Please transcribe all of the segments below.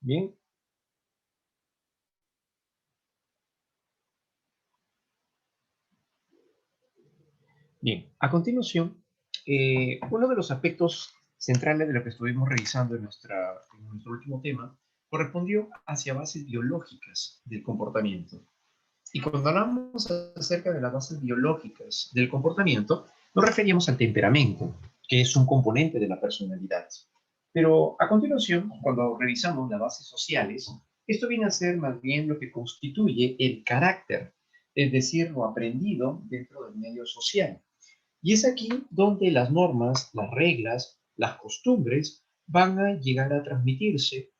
Bien, bien. A continuación, uno de los aspectos centrales de lo que estuvimos revisando en nuestro último tema correspondió hacia bases biológicas del comportamiento. Y cuando hablamos acerca de las bases biológicas del comportamiento, nos referíamos al temperamento, que es un componente de la personalidad. Pero a continuación, cuando revisamos las bases sociales, esto viene a ser más bien lo que constituye el carácter, es decir, lo aprendido dentro del medio social. Y es aquí donde las normas, las reglas, las costumbres van a llegar a transmitirse,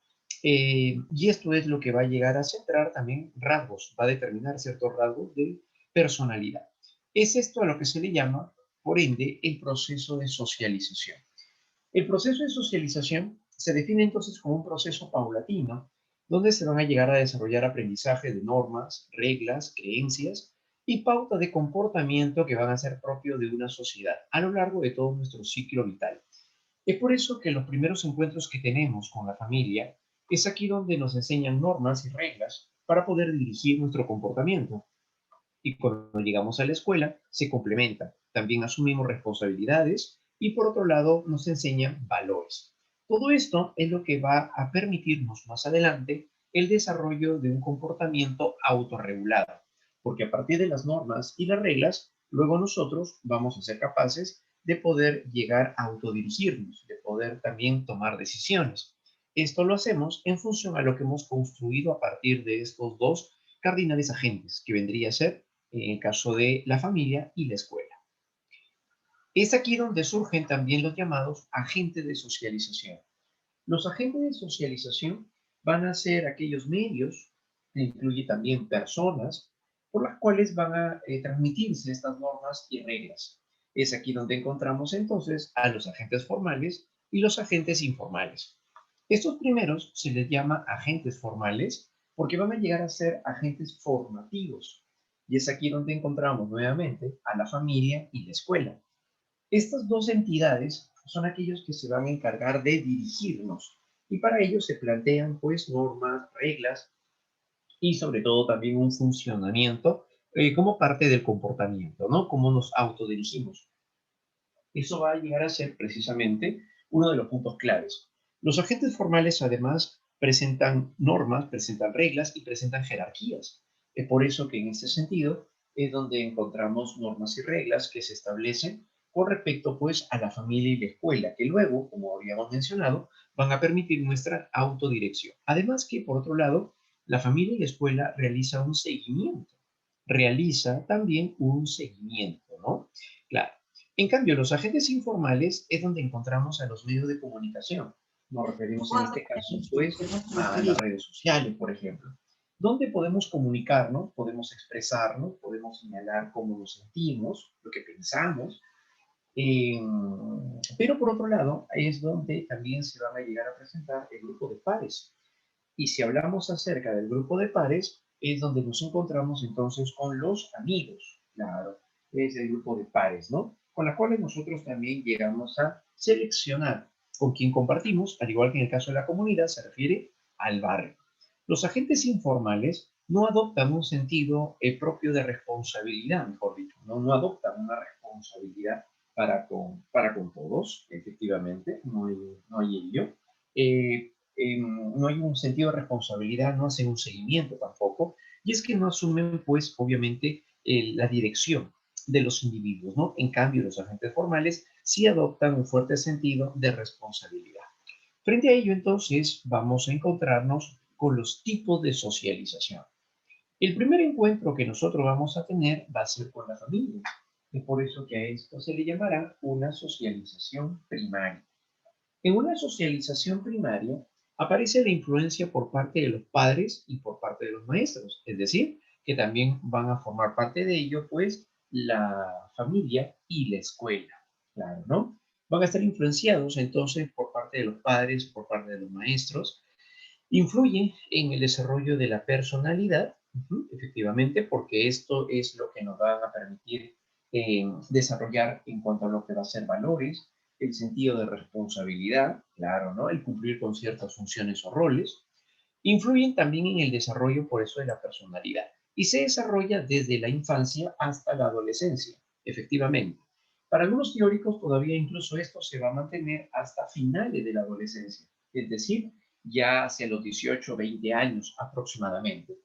y esto es lo que va a llegar a centrar también rasgos, va a determinar ciertos rasgos de personalidad. Es esto a lo que se le llama, por ende, el proceso de socialización. El proceso de socialización se define entonces como un proceso paulatino donde se van a llegar a desarrollar aprendizaje de normas, reglas, creencias y pautas de comportamiento que van a ser propios de una sociedad a lo largo de todo nuestro ciclo vital. Es por eso que los primeros encuentros que tenemos con la familia es aquí donde nos enseñan normas y reglas para poder dirigir nuestro comportamiento. Y cuando llegamos a la escuela, se complementa. También asumimos responsabilidades y por otro lado nos enseñan valores. Todo esto es lo que va a permitirnos más adelante el desarrollo de un comportamiento autorregulado, porque a partir de las normas y las reglas, luego nosotros vamos a ser capaces de poder llegar a autodirigirnos, de poder también tomar decisiones. Esto lo hacemos en función a lo que hemos construido a partir de estos dos cardinales agentes, que vendría a ser en el caso de la familia y la escuela. Es aquí donde surgen también los llamados agentes de socialización. Los agentes de socialización van a ser aquellos medios, que incluye también personas, por las cuales van a transmitirse estas normas y reglas. Es aquí donde encontramos entonces a los agentes formales y los agentes informales. Estos primeros se les llama agentes formales porque van a llegar a ser agentes formativos. Y es aquí donde encontramos nuevamente a la familia y la escuela. Estas dos entidades son aquellos que se van a encargar de dirigirnos y para ello se plantean pues normas, reglas y sobre todo también un funcionamiento como parte del comportamiento, ¿no? Cómo nos autodirigimos. Eso va a llegar a ser precisamente uno de los puntos claves. Los agentes formales además presentan normas, presentan reglas y presentan jerarquías. Es por eso que en este sentido es donde encontramos normas y reglas que se establecen con respecto pues a la familia y la escuela, que luego, como habíamos mencionado, van a permitir nuestra autodirección. Además que, por otro lado, la familia y la escuela realiza también un seguimiento, ¿no? Claro. En cambio, los agentes informales es donde encontramos a los medios de comunicación. Nos referimos en este caso, pues, a las redes sociales, por ejemplo, donde podemos comunicarnos, podemos expresarnos, podemos señalar cómo nos sentimos, lo que pensamos, eh, pero por otro lado, es donde también se van a llegar a presentar el grupo de pares. Y si hablamos acerca del grupo de pares, es donde nos encontramos entonces con los amigos, claro, es el grupo de pares, ¿no? Con la cual nosotros también llegamos a seleccionar con quién compartimos, al igual que en el caso de la comunidad, se refiere al barrio. Los agentes informales no adoptan un sentido propio de responsabilidad, mejor dicho, no adoptan una responsabilidad para con todos, efectivamente, no hay ello. No hay un sentido de responsabilidad, no hacen un seguimiento tampoco, y es que no asumen, pues, obviamente, la dirección de los individuos, ¿no? En cambio, los agentes formales sí adoptan un fuerte sentido de responsabilidad. Frente a ello, entonces, vamos a encontrarnos con los tipos de socialización. El primer encuentro que nosotros vamos a tener va a ser con la familia. Es por eso que a esto se le llamará una socialización primaria. En una socialización primaria aparece la influencia por parte de los padres y por parte de los maestros, es decir, que también van a formar parte de ello, pues, la familia y la escuela, claro, ¿no? Van a estar influenciados entonces por parte de los padres, por parte de los maestros, influyen en el desarrollo de la personalidad, efectivamente, porque esto es lo que nos va a permitir desarrollar en cuanto a lo que va a ser valores, el sentido de responsabilidad, claro, ¿no? El cumplir con ciertas funciones o roles. Influyen también en el desarrollo, por eso, de la personalidad y se desarrolla desde la infancia hasta la adolescencia, efectivamente. Para algunos teóricos todavía incluso esto se va a mantener hasta finales de la adolescencia, es decir, ya hacia los 18 o 20 años aproximadamente.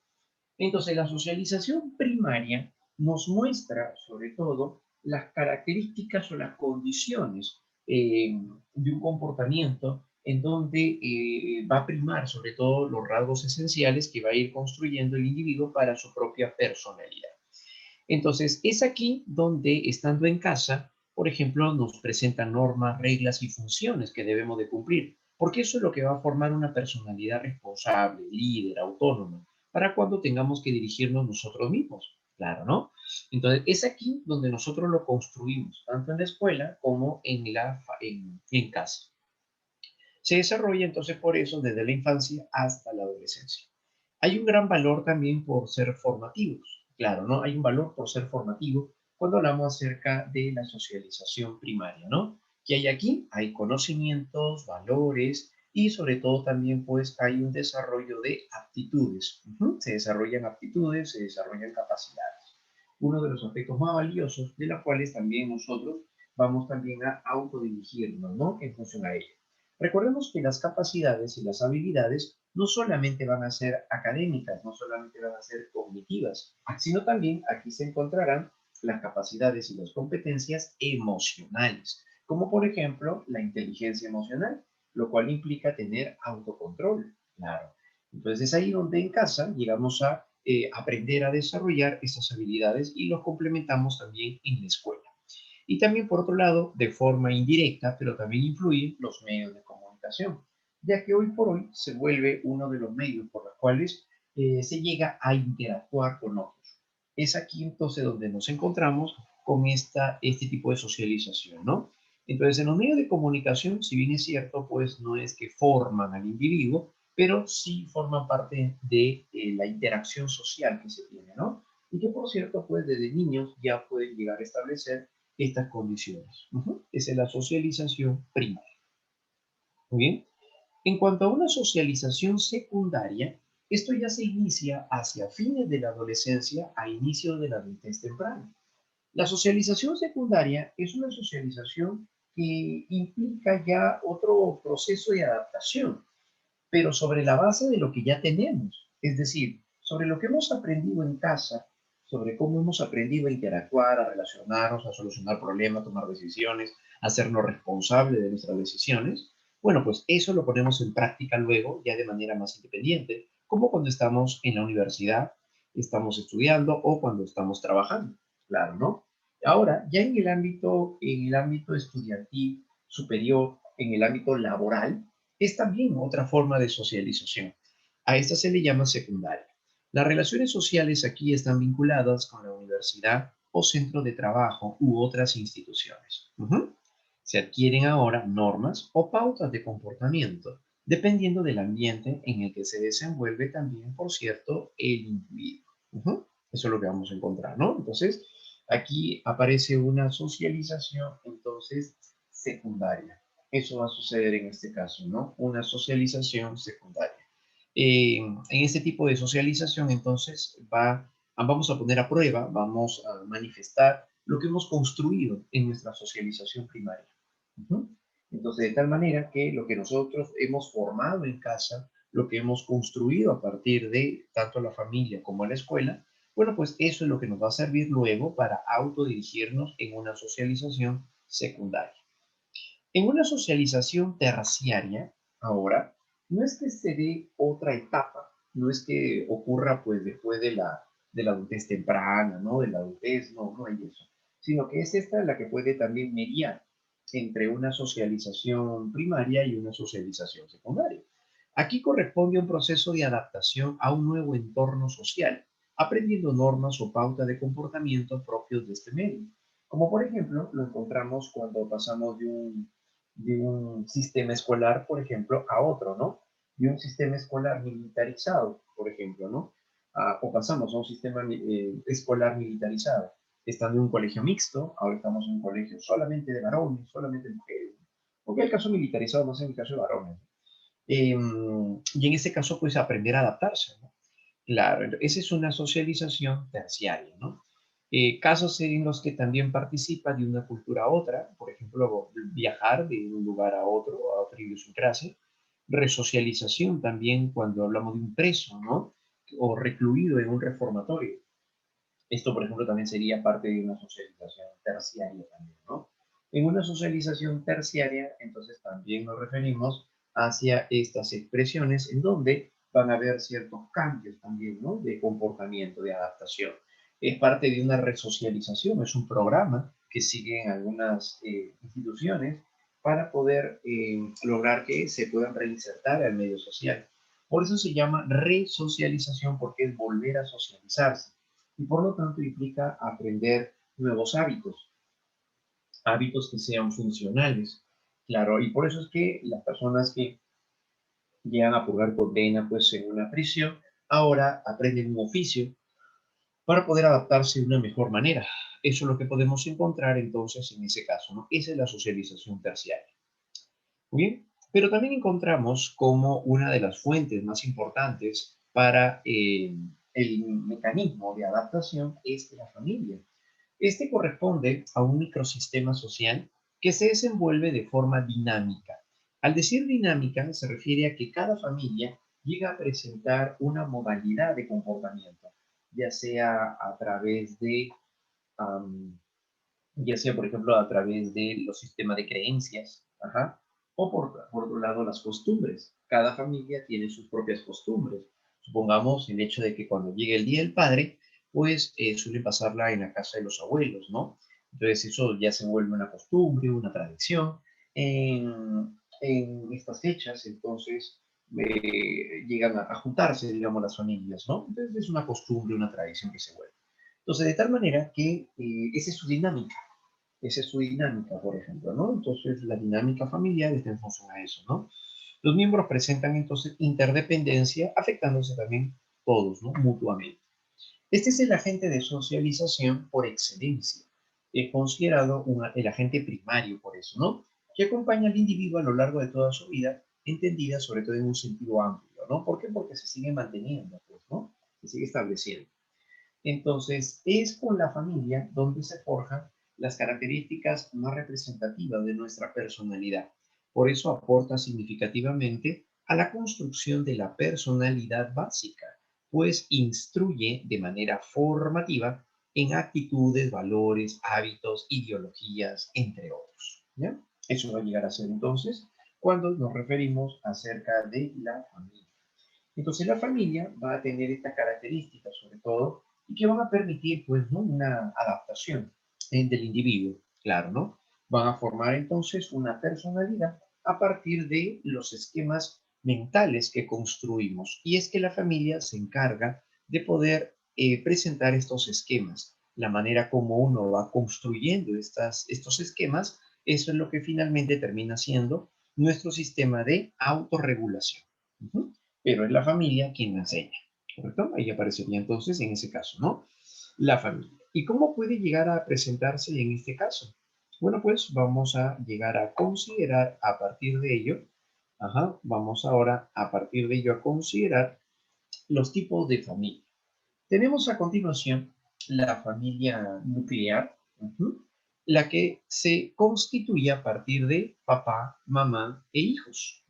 Entonces, la socialización primaria nos muestra, sobre todo, las características o las condiciones de un comportamiento en donde va a primar, sobre todo, los rasgos esenciales que va a ir construyendo el individuo para su propia personalidad. Entonces, es aquí donde, estando en casa, por ejemplo, nos presentan normas, reglas y funciones que debemos de cumplir, porque eso es lo que va a formar una personalidad responsable, líder, autónoma, para cuando tengamos que dirigirnos nosotros mismos. Claro, ¿no? Entonces, es aquí donde nosotros lo construimos, tanto en la escuela como en casa. Se desarrolla entonces por eso desde la infancia hasta la adolescencia. Hay un gran valor también por ser formativos, claro, ¿no? Hay un valor por ser formativo cuando hablamos acerca de la socialización primaria, ¿no? Que hay aquí, hay conocimientos, valores y sobre todo también pues hay un desarrollo de aptitudes. Se desarrollan aptitudes, se desarrollan capacidades. Uno de los aspectos más valiosos de los cuales también nosotros vamos también a autodirigirnos, ¿no? En función a ello. Recordemos que las capacidades y las habilidades no solamente van a ser académicas, no solamente van a ser cognitivas, sino también aquí se encontrarán las capacidades y las competencias emocionales, como por ejemplo la inteligencia emocional, lo cual implica tener autocontrol, claro. Entonces es ahí donde en casa llegamos a aprender a desarrollar esas habilidades y los complementamos también en la escuela. Y también, por otro lado, de forma indirecta, pero también influyen los medios de comunicación, ya que hoy por hoy se vuelve uno de los medios por los cuales se llega a interactuar con otros. Es aquí entonces donde nos encontramos con este tipo de socialización, ¿no? Entonces, en los medios de comunicación, si bien es cierto, pues no es que forman al individuo, pero sí forman parte de la interacción social que se tiene, ¿no? Y que, por cierto, pues desde niños ya pueden llegar a establecer estas condiciones. Esa es la socialización primaria. Muy bien. En cuanto a una socialización secundaria, esto ya se inicia hacia fines de la adolescencia a inicios de la adultez temprana. La socialización secundaria es una socialización que implica ya otro proceso de adaptación, pero sobre la base de lo que ya tenemos, es decir, sobre lo que hemos aprendido en casa, sobre cómo hemos aprendido a interactuar, a relacionarnos, a solucionar problemas, a tomar decisiones, a hacernos responsables de nuestras decisiones. Bueno, pues eso lo ponemos en práctica luego, ya de manera más independiente, como cuando estamos en la universidad, estamos estudiando o cuando estamos trabajando. Claro, ¿no? Ahora, ya en el ámbito estudiantil superior, en el ámbito laboral, es también otra forma de socialización. A esta se le llama secundaria. Las relaciones sociales aquí están vinculadas con la universidad o centro de trabajo u otras instituciones. Se adquieren ahora normas o pautas de comportamiento, dependiendo del ambiente en el que se desenvuelve también, por cierto, el individuo. Eso es lo que vamos a encontrar, ¿no? Entonces, aquí aparece una socialización, entonces, secundaria. Eso va a suceder en este caso, ¿no? Una socialización secundaria. En este tipo de socialización, entonces, vamos a poner a prueba, vamos a manifestar lo que hemos construido en nuestra socialización primaria. Entonces, de tal manera que lo que nosotros hemos formado en casa, lo que hemos construido a partir de tanto la familia como la escuela, bueno, pues eso es lo que nos va a servir luego para autodirigirnos en una socialización secundaria. En una socialización terciaria, ahora, no es que se dé otra etapa, no es que ocurra pues después de la adultez temprana, ¿no? De la adultez, no, no hay eso, sino que es esta la que puede también mediar entre una socialización primaria y una socialización secundaria. Aquí corresponde un proceso de adaptación a un nuevo entorno social, aprendiendo normas o pautas de comportamiento propios de este medio. Como por ejemplo, lo encontramos cuando pasamos de un sistema escolar, por ejemplo, a otro, ¿no? De un sistema escolar militarizado, por ejemplo, ¿no? O pasamos a un sistema escolar militarizado. Estando en un colegio mixto, ahora estamos en un colegio solamente de varones, solamente de mujeres. Porque el caso militarizado no es el caso de varones. Y en este caso, pues aprender a adaptarse, ¿no? Claro, esa es una socialización terciaria, ¿no? Casos en los que también participa de una cultura a otra, por ejemplo, viajar de un lugar a otra idiosincrasia. Resocialización también cuando hablamos de un preso, ¿no? O recluido en un reformatorio. Esto, por ejemplo, también sería parte de una socialización terciaria también, ¿no? En una socialización terciaria, entonces también nos referimos hacia estas expresiones en donde van a haber ciertos cambios también, ¿no? De comportamiento, de adaptación. Es parte de una resocialización, es un programa que siguen algunas instituciones para poder lograr que se puedan reinsertar al medio social. Por eso se llama resocialización, porque es volver a socializarse y por lo tanto implica aprender nuevos hábitos, hábitos que sean funcionales. Claro, y por eso es que las personas que llegan a purgar condena pues en una prisión, ahora aprenden un oficio para poder adaptarse de una mejor manera. Eso es lo que podemos encontrar entonces en ese caso, ¿no? Esa es la socialización terciaria. Muy bien, pero también encontramos como una de las fuentes más importantes para el mecanismo de adaptación es la familia. Este corresponde a un microsistema social que se desenvuelve de forma dinámica. Al decir dinámica, se refiere a que cada familia llega a presentar una modalidad de comportamiento, ya sea a través de, am, ya sea por ejemplo a través de los sistemas de creencias, ajá, o por otro lado las costumbres. Cada familia tiene sus propias costumbres. Supongamos el hecho de que cuando llegue el Día del Padre, pues suele pasarla en la casa de los abuelos, ¿no? Entonces eso ya se vuelve una costumbre, una tradición. En estas fechas, entonces, llegan a juntarse, digamos, las familias, ¿no? Entonces es una costumbre, una tradición que se vuelve. Entonces, de tal manera que esa es su dinámica. Esa es su dinámica, por ejemplo, ¿no? Entonces, la dinámica familiar está en función a eso, ¿no? Los miembros presentan entonces interdependencia, afectándose también todos, ¿no? Mutuamente. Este es el agente de socialización por excelencia. Es considerado el agente primario, por eso, ¿no? Que acompaña al individuo a lo largo de toda su vida, entendida sobre todo en un sentido amplio, ¿no? ¿Por qué? Porque se sigue manteniendo, pues, ¿no? Se sigue estableciendo. Entonces, es con la familia donde se forjan las características más representativas de nuestra personalidad. Por eso aporta significativamente a la construcción de la personalidad básica, pues instruye de manera formativa en actitudes, valores, hábitos, ideologías, entre otros. ¿Ya? Eso va a llegar a ser entonces cuando nos referimos acerca de la familia. Entonces la familia va a tener estas características sobre todo y que van a permitir pues ¿no? una adaptación del individuo, claro, ¿no? Van a formar entonces una personalidad a partir de los esquemas mentales que construimos. Y es que la familia se encarga de poder presentar estos esquemas. La manera como uno va construyendo estos esquemas, eso es lo que finalmente termina siendo nuestro sistema de autorregulación. Ujú. Pero es la familia quien la enseña, ¿correcto? Ahí aparecería entonces en ese caso, ¿no? La familia. ¿Y cómo puede llegar a presentarse en este caso? Bueno, pues vamos a llegar a considerar a partir de ello, ajá, vamos ahora a partir de ello a considerar los tipos de familia. Tenemos a continuación la familia nuclear, la que se constituye a partir de papá, mamá e hijos,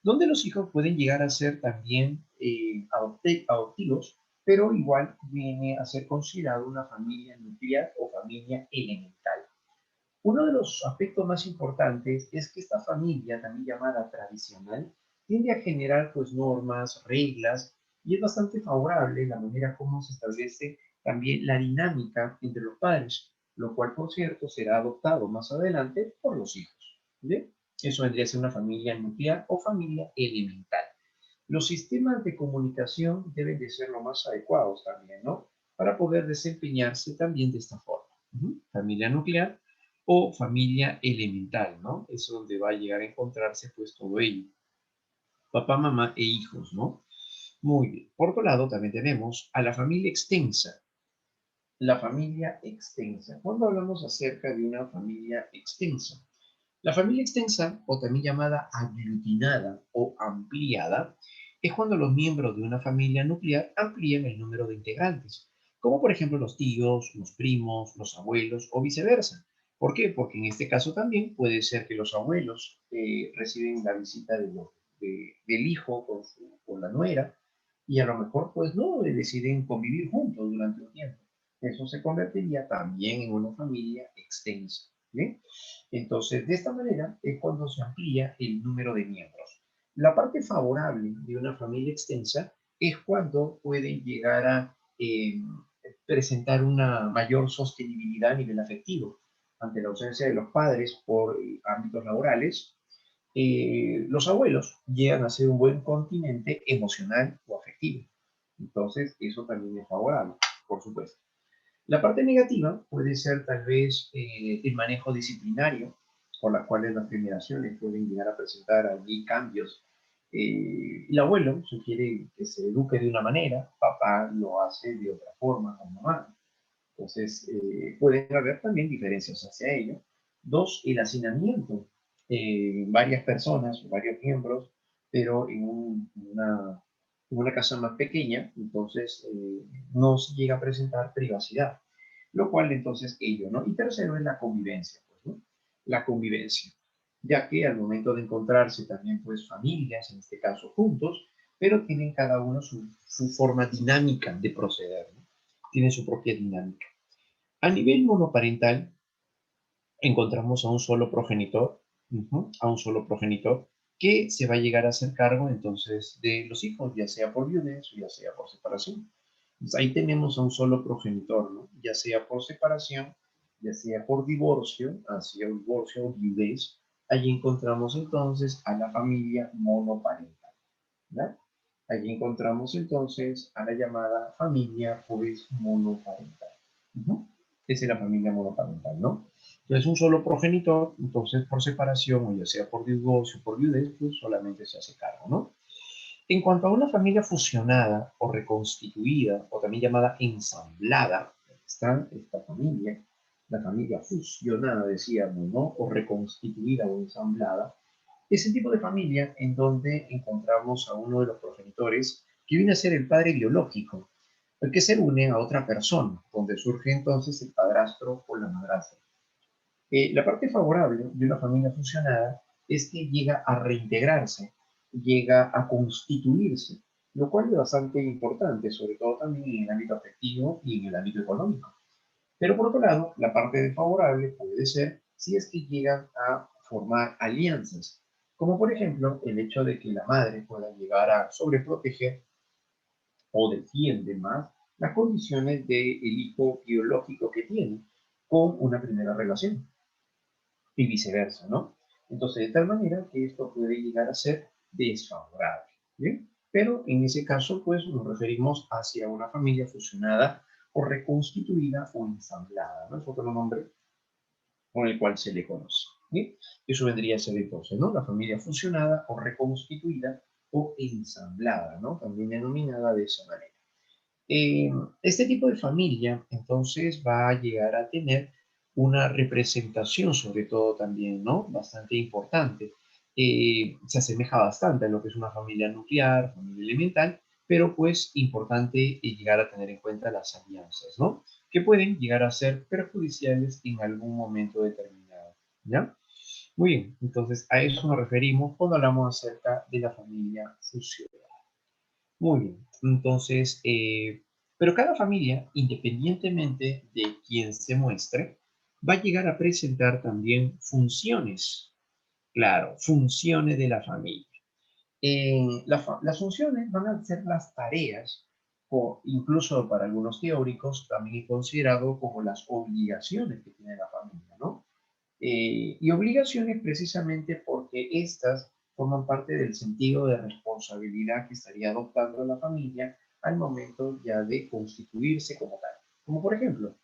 donde los hijos pueden llegar a ser también adoptivos, pero igual viene a ser considerado una familia nuclear o familia elemental. Uno de los aspectos más importantes es que esta familia, también llamada tradicional, tiende a generar pues normas, reglas, y es bastante favorable la manera como se establece también la dinámica entre los padres, lo cual, por cierto, será adoptado más adelante por los hijos. ¿Bien? Eso vendría a ser una familia nuclear o familia elemental. Los sistemas de comunicación deben de ser lo más adecuados también, ¿no? Para poder desempeñarse también de esta forma. Familia nuclear o familia elemental, ¿no? Es donde va a llegar a encontrarse pues todo ello. Papá, mamá e hijos, ¿no? Muy bien. Por otro lado, también tenemos a la familia extensa. La familia extensa. ¿Cuándo hablamos acerca de una familia extensa? La familia extensa, o también llamada aglutinada o ampliada, es cuando los miembros de una familia nuclear amplían el número de integrantes, como por ejemplo los tíos, los primos, los abuelos o viceversa. ¿Por qué? Porque en este caso también puede ser que los abuelos reciben la visita del hijo con la nuera y a lo mejor pues no deciden convivir juntos durante un tiempo. Eso se convertiría también en una familia extensa. ¿Bien? Entonces, de esta manera es cuando se amplía el número de miembros. La parte favorable de una familia extensa es cuando pueden llegar a presentar una mayor sostenibilidad a nivel afectivo. Ante la ausencia de los padres por ámbitos laborales, los abuelos llegan a ser un buen continente emocional o afectivo. Entonces, eso también es favorable, por supuesto. La parte negativa puede ser tal vez el manejo disciplinario, por las cuales las generaciones pueden llegar a presentar allí cambios. El abuelo sugiere que se eduque de una manera, papá lo hace de otra forma con mamá. Entonces, pueden haber también diferencias hacia ello. Dos, el hacinamiento. Varias personas, varios miembros, pero en una casa más pequeña, entonces no se llega a presentar privacidad, lo cual entonces ello, ¿no? Y tercero es la convivencia, pues, ¿no? La convivencia, ya que al momento de encontrarse también, pues, familias, en este caso juntos, pero tienen cada uno su forma dinámica de proceder, ¿no? Tienen su propia dinámica. A nivel monoparental, encontramos a un solo progenitor, a un solo progenitor, que se va a llegar a hacer cargo entonces de los hijos, ya sea por viudez o ya sea por separación. Entonces, ahí tenemos a un solo progenitor, ¿no? Ya sea por separación, ya sea por divorcio, hacia divorcio o viudez, allí encontramos entonces a la familia monoparental, ¿verdad? Allí encontramos entonces a la llamada familia pues monoparental. Ujú. Esa es la familia monoparental, ¿no? Entonces, un solo progenitor, entonces por separación o ya sea por divorcio o por viudez, pues solamente se hace cargo, ¿no? En cuanto a una familia fusionada o reconstituida, o también llamada ensamblada, está esta familia, la familia fusionada, decíamos, ¿no? O reconstituida o ensamblada, es el tipo de familia en donde encontramos a uno de los progenitores que viene a ser el padre biológico, el que se une a otra persona, donde surge entonces el padrastro o la madrastra. La parte favorable de una familia fusionada es que llega a reintegrarse, llega a constituirse, lo cual es bastante importante, sobre todo también en el ámbito afectivo y en el ámbito económico. Pero por otro lado, la parte desfavorable puede ser si es que llegan a formar alianzas, como por ejemplo el hecho de que la madre pueda llegar a sobreproteger o defiende más las condiciones del hijo biológico que tiene con una primera relación y viceversa, ¿no? Entonces, de tal manera que esto puede llegar a ser desfavorable, ¿bien? Pero en ese caso, pues nos referimos hacia una familia fusionada o reconstituida o ensamblada, ¿no? Es otro nombre con el cual se le conoce, ¿bien? Eso vendría a ser entonces, ¿no? La familia fusionada o reconstituida o ensamblada, ¿no? También denominada de esa manera. Eh, este tipo de familia entonces va a llegar a tener una representación, sobre todo también, ¿no? Bastante importante. Se asemeja bastante a lo que es una familia nuclear, familia elemental, pero pues importante llegar a tener en cuenta las alianzas, ¿no? Que pueden llegar a ser perjudiciales en algún momento determinado, ¿ya? Muy bien, entonces a eso nos referimos cuando hablamos acerca de la familia fusionada. Muy bien. Entonces, pero cada familia, independientemente de quién se muestre, va a llegar a presentar también funciones. Claro, funciones de la familia. Las funciones van a ser las tareas, o incluso para algunos teóricos, también considerado como las obligaciones que tiene la familia, ¿no? Y obligaciones precisamente porque estas forman parte del sentido de responsabilidad que estaría adoptando la familia al momento ya de constituirse como tal. Como por ejemplo,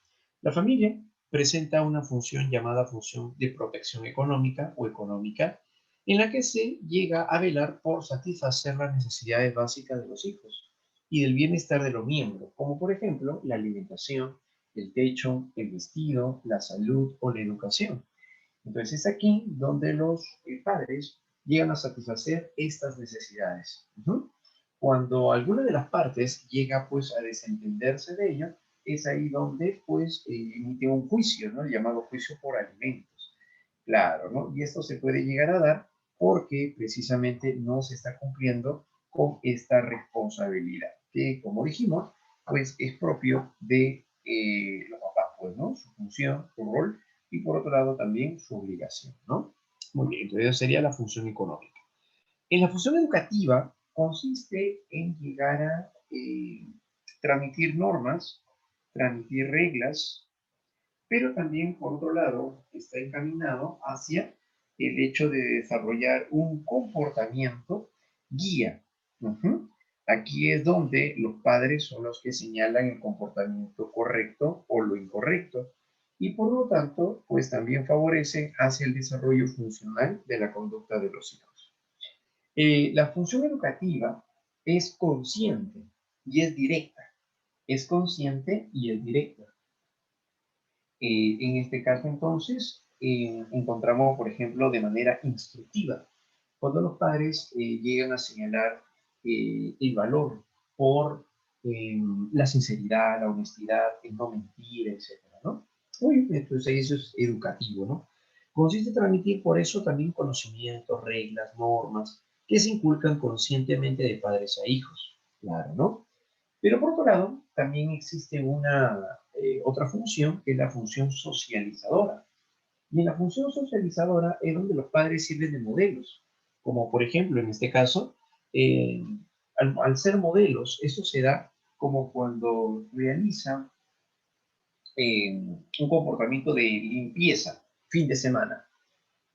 la familia presenta una función llamada función de protección económica o económica, en la que se llega a velar por satisfacer las necesidades básicas de los hijos y del bienestar de los miembros, como por ejemplo la alimentación, el techo, el vestido, la salud o la educación. Entonces es aquí donde los padres llegan a satisfacer estas necesidades. Ujú. Cuando alguna de las partes llega pues a desentenderse de ello, es ahí donde pues emite un juicio, ¿no? Llamado juicio por alimentos. Claro, ¿no? Y esto se puede llegar a dar porque precisamente no se está cumpliendo con esta responsabilidad, que como dijimos, pues es propio de los papás, pues, ¿no? Su función, su rol, y por otro lado también su obligación, ¿no? Muy bien, entonces sería la función económica. En la función educativa consiste en llegar a transmitir normas, transmitir reglas, pero también, por otro lado, está encaminado hacia el hecho de desarrollar un comportamiento guía. Ujú. Aquí es donde los padres son los que señalan el comportamiento correcto o lo incorrecto y por lo tanto, pues también favorecen hacia el desarrollo funcional de la conducta de los hijos. La función educativa es consciente y es directa. Es consciente y es directa. En este caso, entonces, encontramos, por ejemplo, de manera instructiva, cuando los padres llegan a señalar el valor por la sinceridad, la honestidad, el no mentir, etcétera, ¿no? Muy bien, entonces eso es educativo, ¿no? Consiste en transmitir por eso también conocimientos, reglas, normas, que se inculcan conscientemente de padres a hijos, claro, ¿no? Pero por otro lado, también existe una otra función, que es la función socializadora. Y en la función socializadora es donde los padres sirven de modelos, como por ejemplo, en este caso, eh, al ser modelos, eso se da como cuando realizan un comportamiento de limpieza fin de semana.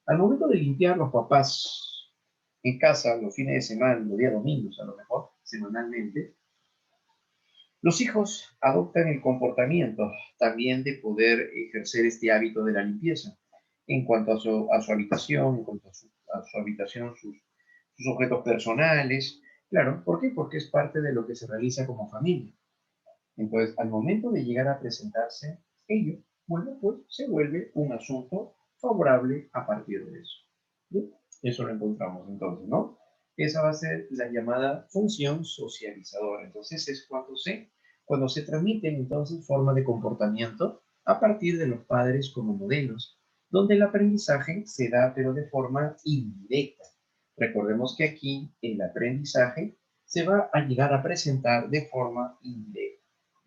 Al momento de limpiar los papás en casa los fines de semana, los días domingos a lo mejor, semanalmente, los hijos adoptan el comportamiento también de poder ejercer este hábito de la limpieza en cuanto a su habitación, en cuanto a su habitación, sus objetos personales. Claro, ¿por qué? Porque es parte de lo que se realiza como familia. Entonces, al momento de llegar a presentarse ello, bueno, pues se vuelve un asunto favorable a partir de eso. ¿Bien? Eso lo encontramos entonces, ¿no? Esa va a ser la llamada función socializadora. Entonces, es cuando se transmiten entonces formas de comportamiento a partir de los padres como modelos, donde el aprendizaje se da pero de forma indirecta. Recordemos que aquí el aprendizaje se va a llegar a presentar de forma indirecta.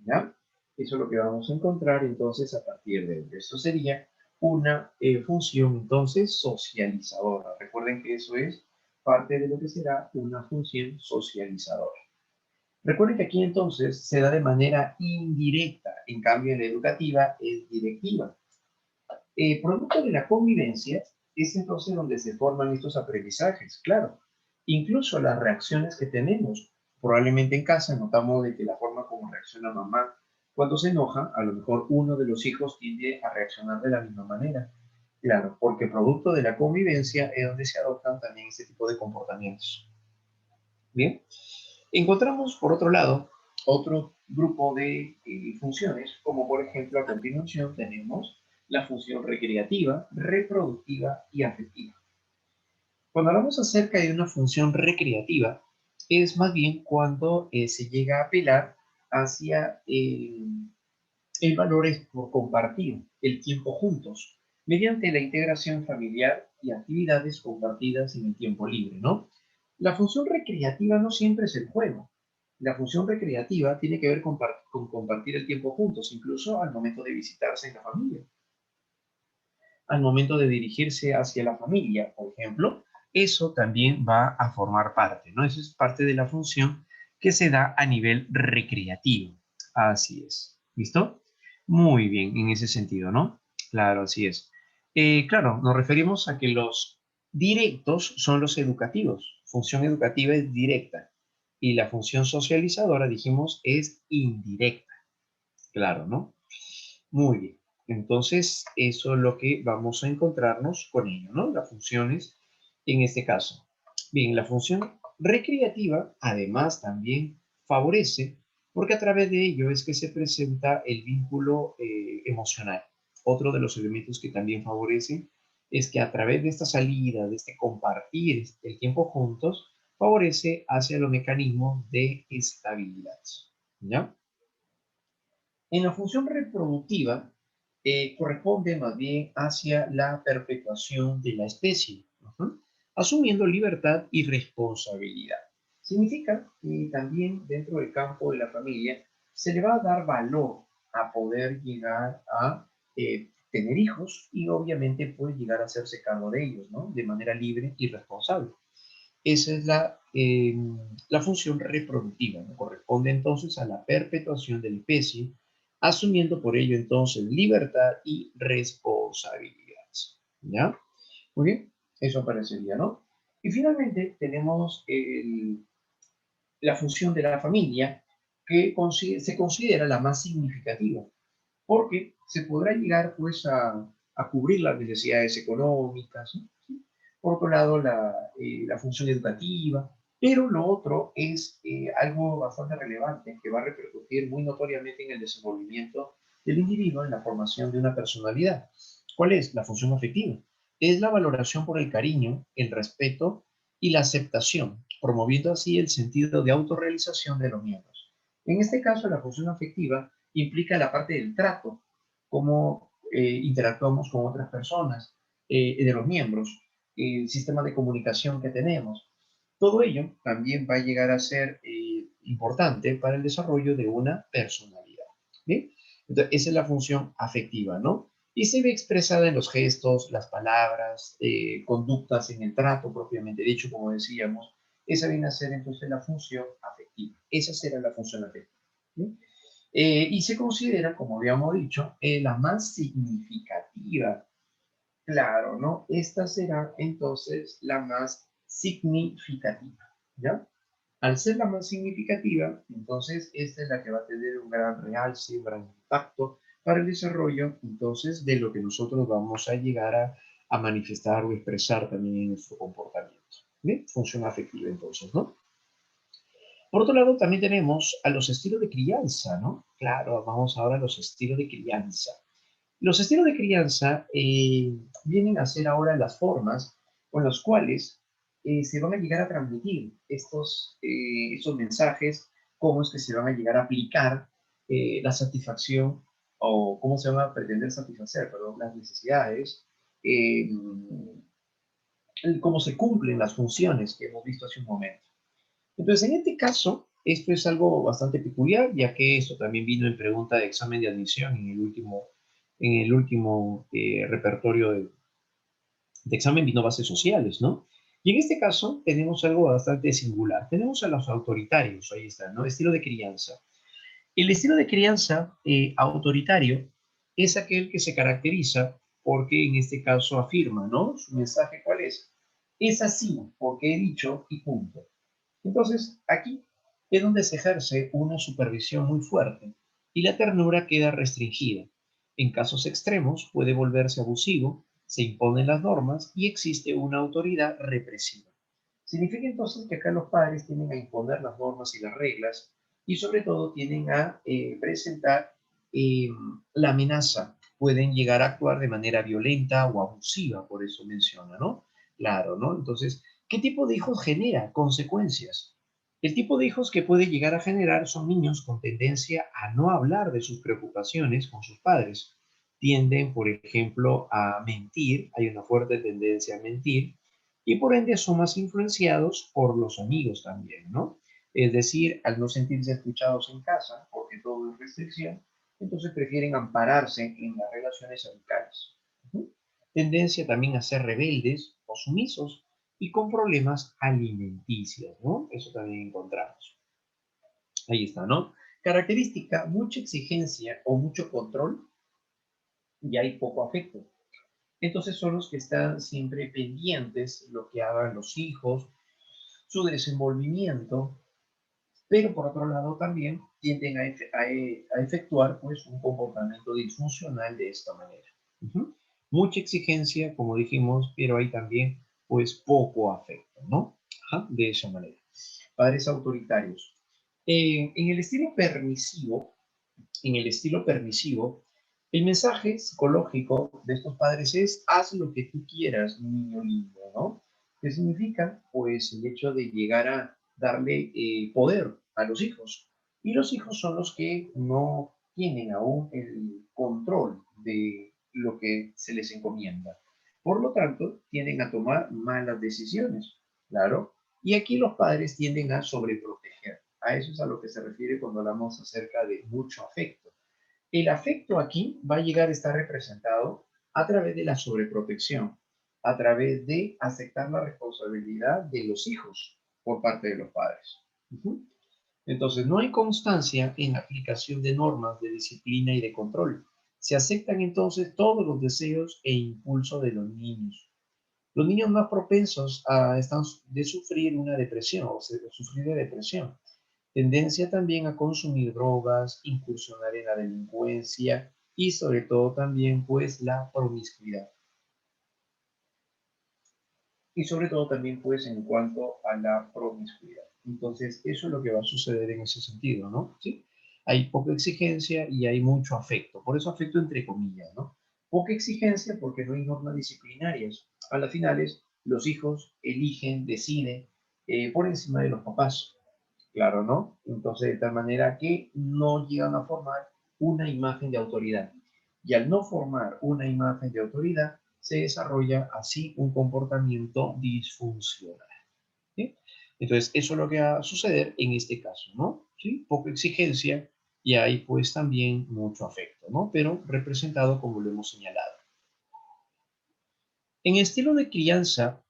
¿Ya? Eso es lo que vamos a encontrar entonces a partir de ello. Esto sería una función entonces socializadora. Recuerden que eso es parte de lo que será una función socializadora. Recuerden que aquí entonces se da de manera indirecta, en cambio en la educativa es directiva. Producto de la convivencia es entonces donde se forman estos aprendizajes, claro. Incluso las reacciones que tenemos, probablemente en casa notamos de que la forma como reacciona mamá cuando se enoja, a lo mejor uno de los hijos tiende a reaccionar de la misma manera. Claro, porque producto de la convivencia es donde se adoptan también este tipo de comportamientos. Bien, encontramos por otro lado otro grupo de funciones, como por ejemplo a continuación tenemos la función recreativa, reproductiva y afectiva. Cuando hablamos acerca de una función recreativa, es más bien cuando se llega a apelar hacia el valor es por compartir el tiempo juntos, mediante la integración familiar y actividades compartidas en el tiempo libre, ¿no? La función recreativa no siempre es el juego. La función recreativa tiene que ver con compartir el tiempo juntos, incluso al momento de visitarse en la familia, al momento de dirigirse hacia la familia, por ejemplo, eso también va a formar parte, ¿no? Eso es parte de la función que se da a nivel recreativo. Así es. ¿Listo? Muy bien, en ese sentido, ¿no? Claro, así es. Claro, nos referimos a que los directos son los educativos. Función educativa es directa y la función socializadora, dijimos, es indirecta. Claro, ¿no? Muy bien. Entonces, eso es lo que vamos a encontrarnos con ello, ¿no? Las funciones en este caso. Bien, la función recreativa, además, también favorece, porque a través de ello es que se presenta el vínculo emocional. Otro de los elementos que también favorecen es que a través de esta salida, de este compartir el tiempo juntos, favorece hacia los mecanismos de estabilidad, ¿ya? En la función reproductiva, corresponde más bien hacia la perpetuación de la especie, ujú, asumiendo libertad y responsabilidad. Significa que también dentro del campo de la familia se le va a dar valor a poder llegar a tener hijos y obviamente puede llegar a hacerse cargo de ellos, ¿no? De manera libre y responsable. Esa es la función reproductiva, ¿no? Corresponde entonces a la perpetuación de la especie, asumiendo por ello entonces libertad y responsabilidad. ¿Ya? Muy bien, eso parecería, ¿no? Y finalmente tenemos la función de la familia, que se considera la más significativa, porque se podrá llegar pues a cubrir las necesidades económicas, ¿no? ¿Sí? Por otro lado, la función educativa, pero lo otro es algo bastante relevante que va a repercutir muy notoriamente en el desenvolvimiento del individuo, en la formación de una personalidad. ¿Cuál es? La función afectiva. Es la valoración por el cariño, el respeto y la aceptación, promoviendo así el sentido de autorrealización de los miembros. En este caso, la función afectiva implica la parte del trato, cómo interactuamos con otras personas, de los miembros, el sistema de comunicación que tenemos. Todo ello también va a llegar a ser importante para el desarrollo de una personalidad. ¿Bien? Entonces, esa es la función afectiva, ¿no? Y se ve expresada en los gestos, las palabras, conductas en el trato propiamente dicho, como decíamos. Esa viene a ser entonces la función afectiva. Esa será la función afectiva. ¿Sí? Y se considera, como habíamos dicho, la más significativa. Claro, ¿no? Esta será entonces la más significativa, ¿ya? Al ser la más significativa, entonces esta es la que va a tener un gran realce, un gran impacto para el desarrollo, entonces, de lo que nosotros vamos a llegar a manifestar o expresar también en nuestro comportamiento. ¿Bien? Función afectiva, entonces, ¿no? Por otro lado, también tenemos a los estilos de crianza, ¿no? Claro, vamos ahora a los estilos de crianza. Los estilos de crianza vienen a ser ahora las formas con las cuales se van a llegar a transmitir estos mensajes, cómo es que se van a llegar a aplicar la satisfacción o cómo se van a pretender satisfacer, perdón, las necesidades, eh, cómo se cumplen las funciones que hemos visto hace un momento. Entonces, en este caso, esto es algo bastante peculiar, ya que esto también vino en pregunta de examen de admisión en el último repertorio de examen vino bases sociales, ¿no? Y en este caso tenemos algo bastante singular. Tenemos a los autoritarios, ahí está, ¿no? Estilo de crianza. El estilo de crianza autoritario es aquel que se caracteriza porque en este caso afirma, ¿no? Su mensaje, ¿cuál es? Es así, porque he dicho y punto. Entonces, aquí es donde se ejerce una supervisión muy fuerte y la ternura queda restringida. En casos extremos puede volverse abusivo, se imponen las normas y existe una autoridad represiva. Significa entonces que acá los padres tienen a imponer las normas y las reglas y sobre todo tienen a presentar eh, la amenaza. Pueden llegar a actuar de manera violenta o abusiva, por eso menciona, ¿no? Claro, ¿no? Entonces, ¿qué tipo de hijos genera? Consecuencias. El tipo de hijos que puede llegar a generar son niños con tendencia a no hablar de sus preocupaciones con sus padres. Tienden, por ejemplo, a mentir, hay una fuerte tendencia a mentir, y por ende son más influenciados por los amigos también, ¿no? Es decir, al no sentirse escuchados en casa, porque todo es restricción, entonces prefieren ampararse en las relaciones amicales. Ujú. Tendencia también a ser rebeldes o sumisos y con problemas alimenticios, ¿no? Eso también encontramos. Ahí está, ¿no? Característica, mucha exigencia o mucho control y hay poco afecto. Entonces son los que están siempre pendientes lo que hagan los hijos, su desenvolvimiento, pero por otro lado también tienden a efectuar pues un comportamiento disfuncional de esta manera. Ujú. Mucha exigencia, como dijimos, pero hay también pues poco afecto, ¿no? Ajá, de esa manera. Padres autoritarios. En el estilo permisivo, en el estilo permisivo, El mensaje psicológico de estos padres es, haz lo que tú quieras, niño lindo, ¿no? ¿Qué significa? Pues el hecho de llegar a darle poder a los hijos. Y los hijos son los que no tienen aún el control de lo que se les encomienda. Por lo tanto, tienden a tomar malas decisiones, claro. Y aquí los padres tienden a sobreproteger. A eso es a lo que se refiere cuando hablamos acerca de mucho afecto. El afecto aquí va a llegar a estar representado a través de la sobreprotección, a través de aceptar la responsabilidad de los hijos por parte de los padres. Ujú. Entonces, no hay constancia en la aplicación de normas de disciplina y de control. Se aceptan entonces todos los deseos e impulsos de los niños. Los niños más propensos a están de sufrir una depresión o sufrir de depresión, tendencia también a consumir drogas, incursionar en la delincuencia y sobre todo también pues la promiscuidad. Y sobre todo también pues en cuanto a la promiscuidad. Entonces eso es lo que va a suceder en ese sentido, ¿no? ¿Sí? Hay poca exigencia y hay mucho afecto. Por eso afecto entre comillas, ¿no? Poca exigencia porque no hay normas disciplinarias. A las finales los hijos eligen, deciden por encima de los papás. Claro, ¿no? Entonces, de tal manera que no llegan a formar una imagen de autoridad. Y al no formar una imagen de autoridad, se desarrolla así un comportamiento disfuncional. ¿Sí? Entonces, eso es lo que va a suceder en este caso, ¿no? ¿Sí? Poca exigencia y hay pues también mucho afecto, ¿no? Pero representado como lo hemos señalado. En el estilo de crianza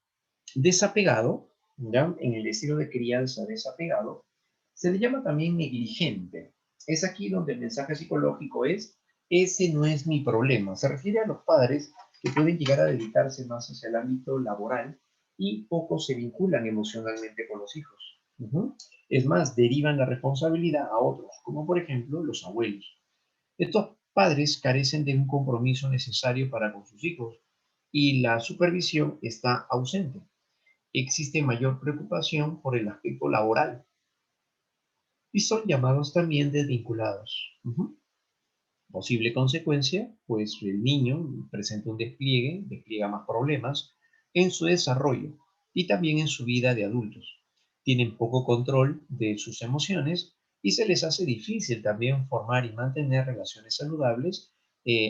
desapegado, ¿ya? En el estilo de crianza desapegado, se le llama también negligente. Es aquí donde el mensaje psicológico es, ese no es mi problema. Se refiere a los padres que pueden llegar a dedicarse más hacia el ámbito laboral y poco se vinculan emocionalmente con los hijos. Ujú. Es más, derivan la responsabilidad a otros, como por ejemplo los abuelos. Estos padres carecen de un compromiso necesario para con sus hijos y la supervisión está ausente. Existe mayor preocupación por el aspecto laboral y son llamados también desvinculados. Ujú. Posible consecuencia, pues el niño presenta un despliegue, despliega más problemas en su desarrollo y también en su vida de adultos. Tienen poco control de sus emociones y se les hace difícil también formar y mantener relaciones saludables,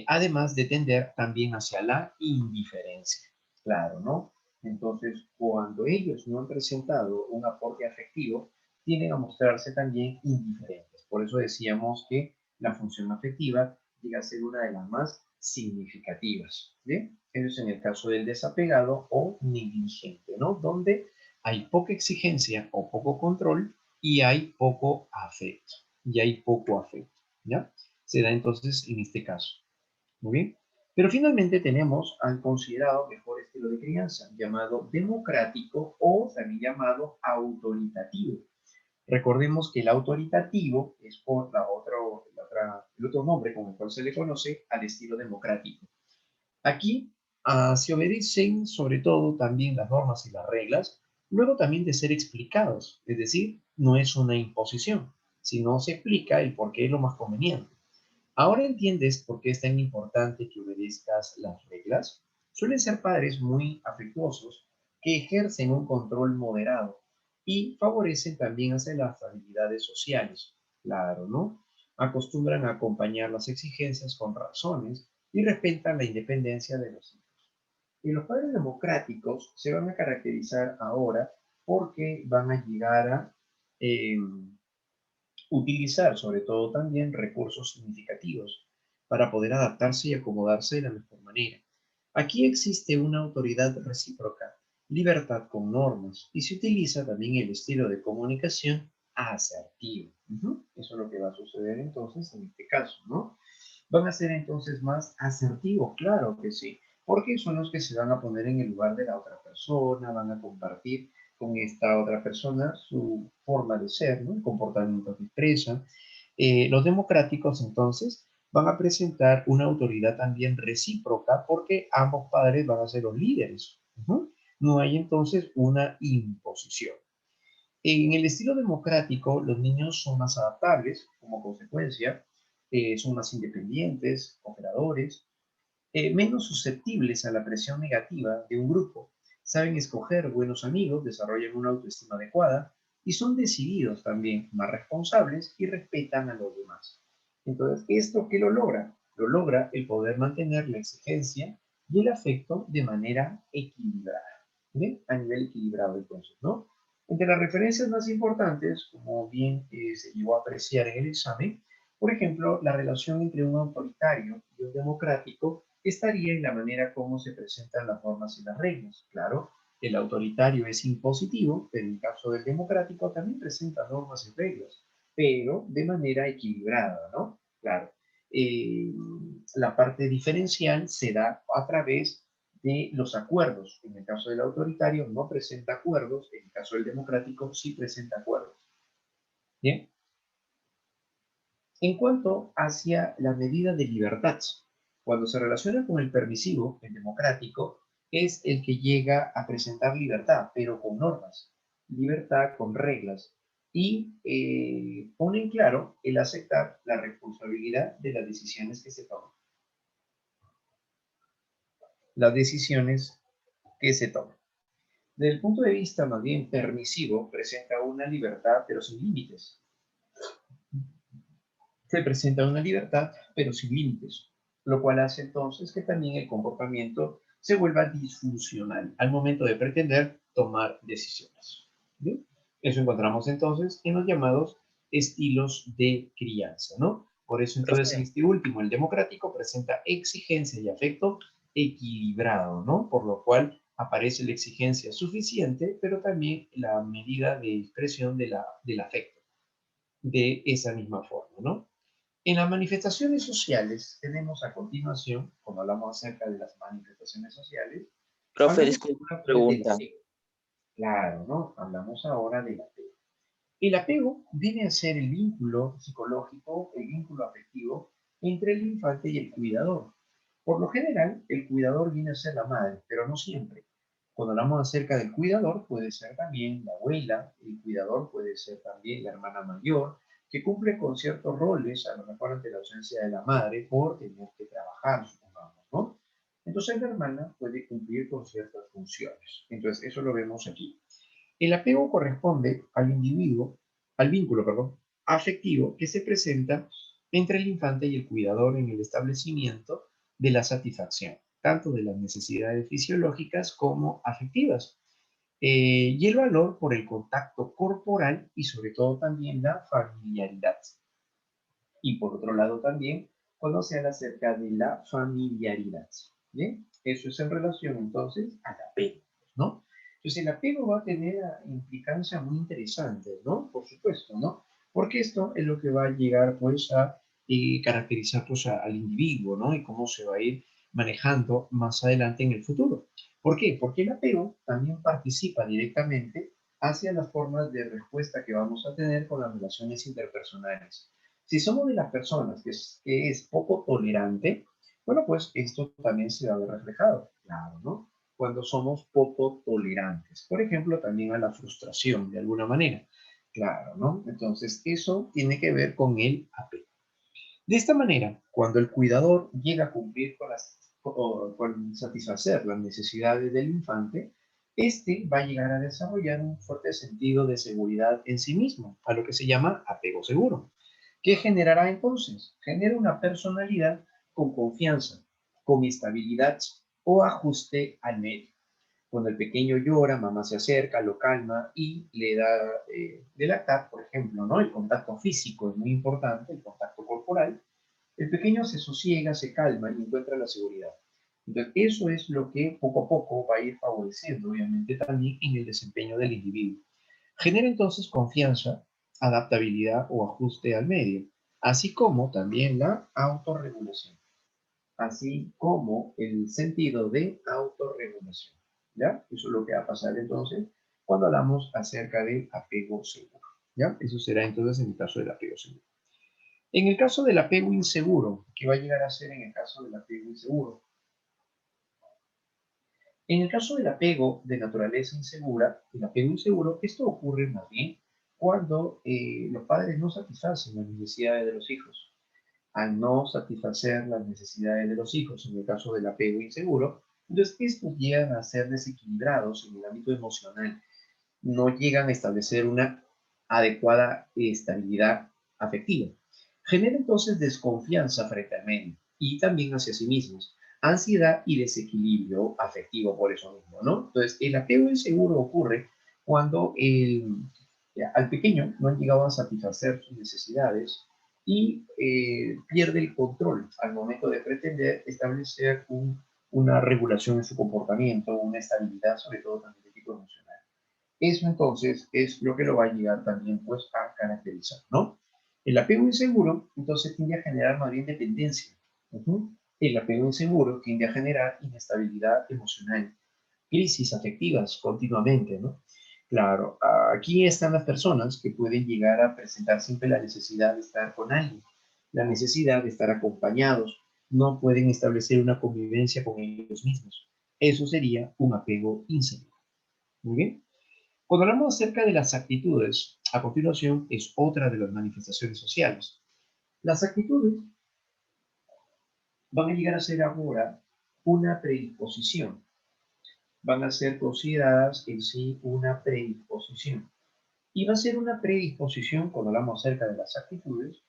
además de tender también hacia la indiferencia. Claro, ¿no? Entonces, cuando ellos no han presentado un aporte afectivo, tienden a mostrarse también indiferentes. Por eso decíamos que la función afectiva llega a ser una de las más significativas. ¿Bien? Eso es en el caso del desapegado o negligente, ¿no? Donde hay poca exigencia o poco control y hay poco afecto. Y hay poco afecto, ¿ya? Se da entonces en este caso. Muy bien. Pero finalmente tenemos al considerado mejor estilo de crianza, llamado democrático o también llamado autoritativo. Recordemos que el autoritativo es por el otro nombre con el cual se le conoce al estilo democrático. Aquí se obedecen sobre todo también las normas y las reglas, luego también de ser explicados, es decir, no es una imposición, sino se explica el por qué es lo más conveniente. ¿Ahora entiendes por qué es tan importante que obedezcas las reglas? Suelen ser padres muy afectuosos que ejercen un control moderado y favorecen también hacia las habilidades sociales. Claro, ¿no? Acostumbran a acompañar las exigencias con razones y respetan la independencia de los hijos. Y los padres democráticos se van a caracterizar ahora porque van a llegar a utilizar sobre todo también recursos significativos para poder adaptarse y acomodarse de la mejor manera. Aquí existe una autoridad recíproca, libertad con normas y se utiliza también el estilo de comunicación asertivo. Eso es lo que va a suceder entonces en este caso, ¿no? Van a ser entonces más asertivos, claro que sí, porque son los que se van a poner en el lugar de la otra persona, van a compartir con esta otra persona su forma de ser, ¿no? El comportamiento que expresa. Los democráticos entonces van a presentar una autoridad también recíproca porque ambos padres van a ser los líderes. No hay entonces una imposición. En el estilo democrático, los niños son más adaptables como consecuencia, son más independientes, operadores, menos susceptibles a la presión negativa de un grupo, saben escoger buenos amigos, desarrollan una autoestima adecuada y son decididos también, más responsables y respetan a los demás. Entonces, ¿esto qué lo logra? Lo logra el poder mantener la exigencia y el afecto de manera equilibrada, ¿bien? A nivel equilibrado entonces, ¿no? Entre las referencias más importantes, como bien se llegó a apreciar en el examen, por ejemplo, la relación entre un autoritario y un democrático estaría en la manera como se presentan las normas y las reglas. Claro, el autoritario es impositivo, pero en el caso del democrático también presenta normas y reglas, pero de manera equilibrada, ¿no? Claro. Eh, la parte diferencial se da a través de los acuerdos. En el caso del autoritario no presenta acuerdos, en el caso del democrático sí presenta acuerdos. Bien. En cuanto hacia la medida de libertad, cuando se relaciona con el permisivo, el democrático, es el que llega a presentar libertad, pero con normas, libertad con reglas, y pone en claro el aceptar la responsabilidad de las decisiones que se toman. Las decisiones que se toman. Desde el punto de vista más bien permisivo, presenta una libertad pero sin límites. Se presenta una libertad pero sin límites, lo cual hace entonces que también el comportamiento se vuelva disfuncional al momento de pretender tomar decisiones. ¿Bien? Eso encontramos entonces en los llamados estilos de crianza, ¿no? Por eso entonces en Profe, este último, el democrático, presenta exigencia y afecto equilibrado, ¿no? Por lo cual aparece la exigencia suficiente, pero también la medida de expresión del afecto de esa misma forma, ¿no? En las manifestaciones sociales tenemos a continuación, cuando hablamos acerca de las manifestaciones sociales, profe, hablamos disculpe ahora una pues del pregunta. apego. Claro, ¿no? Hablamos ahora del apego. El apego viene a ser el vínculo psicológico, el vínculo afectivo entre el infante y el cuidador. Por lo general, el cuidador viene a ser la madre, pero no siempre. Cuando hablamos acerca del cuidador, puede ser también la abuela, el cuidador puede ser también la hermana mayor, que cumple con ciertos roles, a lo mejor ante la ausencia de la madre, por tener que trabajar, supongamos, ¿no? Entonces la hermana puede cumplir con ciertas funciones. Entonces, eso lo vemos aquí. El apego corresponde al individuo, al vínculo, perdón, afectivo que se presenta entre el infante y el cuidador en el establecimiento de la satisfacción, tanto de las necesidades fisiológicas como afectivas, y el valor por el contacto corporal y sobre todo también la familiaridad. Y por otro lado también, cuando se habla acerca de la familiaridad. ¿Bien? Eso es en relación entonces al apego, ¿no? Entonces el apego va a tener implicancias muy interesantes, ¿no? Por supuesto, ¿no? Porque esto es lo que va a llegar pues a caracterizar pues al individuo, ¿no? Y cómo se va a ir manejando más adelante en el futuro. ¿Por qué? Porque el apego también participa directamente hacia las formas de respuesta que vamos a tener con las relaciones interpersonales. Si somos de las personas que es poco tolerante, bueno, pues esto también se va a ver reflejado, claro, ¿no? Cuando somos poco tolerantes. Por ejemplo, también a la frustración, de alguna manera. Claro, ¿no? Entonces, eso tiene que ver con el apego. De esta manera, cuando el cuidador llega a cumplir con satisfacer las necesidades del infante, este va a llegar a desarrollar un fuerte sentido de seguridad en sí mismo, a lo que se llama apego seguro. ¿Qué generará entonces? Genera una personalidad con confianza, con estabilidad o ajuste al medio. Cuando el pequeño llora, mamá se acerca, lo calma y le da de lactar, por ejemplo, ¿no? El contacto físico es muy importante, el contacto corporal. El pequeño se sosiega, se calma y encuentra la seguridad. Entonces, eso es lo que poco a poco va a ir favoreciendo, obviamente, también en el desempeño del individuo. Genera entonces confianza, adaptabilidad o ajuste al medio, así como también la autorregulación, así como el sentido de autorregulación. ¿Ya? Eso es lo que va a pasar entonces cuando hablamos acerca del apego seguro. ¿Ya? Eso será entonces en el caso del apego seguro. En el caso del apego inseguro, ¿qué va a llegar a ser en el caso del apego inseguro? En el caso del apego de naturaleza insegura, el apego inseguro, esto ocurre más bien cuando los padres no satisfacen las necesidades de los hijos. al no satisfacer las necesidades de los hijos, en el caso del apego inseguro, entonces estos llegan a ser desequilibrados en el ámbito emocional, no llegan a establecer una adecuada estabilidad afectiva. Genera entonces desconfianza frente al medio y también hacia sí mismos, ansiedad y desequilibrio afectivo por eso mismo, ¿no? Entonces, el apego inseguro ocurre cuando al pequeño no han llegado a satisfacer sus necesidades y pierde el control al momento de pretender establecer una regulación en su comportamiento, una estabilidad, sobre todo también de tipo emocional. Eso entonces es lo que lo va a llegar también pues a caracterizar, ¿no? El apego inseguro entonces tiende a generar más bien dependencia. Ujú. El apego inseguro tiende a generar inestabilidad emocional, crisis afectivas continuamente, ¿no? Claro, aquí están las personas que pueden llegar a presentar siempre la necesidad de estar con alguien, la necesidad de estar acompañados, no pueden establecer una convivencia con ellos mismos. Eso sería un apego inseguro. Muy bien. Cuando hablamos acerca de las actitudes, a continuación es otra de las manifestaciones sociales. Las actitudes van a llegar a ser ahora una predisposición, van a ser consideradas en sí una predisposición. Y va a ser una predisposición, cuando hablamos acerca de las actitudes,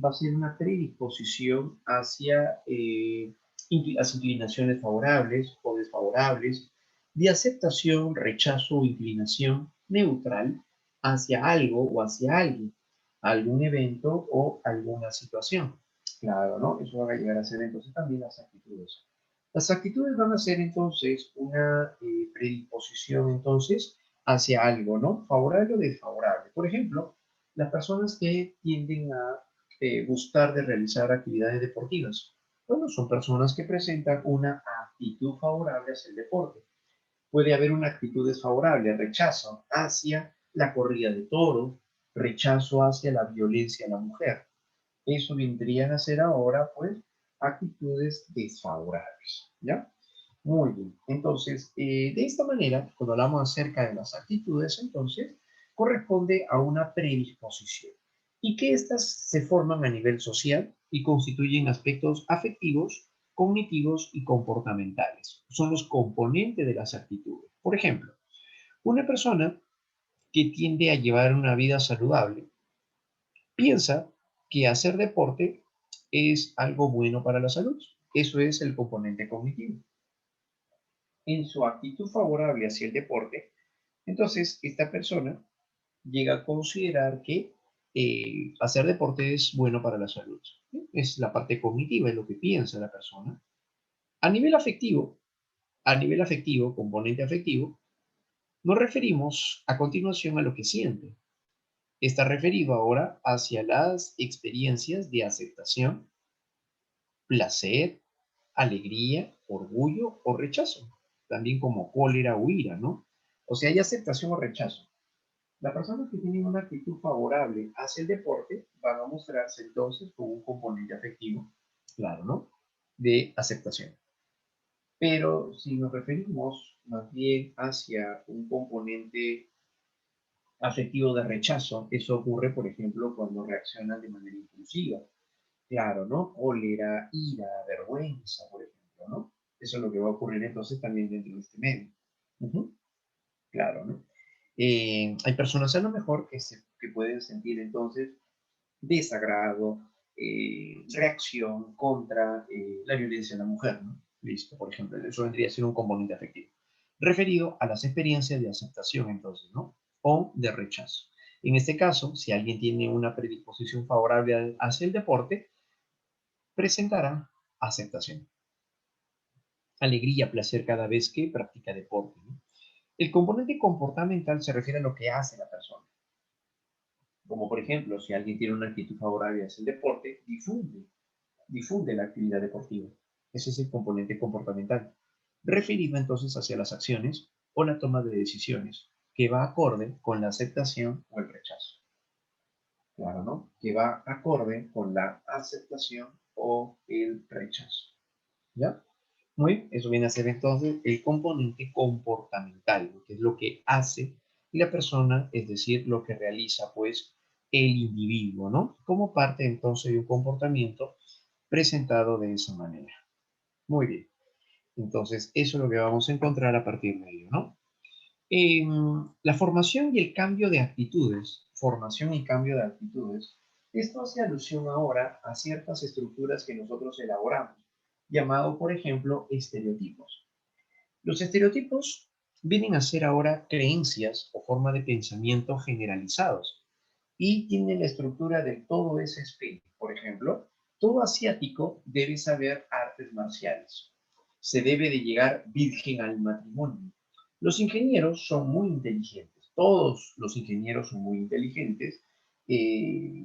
va a ser una predisposición hacia las inclinaciones favorables o desfavorables, de aceptación, rechazo o inclinación neutral hacia algo o hacia alguien, algún evento o alguna situación. Claro, ¿no? Eso va a llegar a ser entonces también las actitudes. Las actitudes van a ser entonces una predisposición entonces hacia algo, ¿no? Favorable o desfavorable. Por ejemplo, las personas que tienden a gustar de realizar actividades deportivas. Bueno, son personas que presentan una actitud favorable hacia el deporte. Puede haber una actitud desfavorable, rechazo hacia la corrida de toros, rechazo hacia la violencia a la mujer. Eso vendrían a ser ahora, pues, actitudes desfavorables, ¿ya? Muy bien. Entonces, de esta manera, cuando hablamos acerca de las actitudes, entonces, corresponde a una predisposición y que éstas se forman a nivel social y constituyen aspectos afectivos, cognitivos y comportamentales. Son los componentes de las actitudes. Por ejemplo, una persona que tiende a llevar una vida saludable piensa que hacer deporte es algo bueno para la salud. Eso es el componente cognitivo. En su actitud favorable hacia el deporte, entonces esta persona llega a considerar que hacer deporte es bueno para la salud. ¿Sí? Es la parte cognitiva, es lo que piensa la persona. A nivel afectivo, componente afectivo, nos referimos a continuación a lo que siente. Está referido ahora hacia las experiencias de aceptación, placer, alegría, orgullo o rechazo, también como cólera o ira, ¿no? O sea, hay aceptación o rechazo. Las personas que tienen una actitud favorable hacia el deporte van a mostrarse entonces con un componente afectivo, claro, ¿no? De aceptación. Pero si nos referimos más bien hacia un componente afectivo de rechazo, eso ocurre, por ejemplo, cuando reaccionan de manera impulsiva. Claro, ¿no? Cólera, ira, vergüenza, por ejemplo, ¿no? Eso es lo que va a ocurrir entonces también dentro de este medio. Ujú. Claro, ¿no? Hay personas a lo mejor que pueden sentir entonces desagrado, reacción contra la violencia de la mujer, ¿no? Listo, por ejemplo, eso vendría a ser un componente afectivo. Referido a las experiencias de aceptación, entonces, ¿no? O de rechazo. En este caso, si alguien tiene una predisposición favorable hacia el deporte, presentará aceptación, alegría, placer cada vez que practica deporte, ¿no? El componente comportamental se refiere a lo que hace la persona. Como por ejemplo, si alguien tiene una actitud favorable hacia el deporte, difunde la actividad deportiva. Ese es el componente comportamental, referido entonces hacia las acciones o la toma de decisiones, que va acorde con la aceptación o el rechazo. Claro, ¿no? Que va acorde con la aceptación o el rechazo. ¿Ya? Muy bien, eso viene a ser entonces el componente comportamental, que es lo que hace la persona, es decir, lo que realiza, pues, el individuo, ¿no? Como parte entonces de un comportamiento presentado de esa manera. Muy bien. Entonces, eso es lo que vamos a encontrar a partir de ello, ¿no? La formación y el cambio de actitudes, formación y cambio de actitudes, esto hace alusión ahora a ciertas estructuras que nosotros elaboramos, llamado, por ejemplo, estereotipos. Los estereotipos vienen a ser ahora creencias o forma de pensamiento generalizados y tienen la estructura del todo es espejo. Por ejemplo, todo asiático debe saber artes marciales. Se debe de llegar virgen al matrimonio. Los ingenieros son muy inteligentes. Todos los ingenieros son muy inteligentes.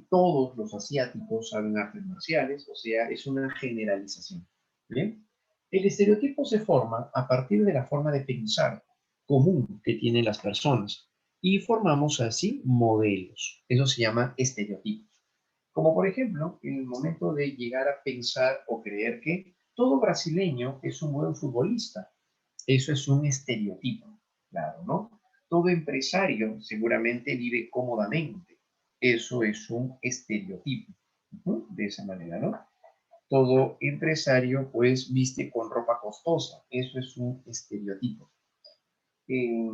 Todos los asiáticos saben artes marciales. O sea, es una generalización. ¿Bien? El estereotipo se forma a partir de la forma de pensar común que tienen las personas y formamos así modelos. Eso se llama estereotipos. Como por ejemplo, en el momento de llegar a pensar o creer que todo brasileño es un buen futbolista. Eso es un estereotipo, claro, ¿no? Todo empresario seguramente vive cómodamente. Eso es un estereotipo. De esa manera, ¿no? Todo empresario pues viste con ropa costosa. Eso es un estereotipo. Eh,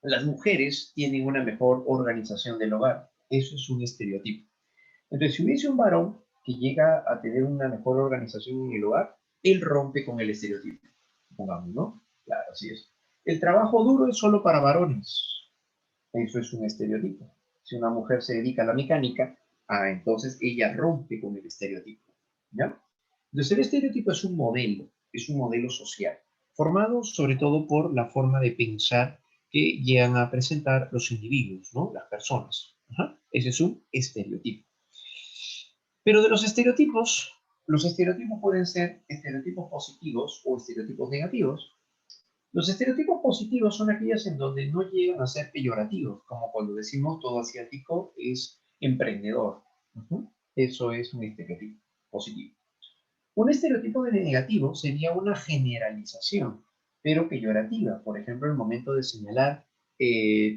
las mujeres tienen una mejor organización del hogar. Eso es un estereotipo. Entonces, si hubiese un varón que llega a tener una mejor organización en el hogar, él rompe con el estereotipo. Pongamos, ¿no? Claro, así es. El trabajo duro es solo para varones. Eso es un estereotipo. Si una mujer se dedica a la mecánica, entonces ella rompe con el estereotipo. ¿Ya? Entonces, el estereotipo es un modelo social, formado sobre todo por la forma de pensar que llegan a presentar los individuos, ¿no? Las personas. Ajá. Ese es un estereotipo. Pero de los estereotipos pueden ser estereotipos positivos o estereotipos negativos. Los estereotipos positivos son aquellos en donde no llegan a ser peyorativos, como cuando decimos todo asiático es emprendedor. Eso es un estereotipo positivo. Un estereotipo negativo sería una generalización, pero peyorativa. Por ejemplo, el momento de señalar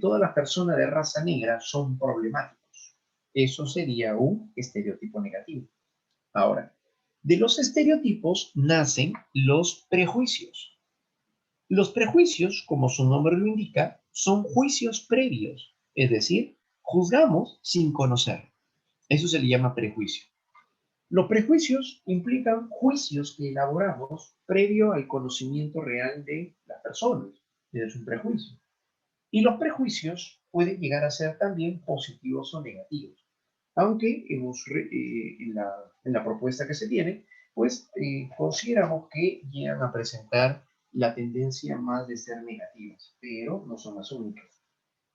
todas las personas de raza negra son problemáticos. Eso sería un estereotipo negativo. Ahora, de los estereotipos nacen los prejuicios. Los prejuicios, como su nombre lo indica, son juicios previos, es decir, juzgamos sin conocer. Eso se le llama prejuicio. Los prejuicios implican juicios que elaboramos previo al conocimiento real de las personas. Es un prejuicio. Y los prejuicios pueden llegar a ser también positivos o negativos. Aunque en la propuesta que se tiene, pues consideramos que llegan a presentar la tendencia más de ser negativas, pero no son las únicas.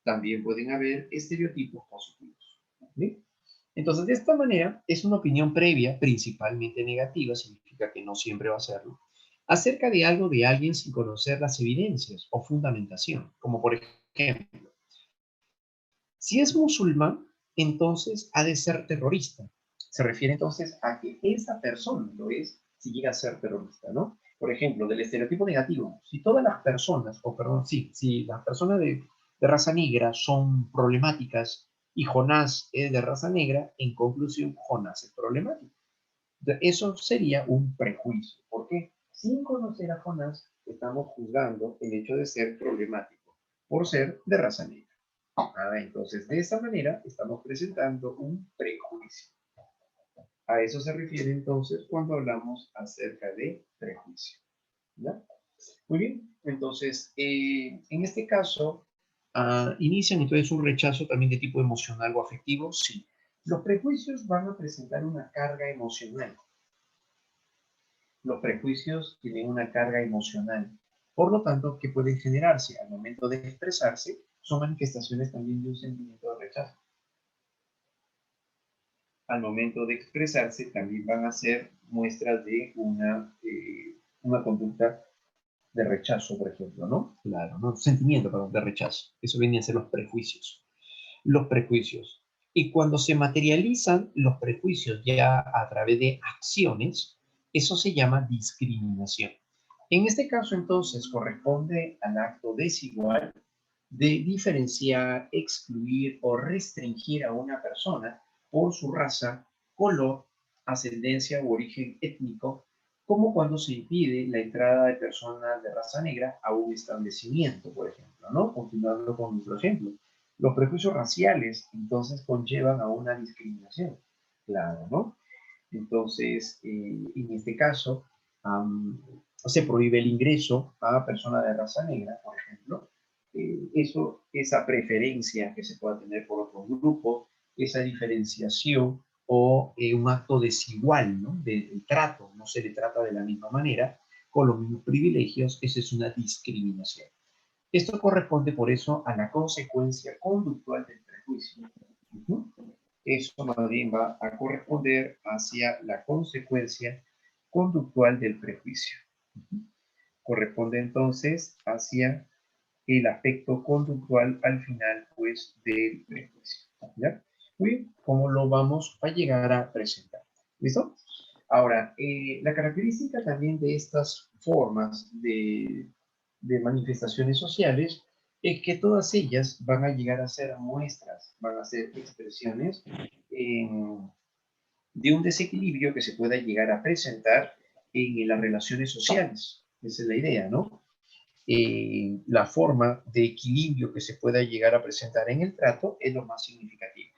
También pueden haber estereotipos positivos. ¿Sí? Entonces, de esta manera, es una opinión previa, principalmente negativa, significa que no siempre va a serlo, acerca de algo de alguien sin conocer las evidencias o fundamentación, como por ejemplo, si es musulmán, entonces ha de ser terrorista. Se refiere entonces a que esa persona lo es si llega a ser terrorista, ¿no? Por ejemplo, del estereotipo negativo, si todas las personas, o perdón, sí, si las personas de raza negra son problemáticas y Jonás es de raza negra, en conclusión, Jonás es problemático. Eso sería un prejuicio. ¿Por qué? Sin conocer a Jonás, estamos juzgando el hecho de ser problemático por ser de raza negra. Entonces, de esa manera estamos presentando un prejuicio. A eso se refiere entonces cuando hablamos acerca de prejuicio. ¿Ya? Muy bien, entonces, en este caso, inician entonces un rechazo también de tipo emocional o afectivo, sí. Los prejuicios van a presentar una carga emocional. Los prejuicios tienen una carga emocional. Por lo tanto, que pueden generarse al momento de expresarse, son manifestaciones también de un sentimiento de rechazo. Al momento de expresarse también van a ser muestras de una conducta de rechazo, por ejemplo, ¿no? Claro, ¿no? Sentimiento, perdón, de rechazo. Eso vienen a ser los prejuicios. Los prejuicios. Y cuando se materializan los prejuicios ya a través de acciones, eso se llama discriminación. En este caso, entonces, corresponde al acto desigual de diferenciar, excluir o restringir a una persona por su raza, color, ascendencia u origen étnico, como cuando se impide la entrada de personas de raza negra a un establecimiento, por ejemplo, ¿no? Continuando con nuestro ejemplo. Los prejuicios raciales, entonces, conllevan a una discriminación, claro, ¿no? Entonces, en este caso, se prohíbe el ingreso a personas de raza negra, por ejemplo. Esa preferencia que se pueda tener por otro grupo, esa diferenciación o un acto desigual, ¿no? Del trato, no se le trata de la misma manera, con los mismos privilegios, esa es una discriminación. Esto corresponde por eso a la consecuencia conductual del prejuicio. Eso más bien va a corresponder hacia la consecuencia conductual del prejuicio. Corresponde entonces hacia el aspecto conductual al final, pues, del prejuicio. ¿Ya? Muy bien, ¿cómo lo vamos a llegar a presentar? ¿Listo? Ahora, la característica también de estas formas de manifestaciones sociales es que todas ellas van a llegar a ser muestras, van a ser expresiones de un desequilibrio que se pueda llegar a presentar en las relaciones sociales. Esa es la idea, ¿no? La forma de equilibrio que se pueda llegar a presentar en el trato es lo más significativo.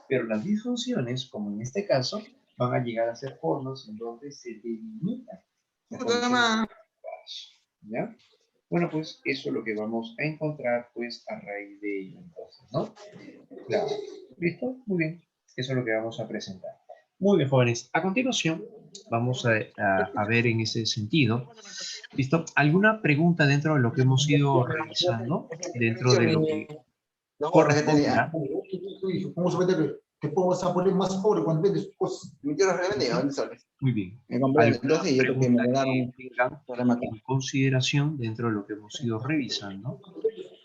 Pero las disfunciones, como en este caso, van a llegar a ser formas en donde se delimita la condición. ¿Ya? Bueno, pues eso es lo que vamos a encontrar, pues, a raíz de ello, entonces, ¿no? Claro. ¿Listo? Muy bien. Eso es lo que vamos a presentar. Muy bien, jóvenes. A continuación, vamos a ver en ese sentido. ¿Listo? ¿Alguna pregunta dentro de lo que hemos ido revisando? Dentro de lo que corresponde a... ¿Cómo se puede que puedo poner más pobre cuando vende sus cosas? Yo los revendí a 20 soles. Muy bien. Me compraron ¿Alguna entonces y yo creo que me pregunta regalaron que tengan para matar. en consideración dentro de lo que hemos ido revisando?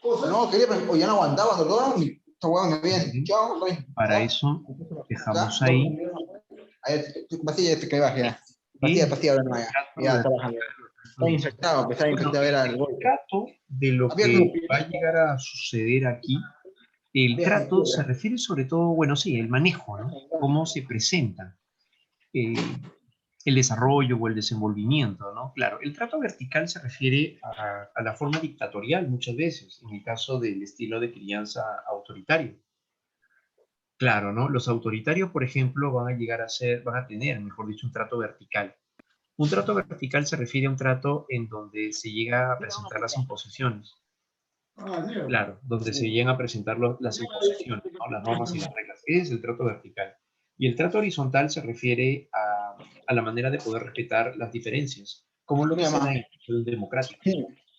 No, quería, pero ya no aguantaba, ¿no? Esta hueá me viene. Chao, Para ¿ya? eso, ¿Ya? dejamos ahí Ahí, pastilla, que baje ya. el Pastilla, ahora no vaya. Ya, está bajando. Está infectado, que está bueno, infectado, era el el golpe. trato de lo que va a llegar a suceder aquí, el trato se refiere sobre todo, bueno, sí, el manejo, ¿no? Cómo se presenta el desarrollo o el desenvolvimiento, ¿no? Claro, el trato vertical se refiere a la forma dictatorial muchas veces, en el caso del estilo de crianza autoritario. Claro, ¿no? Los autoritarios, por ejemplo, van a llegar a ser, van a tener, mejor dicho, un trato vertical. Un trato vertical se refiere a un trato en donde se llega a presentar las imposiciones. Claro, donde se llegan a presentar las imposiciones, ¿no? Las normas y las reglas. Ese es el trato vertical. Y el trato horizontal se refiere a la manera de poder respetar las diferencias, como lo que se da en el democrático.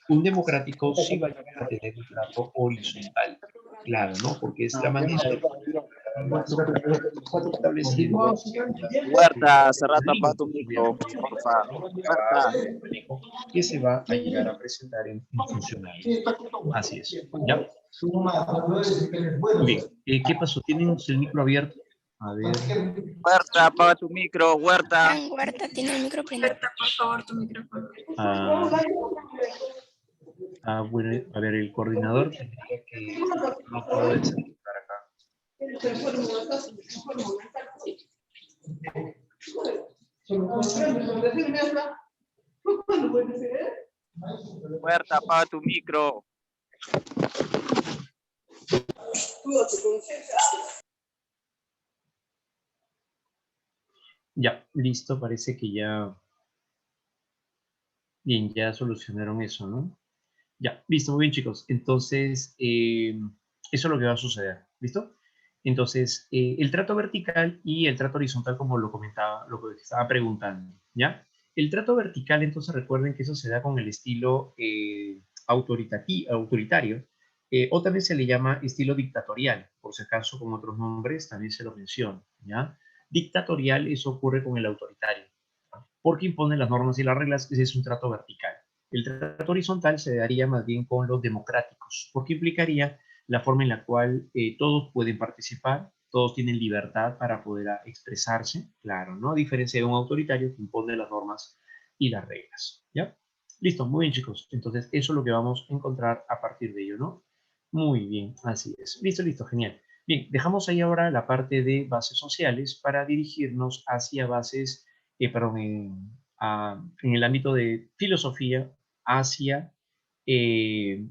Un democrático sí va a llegar a tener un trato horizontal, claro, ¿no? Porque es la manera de estableciendo ciertas Huerta, cerrá, tapa tu límites, micro, obviamente, porfa. ¿no? Huerta. Que se va a llegar a presentar en funcionamiento. Así es, ¿ya? Muy bien. ¿Qué pasó? ¿Tienen el micro abierto? A ver. Huerta, apaga tu micro, Huerta. Frank Huerta tiene el micro prendido. Por favor, tu micrófono. Bueno, a ver, el coordinador tendría que... No puedo desactivar acá. Huerta, apaga tu micro. Ya, listo, parece que ya... Bien, ya solucionaron eso, ¿no? Ya, listo, muy bien, chicos. Entonces, eso es lo que va a suceder, ¿listo? Entonces, el trato vertical y el trato horizontal, como lo comentaba, lo que estaba preguntando, ¿ya? El trato vertical, entonces recuerden que eso se da con el estilo autoritario, o también se le llama estilo dictatorial, por si acaso con otros nombres también se lo menciona, ¿ya? Dictatorial, eso ocurre con el autoritario, porque impone las normas y las reglas, ese es un trato vertical. El trato horizontal se daría más bien con los democráticos, porque implicaría la forma en la cual todos pueden participar, todos tienen libertad para poder expresarse, claro, ¿no? A diferencia de un autoritario que impone las normas y las reglas, ¿ya? Listo, muy bien, chicos. Entonces, eso es lo que vamos a encontrar a partir de ello, ¿no? Muy bien, así es. Listo, listo, genial. Bien, dejamos ahí ahora la parte de bases sociales para dirigirnos hacia bases, perdón, en el ámbito de filosofía, hacia el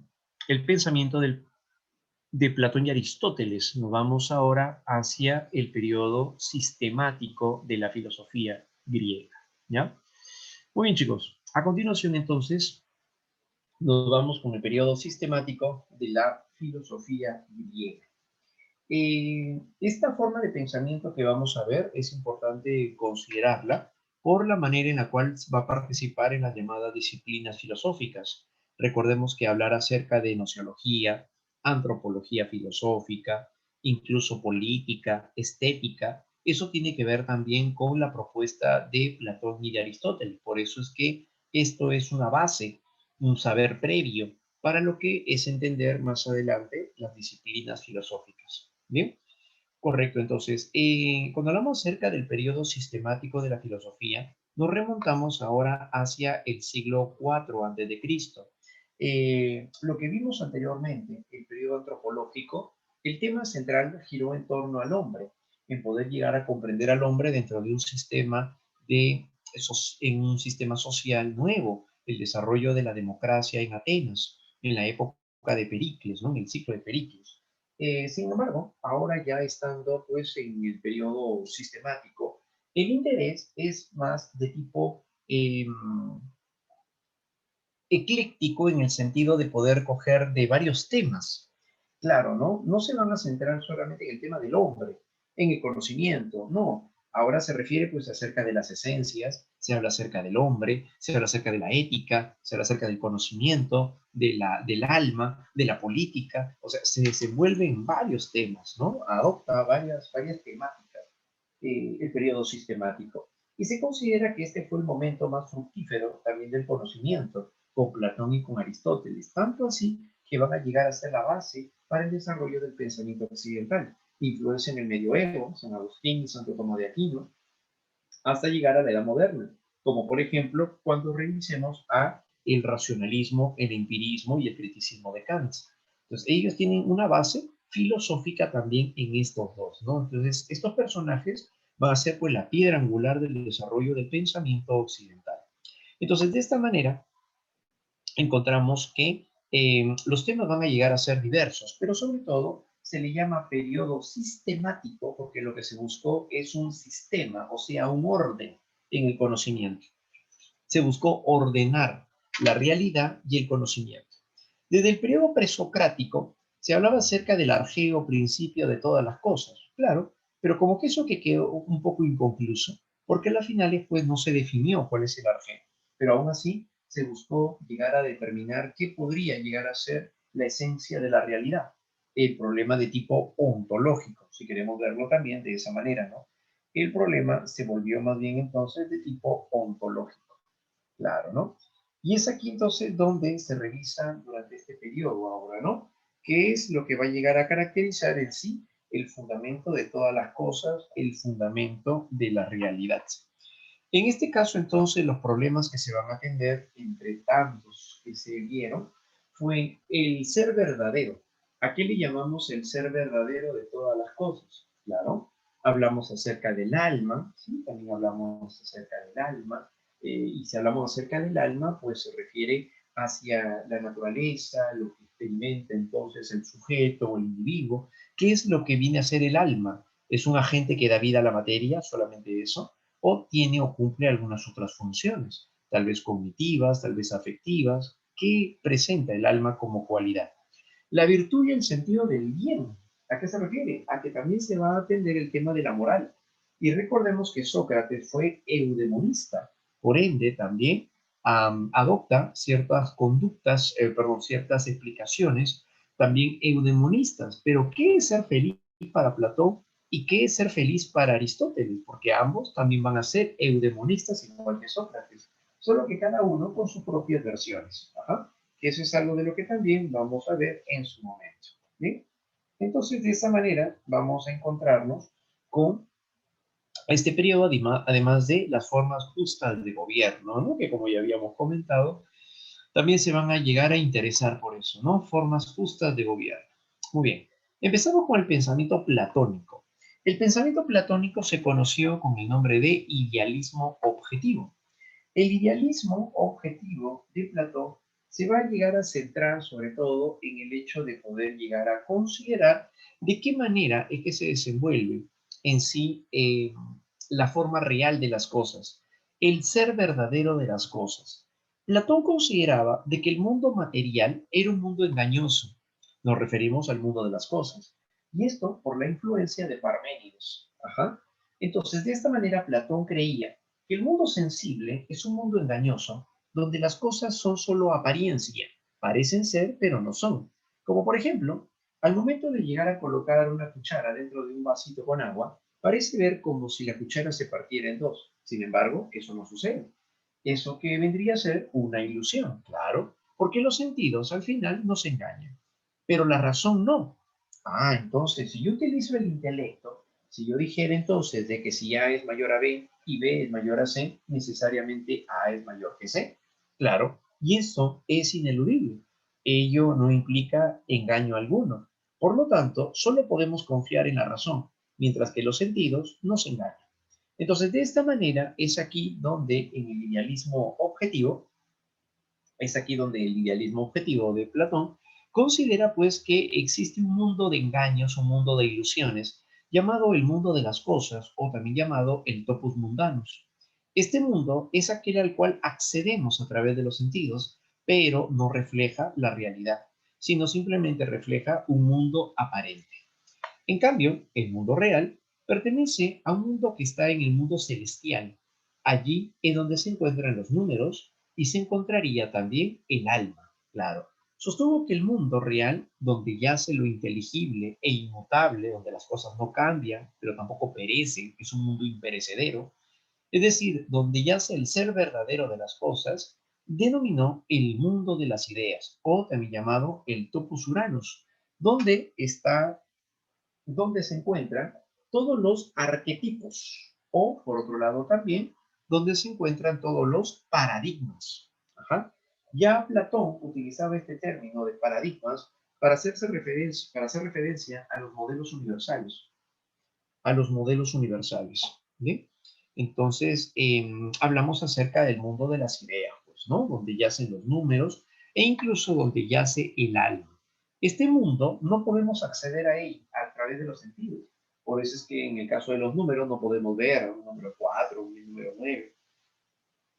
pensamiento de Platón y Aristóteles. Nos vamos ahora hacia el periodo sistemático de la filosofía griega, ¿ya? Muy bien, chicos. A continuación, entonces, nos vamos con el periodo sistemático de la filosofía griega. Esta forma de pensamiento que vamos a ver es importante considerarla por la manera en la cual va a participar en las llamadas disciplinas filosóficas. Recordemos que hablar acerca de nociología, antropología filosófica, incluso política, estética, eso tiene que ver también con la propuesta de Platón y de Aristóteles. Por eso es que esto es una base, un saber previo para lo que es entender más adelante las disciplinas filosóficas. Bien, correcto. Entonces, cuando hablamos acerca del periodo sistemático de la filosofía, nos remontamos ahora hacia el siglo IV antes de Cristo. Lo que vimos anteriormente, el periodo antropológico, el tema central giró en torno al hombre, en poder llegar a comprender al hombre dentro de un sistema en un sistema social nuevo, el desarrollo de la democracia en Atenas, en la época de Pericles, ¿no? En el ciclo de Pericles. Sin embargo, ahora ya estando pues en el periodo sistemático, el interés es más de tipo ecléctico en el sentido de poder coger de varios temas. Claro, ¿no? No se van a centrar solamente en el tema del hombre, en el conocimiento, no. Ahora se refiere pues acerca de las esencias, se habla acerca del hombre, se habla acerca de la ética, se habla acerca del conocimiento, del alma, de la política, o sea, se desenvuelven varios temas, ¿no? Adopta varias temáticas el periodo sistemático. Y se considera que este fue el momento más fructífero también del conocimiento, con Platón y con Aristóteles, tanto así que van a llegar a ser la base para el desarrollo del pensamiento occidental. Influencia en el medioevo, San Agustín y Santo Tomás de Aquino, hasta llegar a la edad moderna, como por ejemplo cuando revisemos a el racionalismo, el empirismo y el criticismo de Kant. Entonces ellos tienen una base filosófica también en estos dos, ¿no? Entonces estos personajes van a ser pues la piedra angular del desarrollo del pensamiento occidental. Entonces de esta manera encontramos que los temas van a llegar a ser diversos, pero sobre todo se le llama periodo sistemático porque lo que se buscó es un sistema, o sea, un orden en el conocimiento. Se buscó ordenar la realidad y el conocimiento. Desde el periodo presocrático se hablaba acerca del arjeo principio de todas las cosas, claro, pero como que eso que quedó un poco inconcluso, porque a las finales pues no se definió cuál es el arjeo, pero aún así se buscó llegar a determinar qué podría llegar a ser la esencia de la realidad, el problema de tipo ontológico, si queremos verlo también de esa manera, ¿no? El problema se volvió más bien entonces de tipo ontológico, claro, ¿no? Y es aquí entonces donde se revisa durante este periodo ahora, ¿no? ¿Qué es lo que va a llegar a caracterizar en sí el fundamento de todas las cosas, el fundamento de la realidad? En este caso, entonces, los problemas que se van a atender, entre tantos que se vieron, fue el ser verdadero. ¿A qué le llamamos el ser verdadero de todas las cosas? Claro, hablamos acerca del alma, ¿sí? También hablamos acerca del alma, y si hablamos acerca del alma, pues se refiere hacia la naturaleza, lo que experimenta entonces el sujeto o el individuo. ¿Qué es lo que viene a ser el alma? ¿Es un agente que da vida a la materia, solamente eso? ¿O tiene o cumple algunas otras funciones, tal vez cognitivas, tal vez afectivas, que presenta el alma como cualidad? La virtud y el sentido del bien. ¿A qué se refiere? A que también se va a atender el tema de la moral. Y recordemos que Sócrates fue eudemonista, por ende también adopta ciertas conductas, ciertas explicaciones también eudemonistas. Pero ¿qué es ser feliz para Platón y qué es ser feliz para Aristóteles? Porque ambos también van a ser eudemonistas igual que Sócrates, solo que cada uno con sus propias versiones. Ajá. Eso es algo de lo que también vamos a ver en su momento. ¿Bien? Entonces, de esa manera vamos a encontrarnos con este periodo, además de las formas justas de gobierno, ¿no? Que como ya habíamos comentado, también se van a llegar a interesar por eso, ¿no? Formas justas de gobierno. Muy bien. Empezamos con el pensamiento platónico. El pensamiento platónico se conoció con el nombre de idealismo objetivo. El idealismo objetivo de Platón se va a llegar a centrar sobre todo en el hecho de poder llegar a considerar de qué manera es que se desenvuelve en sí la forma real de las cosas, el ser verdadero de las cosas. Platón consideraba de que el mundo material era un mundo engañoso. Nos referimos al mundo de las cosas. Y esto por la influencia de Parménides. Ajá. Entonces, de esta manera, Platón creía que el mundo sensible es un mundo engañoso, donde las cosas son solo apariencia, parecen ser, pero no son. Como por ejemplo, al momento de llegar a colocar una cuchara dentro de un vasito con agua, parece ver como si la cuchara se partiera en dos. Sin embargo, eso no sucede. Eso que vendría a ser una ilusión, claro, porque los sentidos al final nos engañan, pero la razón no. Ah, entonces, si yo utilizo el intelecto, si yo dijera entonces de que si A es mayor a B y B es mayor a C, necesariamente A es mayor que C. Claro, y eso es ineludible. Ello no implica engaño alguno. Por lo tanto, solo podemos confiar en la razón, mientras que los sentidos nos engañan. Entonces, de esta manera es aquí donde en el idealismo objetivo, es aquí donde el idealismo objetivo de Platón considera pues que existe un mundo de engaños, un mundo de ilusiones, llamado el mundo de las cosas o también llamado el topos mundanus. Este mundo es aquel al cual accedemos a través de los sentidos, pero no refleja la realidad, sino simplemente refleja un mundo aparente. En cambio, el mundo real pertenece a un mundo que está en el mundo celestial. Allí es donde se encuentran los números y se encontraría también el alma, claro. Sostuvo que el mundo real, donde yace lo inteligible e inmutable, donde las cosas no cambian, pero tampoco perecen, es un mundo imperecedero, es decir, donde yace el ser verdadero de las cosas, denominó el mundo de las ideas, o también llamado el topos uranus, donde está donde se encuentran todos los arquetipos o, por otro lado también, donde se encuentran todos los paradigmas. Ajá. Ya Platón utilizaba este término de paradigmas para hacer referencia a los modelos universales, a los modelos universales. ¿Bien? Entonces, hablamos acerca del mundo de las ideas, pues, ¿no? Donde yacen los números e incluso donde yace el alma. Este mundo no podemos acceder a él a través de los sentidos. Por eso es que en el caso de los números no podemos ver un número 4, un número 9.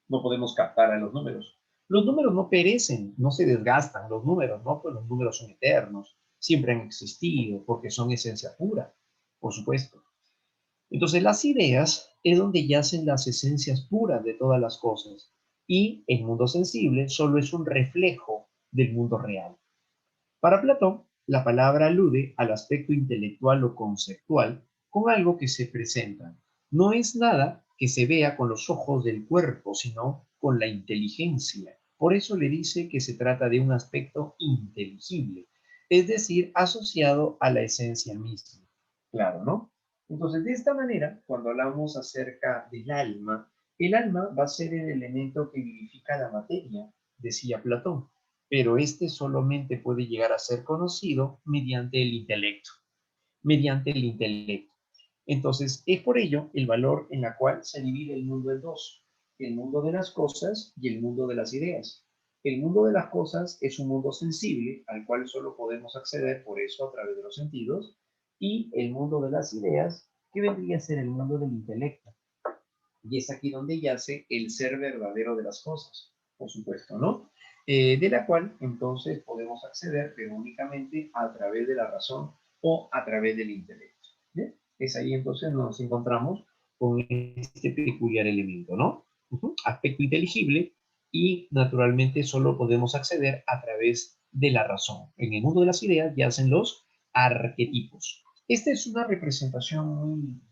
No podemos captar a los números. Los números no perecen, no se desgastan, los números, ¿no? Pues los números son eternos, siempre han existido porque son esencia pura, por supuesto. Entonces las ideas es donde yacen las esencias puras de todas las cosas y el mundo sensible solo es un reflejo del mundo real. Para Platón, la palabra alude al aspecto intelectual o conceptual con algo que se presenta. No es nada que se vea con los ojos del cuerpo, sino con la inteligencia. Por eso le dice que se trata de un aspecto inteligible, es decir, asociado a la esencia misma. Claro, ¿no? Entonces, de esta manera, cuando hablamos acerca del alma, el alma va a ser el elemento que vivifica la materia, decía Platón, pero este solamente puede llegar a ser conocido mediante el intelecto, mediante el intelecto. Entonces, es por ello el valor en la cual se divide el mundo en dos, el mundo de las cosas y el mundo de las ideas. El mundo de las cosas es un mundo sensible al cual solo podemos acceder por eso a través de los sentidos, y el mundo de las ideas, que vendría a ser el mundo del intelecto. Y es aquí donde yace el ser verdadero de las cosas, por supuesto, ¿no? De la cual entonces podemos acceder, pero únicamente a través de la razón o a través del intelecto. ¿Bien? Es ahí entonces nos encontramos con este peculiar elemento, ¿no? Aspecto inteligible y naturalmente solo podemos acceder a través de la razón. En el mundo de las ideas yacen los arquetipos. Esta es una representación muy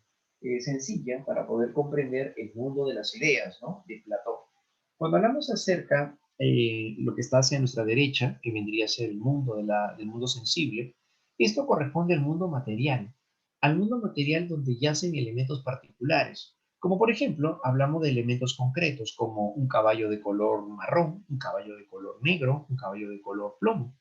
sencilla para poder comprender el mundo de las ideas, ¿no? De Platón. Cuando hablamos acerca lo que está hacia nuestra derecha, que vendría a ser el mundo del mundo sensible, esto corresponde al mundo material donde yacen elementos particulares, Como por ejemplo, hablamos de elementos concretos como un caballo de color marrón, un caballo de color negro, un caballo de color plomo.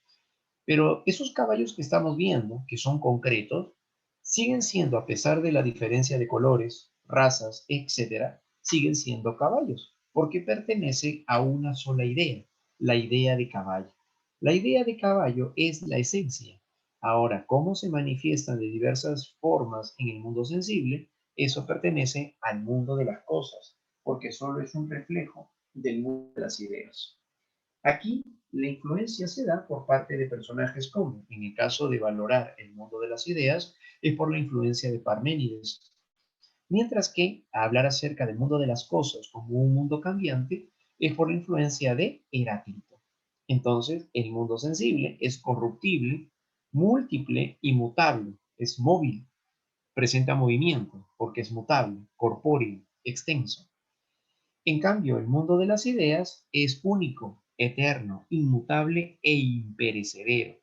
Pero esos caballos que estamos viendo, que son concretos, siguen siendo, a pesar de la diferencia de colores, razas, etcétera, siguen siendo caballos, porque pertenece a una sola idea, la idea de caballo. La idea de caballo es la esencia. Ahora, cómo se manifiestan de diversas formas en el mundo sensible, eso pertenece al mundo de las cosas, porque solo es un reflejo del mundo de las ideas. Aquí la influencia se da por parte de personajes como, en el caso de valorar el mundo de las ideas, es por la influencia de Parménides, mientras que a hablar acerca del mundo de las cosas como un mundo cambiante es por la influencia de Heráclito. Entonces, el mundo sensible es corruptible, múltiple y mutable, es móvil, presenta movimiento porque es mutable, corpóreo, extenso. En cambio, el mundo de las ideas es único, eterno, inmutable e imperecedero.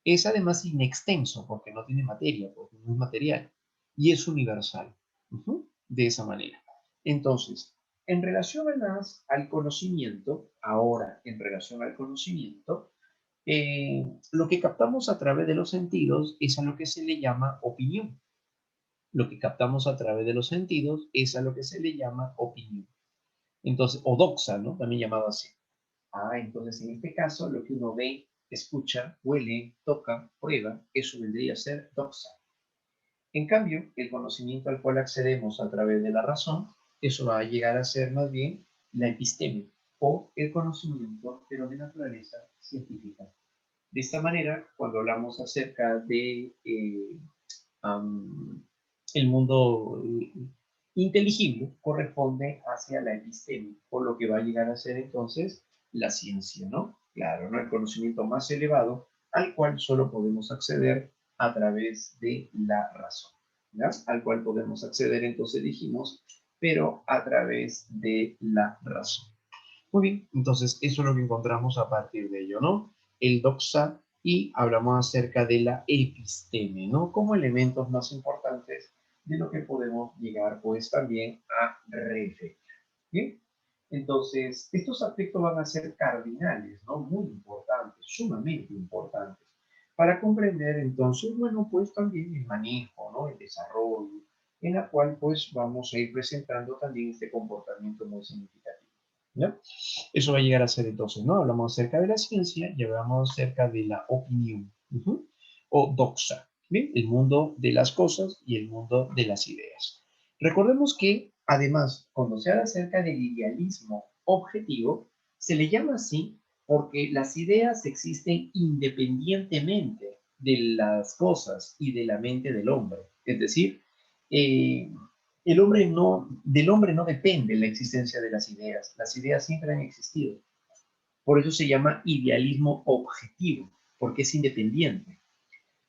Es además inextenso porque no tiene materia, porque no es material, y es universal. De esa manera. Entonces, en relación al conocimiento, ahora en relación al conocimiento, lo que captamos a través de los sentidos es a lo que se le llama opinión. Lo que captamos a través de los sentidos es a lo que se le llama opinión. Entonces, o doxa, ¿no? También llamado así. Entonces en este caso lo que uno ve, escucha, huele, toca, prueba, eso vendría a ser doxa. En cambio, el conocimiento al cual accedemos a través de la razón, eso va a llegar a ser más bien la episteme o el conocimiento pero de naturaleza científica. De esta manera, cuando hablamos acerca de el mundo inteligible, corresponde hacia la episteme, por lo que va a llegar a ser entonces la ciencia, ¿no? Claro, ¿no? El conocimiento más elevado al cual solo podemos acceder a través de la razón, ¿ya? Al cual podemos acceder, entonces dijimos, pero a través de la razón. Muy bien, entonces eso es lo que encontramos a partir de ello, ¿no? El doxa y hablamos acerca de la episteme, ¿no? Como elementos más importantes de lo que podemos llegar, pues, también a referir. ¿Bien? Entonces, estos aspectos van a ser cardinales, ¿no? Muy importantes, sumamente importantes, para comprender, entonces, bueno, pues también el manejo, ¿no? El desarrollo, en la cual, pues, vamos a ir presentando también este comportamiento muy significativo, ¿ya? Eso va a llegar a ser entonces, ¿no? Hablamos acerca de la ciencia y hablamos acerca de la opinión, o doxa, ¿bien? El mundo de las cosas y el mundo de las ideas. Recordemos que, además, cuando se habla acerca del idealismo objetivo, se le llama así porque las ideas existen independientemente de las cosas y de la mente del hombre. Es decir, eh, del hombre no depende la existencia de las ideas siempre han existido. Por eso se llama idealismo objetivo, porque es independiente.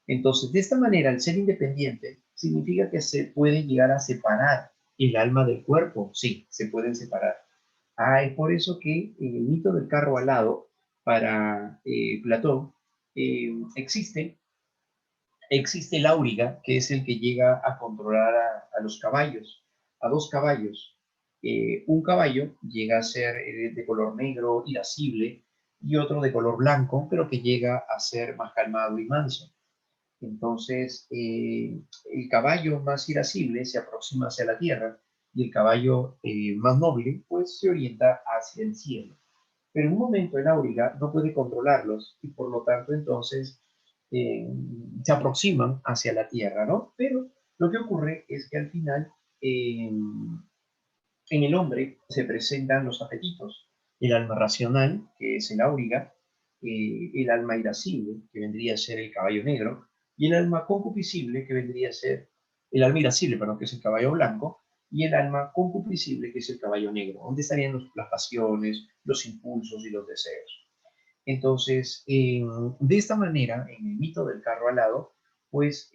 Entonces, de esta manera, al ser independiente, significa que se puede llegar a separar el alma del cuerpo. Sí, se pueden separar. Es por eso que en el mito del carro alado, para Platón, existe el áuriga, que es el que llega a controlar a los caballos, a dos caballos. Un caballo llega a ser de color negro, irascible, y otro de color blanco, pero que llega a ser más calmado y manso. Entonces, el caballo más irascible se aproxima hacia la tierra y el caballo más noble, pues se orienta hacia el cielo. Pero en un momento el auriga no puede controlarlos y por lo tanto entonces eh, se aproximan hacia la tierra, ¿no? Pero lo que ocurre es que al final en el hombre se presentan los apetitos, el alma racional, que es el auriga, el alma irascible, que vendría a ser el caballo negro, y el alma concupiscible, que vendría a ser el alma irascible, perdón, que es el caballo blanco, y el alma concupiscible, que es el caballo negro, donde estarían las pasiones, los impulsos y los deseos. Entonces, de esta manera, en el mito del carro alado, pues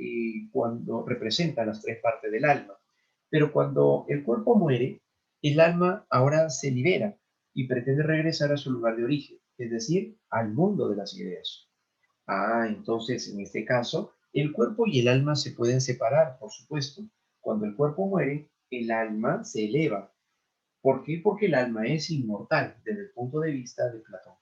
cuando representa las tres partes del alma, pero cuando el cuerpo muere, el alma ahora se libera y pretende regresar a su lugar de origen, es decir, al mundo de las ideas. Entonces, en este caso, el cuerpo y el alma se pueden separar, por supuesto. Cuando el cuerpo muere, el alma se eleva. ¿Por qué? Porque el alma es inmortal desde el punto de vista de Platón.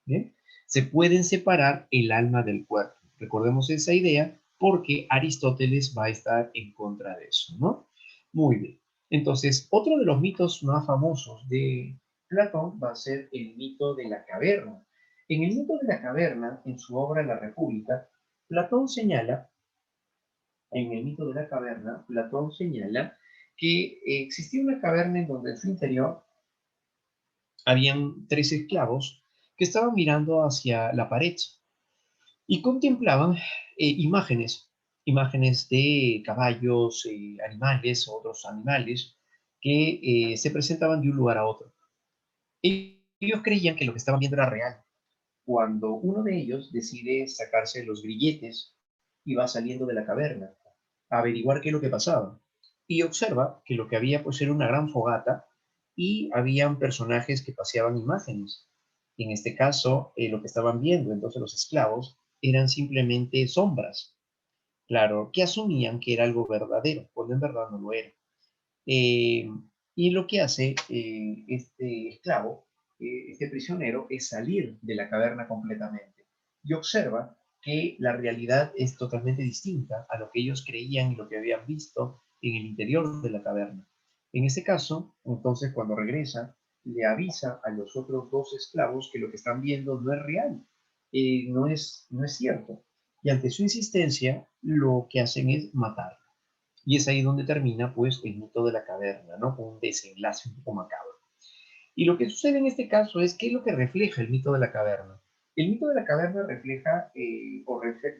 ¿Bien? Se pueden separar el alma del cuerpo. Recordemos esa idea porque Aristóteles va a estar en contra de eso, ¿no? Muy bien. Entonces, otro de los mitos más famosos de Platón va a ser el mito de la caverna. En el mito de la caverna, en su obra La República, Platón señala, en el mito de la caverna, Platón señala que existía una caverna en donde en su interior habían tres esclavos que estaban mirando hacia la pared y contemplaban imágenes de caballos, animales, otros animales que se presentaban de un lugar a otro. Ellos creían que lo que estaban viendo era real. Cuando uno de ellos decide sacarse los grilletes y va saliendo de la caverna a averiguar qué es lo que pasaba, y observa que lo que había pues era una gran fogata y habían personajes que paseaban imágenes. En este caso, lo que estaban viendo entonces los esclavos eran simplemente sombras, claro, que asumían que era algo verdadero, cuando en verdad no lo era. Eh, y lo que hace este esclavo, este prisionero, es salir de la caverna completamente y observa que la realidad es totalmente distinta a lo que ellos creían y lo que habían visto en el interior de la caverna. En ese caso, entonces, cuando regresa, le avisa a los otros dos esclavos que lo que están viendo no es real, no es cierto. Y ante su insistencia, lo que hacen es matar. Y es ahí donde termina, pues, el mito de la caverna, ¿no? Con un desenlace un poco macabro. Y lo que sucede en este caso es, ¿qué es lo que refleja el mito de la caverna? El mito de la caverna refleja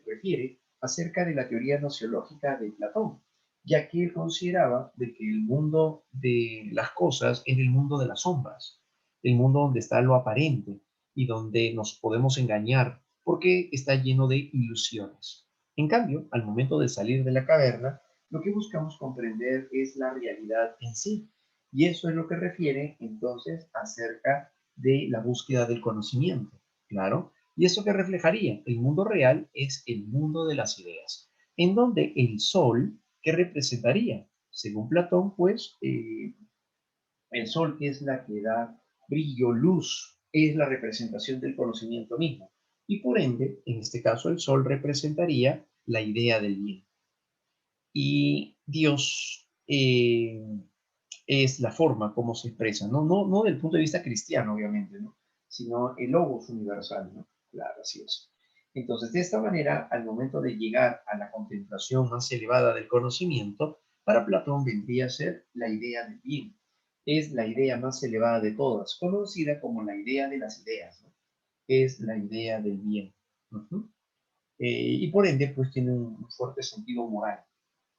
refiere acerca de la teoría nociológica de Platón, ya que él consideraba de que el mundo de las cosas es el mundo de las sombras, el mundo donde está lo aparente y donde nos podemos engañar porque está lleno de ilusiones. En cambio, al momento de salir de la caverna, lo que buscamos comprender es la realidad en sí, y eso es lo que refiere entonces acerca de la búsqueda del conocimiento, claro. Y eso que reflejaría el mundo real es el mundo de las ideas, en donde el sol, ¿qué representaría? Según Platón, pues el sol es la que da brillo, luz, es la representación del conocimiento mismo. Y por ende, en este caso, el sol representaría la idea del bien. Y Dios es la forma como se expresa, ¿no? No del punto de vista cristiano, obviamente, ¿no? Sino el logos universal, ¿no? Claro, así es. Entonces, de esta manera, al momento de llegar a la contemplación más elevada del conocimiento, para Platón vendría a ser la idea del bien. Es la idea más elevada de todas, conocida como la idea de las ideas, ¿no? Es la idea del bien. Ujú. Y por ende, pues tiene un fuerte sentido moral.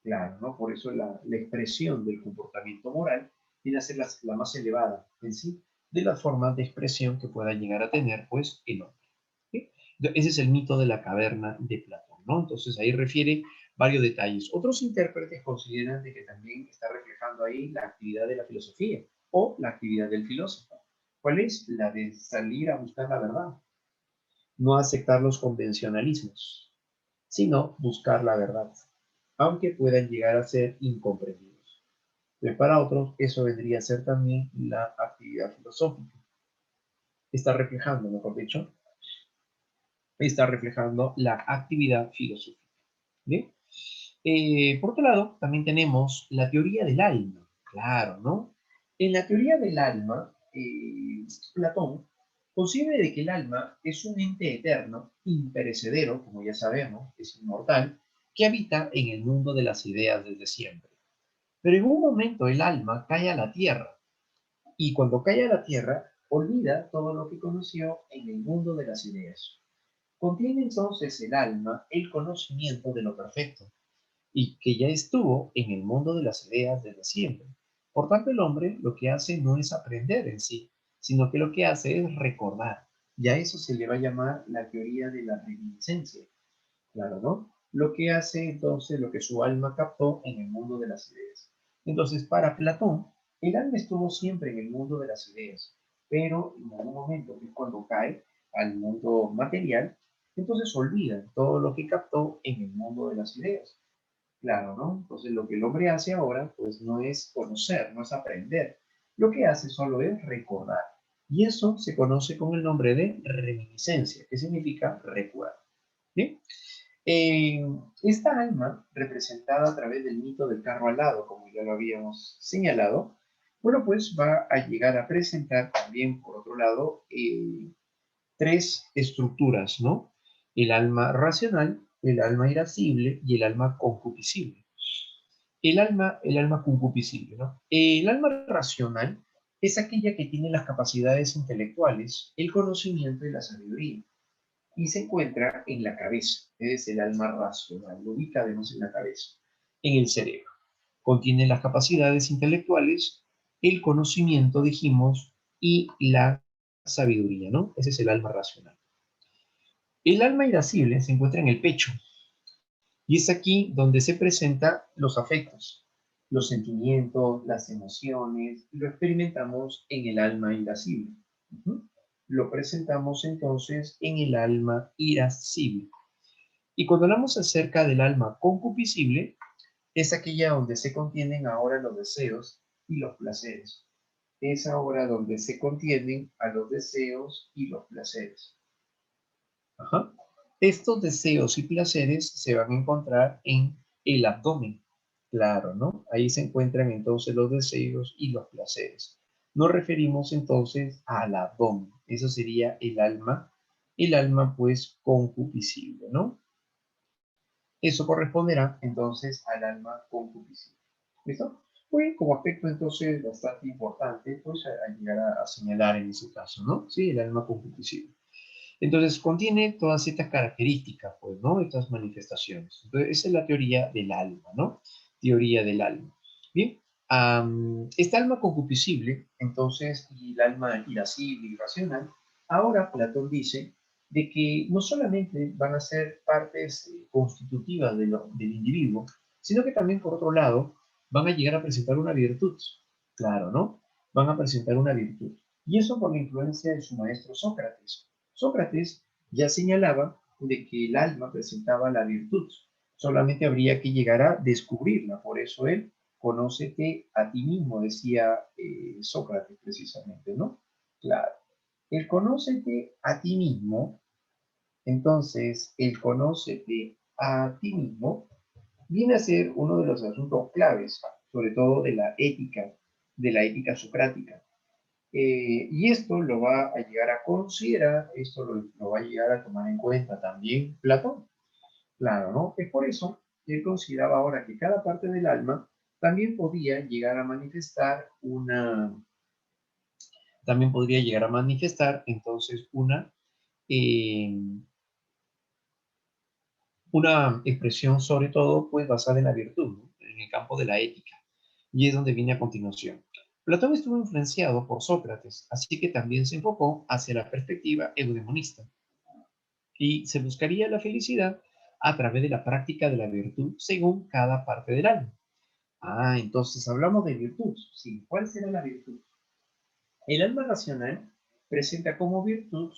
Claro, ¿no? Por eso la expresión del comportamiento moral viene a ser la más elevada en sí de las formas de expresión que pueda llegar a tener, pues, el hombre. ¿Sí? Ese es el mito de la caverna de Platón, ¿no? Entonces ahí refiere varios detalles. Otros intérpretes consideran de que también está reflejando ahí la actividad de la filosofía o la actividad del filósofo. ¿Cuál es? La de salir a buscar la verdad, no aceptar los convencionalismos, sino buscar la verdad, aunque puedan llegar a ser incomprendidos. Pero para otros, eso vendría a ser también la actividad filosófica. Está reflejando, mejor dicho, está reflejando la actividad filosófica. ¿Bien? Por otro lado, también tenemos la teoría del alma. Claro, ¿no? En la teoría del alma, Platón concibe de que el alma es un ente eterno, imperecedero, como ya sabemos, es inmortal, que habita en el mundo de las ideas desde siempre. Pero en un momento el alma cae a la tierra y cuando cae a la tierra olvida todo lo que conoció en el mundo de las ideas. Contiene entonces el alma el conocimiento de lo perfecto y que ya estuvo en el mundo de las ideas desde siempre. Por tanto, el hombre lo que hace no es aprender en sí, sino que lo que hace es recordar. Y a eso se le va a llamar la teoría de la reminiscencia. Claro, ¿no? Lo que hace entonces lo que su alma captó en el mundo de las ideas. Entonces, para Platón, el alma estuvo siempre en el mundo de las ideas, pero en algún momento, que es cuando cae al mundo material, entonces olvida todo lo que captó en el mundo de las ideas. Claro, ¿no? Entonces lo que el hombre hace ahora, pues no es conocer, no es aprender. Lo que hace solo es recordar. Y eso se conoce con el nombre de reminiscencia, que significa recuerdo. ¿Bien? Eh, Esta alma, representada a través del mito del carro alado, como ya lo habíamos señalado, bueno, pues va a llegar a presentar también, por otro lado, tres estructuras, ¿no? El alma racional, el alma irascible y el alma concupiscible. El alma concupiscible, ¿no? El alma racional es aquella que tiene las capacidades intelectuales, el conocimiento y la sabiduría, y se encuentra en la cabeza, es el alma racional, lo ubica además en la cabeza, en el cerebro. Contiene las capacidades intelectuales, el conocimiento, dijimos, y la sabiduría, ¿no? Ese es el alma racional. El alma irascible se encuentra en el pecho y es aquí donde se presentan los afectos, los sentimientos, las emociones, y lo experimentamos en el alma irascible. Ujú. Lo presentamos entonces en el alma irascible. Y cuando hablamos acerca del alma concupiscible, es aquella donde se contienen ahora los deseos y los placeres. Es ahora donde se contienen a los deseos y los placeres. Ajá. Estos deseos y placeres se van a encontrar en el abdomen. Claro, ¿no? Ahí se encuentran entonces los deseos y los placeres. Nos referimos entonces al abdomen. Eso sería el alma pues concupiscible, ¿no? Eso corresponderá entonces al alma concupiscible. ¿Listo? Muy bien, como aspecto entonces bastante importante, pues a llegar a señalar en ese caso, ¿no? Sí, el alma concupiscible. Entonces, contiene todas estas características, pues, ¿no? Estas manifestaciones. Entonces, esa es la teoría del alma, ¿no? Teoría del alma. Bien, esta alma concupiscible, entonces, y el alma irascible y racional, ahora Platón dice de que no solamente van a ser partes constitutivas del individuo, sino que también, por otro lado, van a llegar a presentar una virtud. Claro, ¿no? Van a presentar una virtud. Y eso por la influencia de su maestro Sócrates. Sócrates ya señalaba de que el alma presentaba la virtud, solamente habría que llegar a descubrirla, por eso él, conócete a ti mismo, decía Sócrates precisamente, ¿no? Claro, el conócete a ti mismo, entonces el conócete a ti mismo viene a ser uno de los asuntos claves, sobre todo de la ética socrática. Y esto lo va a llegar a considerar, esto lo va a llegar a tomar en cuenta también Platón. Claro, ¿no? Es por eso que él consideraba ahora que cada parte del alma también podía llegar a manifestar también podría llegar a manifestar entonces eh, una expresión sobre todo pues basada en la virtud, ¿no? En el campo de la ética. Y es donde viene a continuación. Platón estuvo influenciado por Sócrates, así que también se enfocó hacia la perspectiva eudemonista y se buscaría la felicidad a través de la práctica de la virtud según cada parte del alma. Ah, entonces hablamos de virtud. Sí, ¿cuál será la virtud? El alma racional presenta como virtud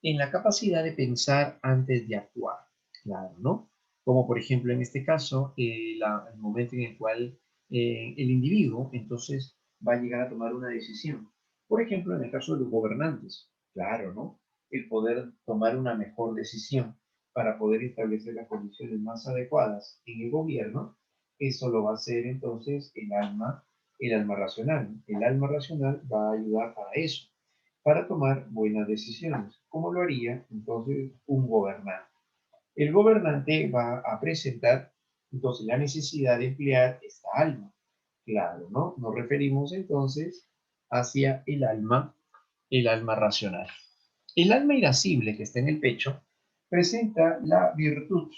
en la capacidad de pensar antes de actuar. Claro, ¿no? Como por ejemplo en este caso, el momento en el cual el individuo entonces va a llegar a tomar una decisión. Por ejemplo, en el caso de los gobernantes, claro, ¿no? El poder tomar una mejor decisión para poder establecer las condiciones más adecuadas en el gobierno, eso lo va a hacer entonces el alma racional. El alma racional va a ayudar para eso, para tomar buenas decisiones, como lo haría entonces un gobernante. El gobernante va a presentar entonces la necesidad de emplear esta alma. Claro, ¿no? Nos referimos entonces hacia el alma racional. El alma irascible que está en el pecho presenta la virtud.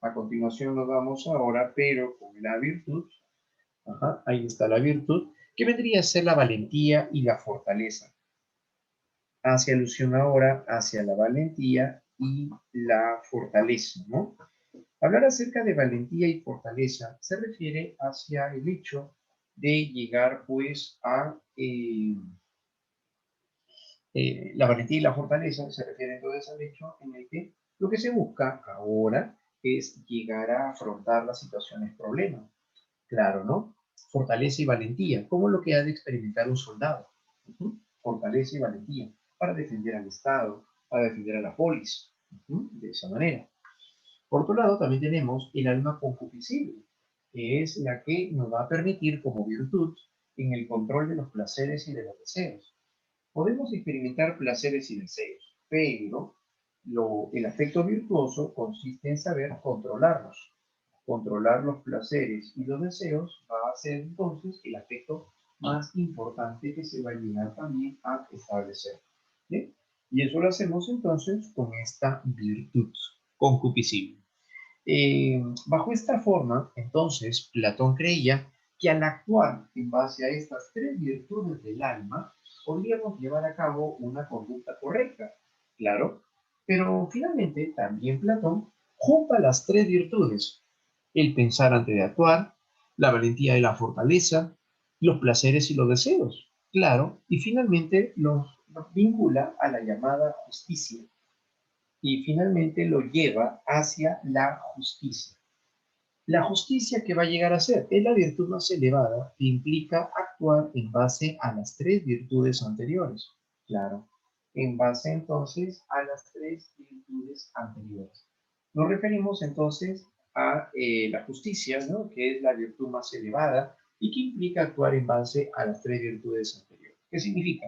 A continuación lo damos ahora, pero con la virtud. Ajá, ahí está la virtud, que vendría a ser la valentía y la fortaleza. Hace alusión ahora hacia la valentía y la fortaleza, ¿no? Hablar acerca de valentía y fortaleza se refiere hacia el hecho de llegar, pues, a la valentía y la fortaleza se refiere entonces al hecho en el que lo que se busca ahora es llegar a afrontar las situaciones problema. Claro, ¿no? Fortaleza y valentía, como lo que ha de experimentar un soldado. Ujú. Fortaleza y valentía para defender al Estado, para defender a la polis. Ujú. De esa manera. Por otro lado, también tenemos el alma concupiscible, que es la que nos va a permitir como virtud en el control de los placeres y de los deseos. Podemos experimentar placeres y deseos, pero el afecto virtuoso consiste en saber controlarlos. Controlar los placeres y los deseos va a ser entonces el afecto más importante que se va a llegar también a establecer. ¿Bien? Y eso lo hacemos entonces con esta virtud concupiscible. Bajo esta forma, entonces, Platón creía que al actuar en base a estas tres virtudes del alma, podríamos llevar a cabo una conducta correcta, claro, pero finalmente también Platón junta las tres virtudes, el pensar antes de actuar, la valentía y la fortaleza, los placeres y los deseos, claro, y finalmente los vincula a la llamada justicia y finalmente lo lleva hacia la justicia. La justicia que va a llegar a ser es la virtud más elevada que implica actuar en base a las tres virtudes anteriores. Claro, en base entonces a las tres virtudes anteriores. Nos referimos entonces a la justicia, ¿no? Que es la virtud más elevada y que implica actuar en base a las tres virtudes anteriores. ¿Qué significa?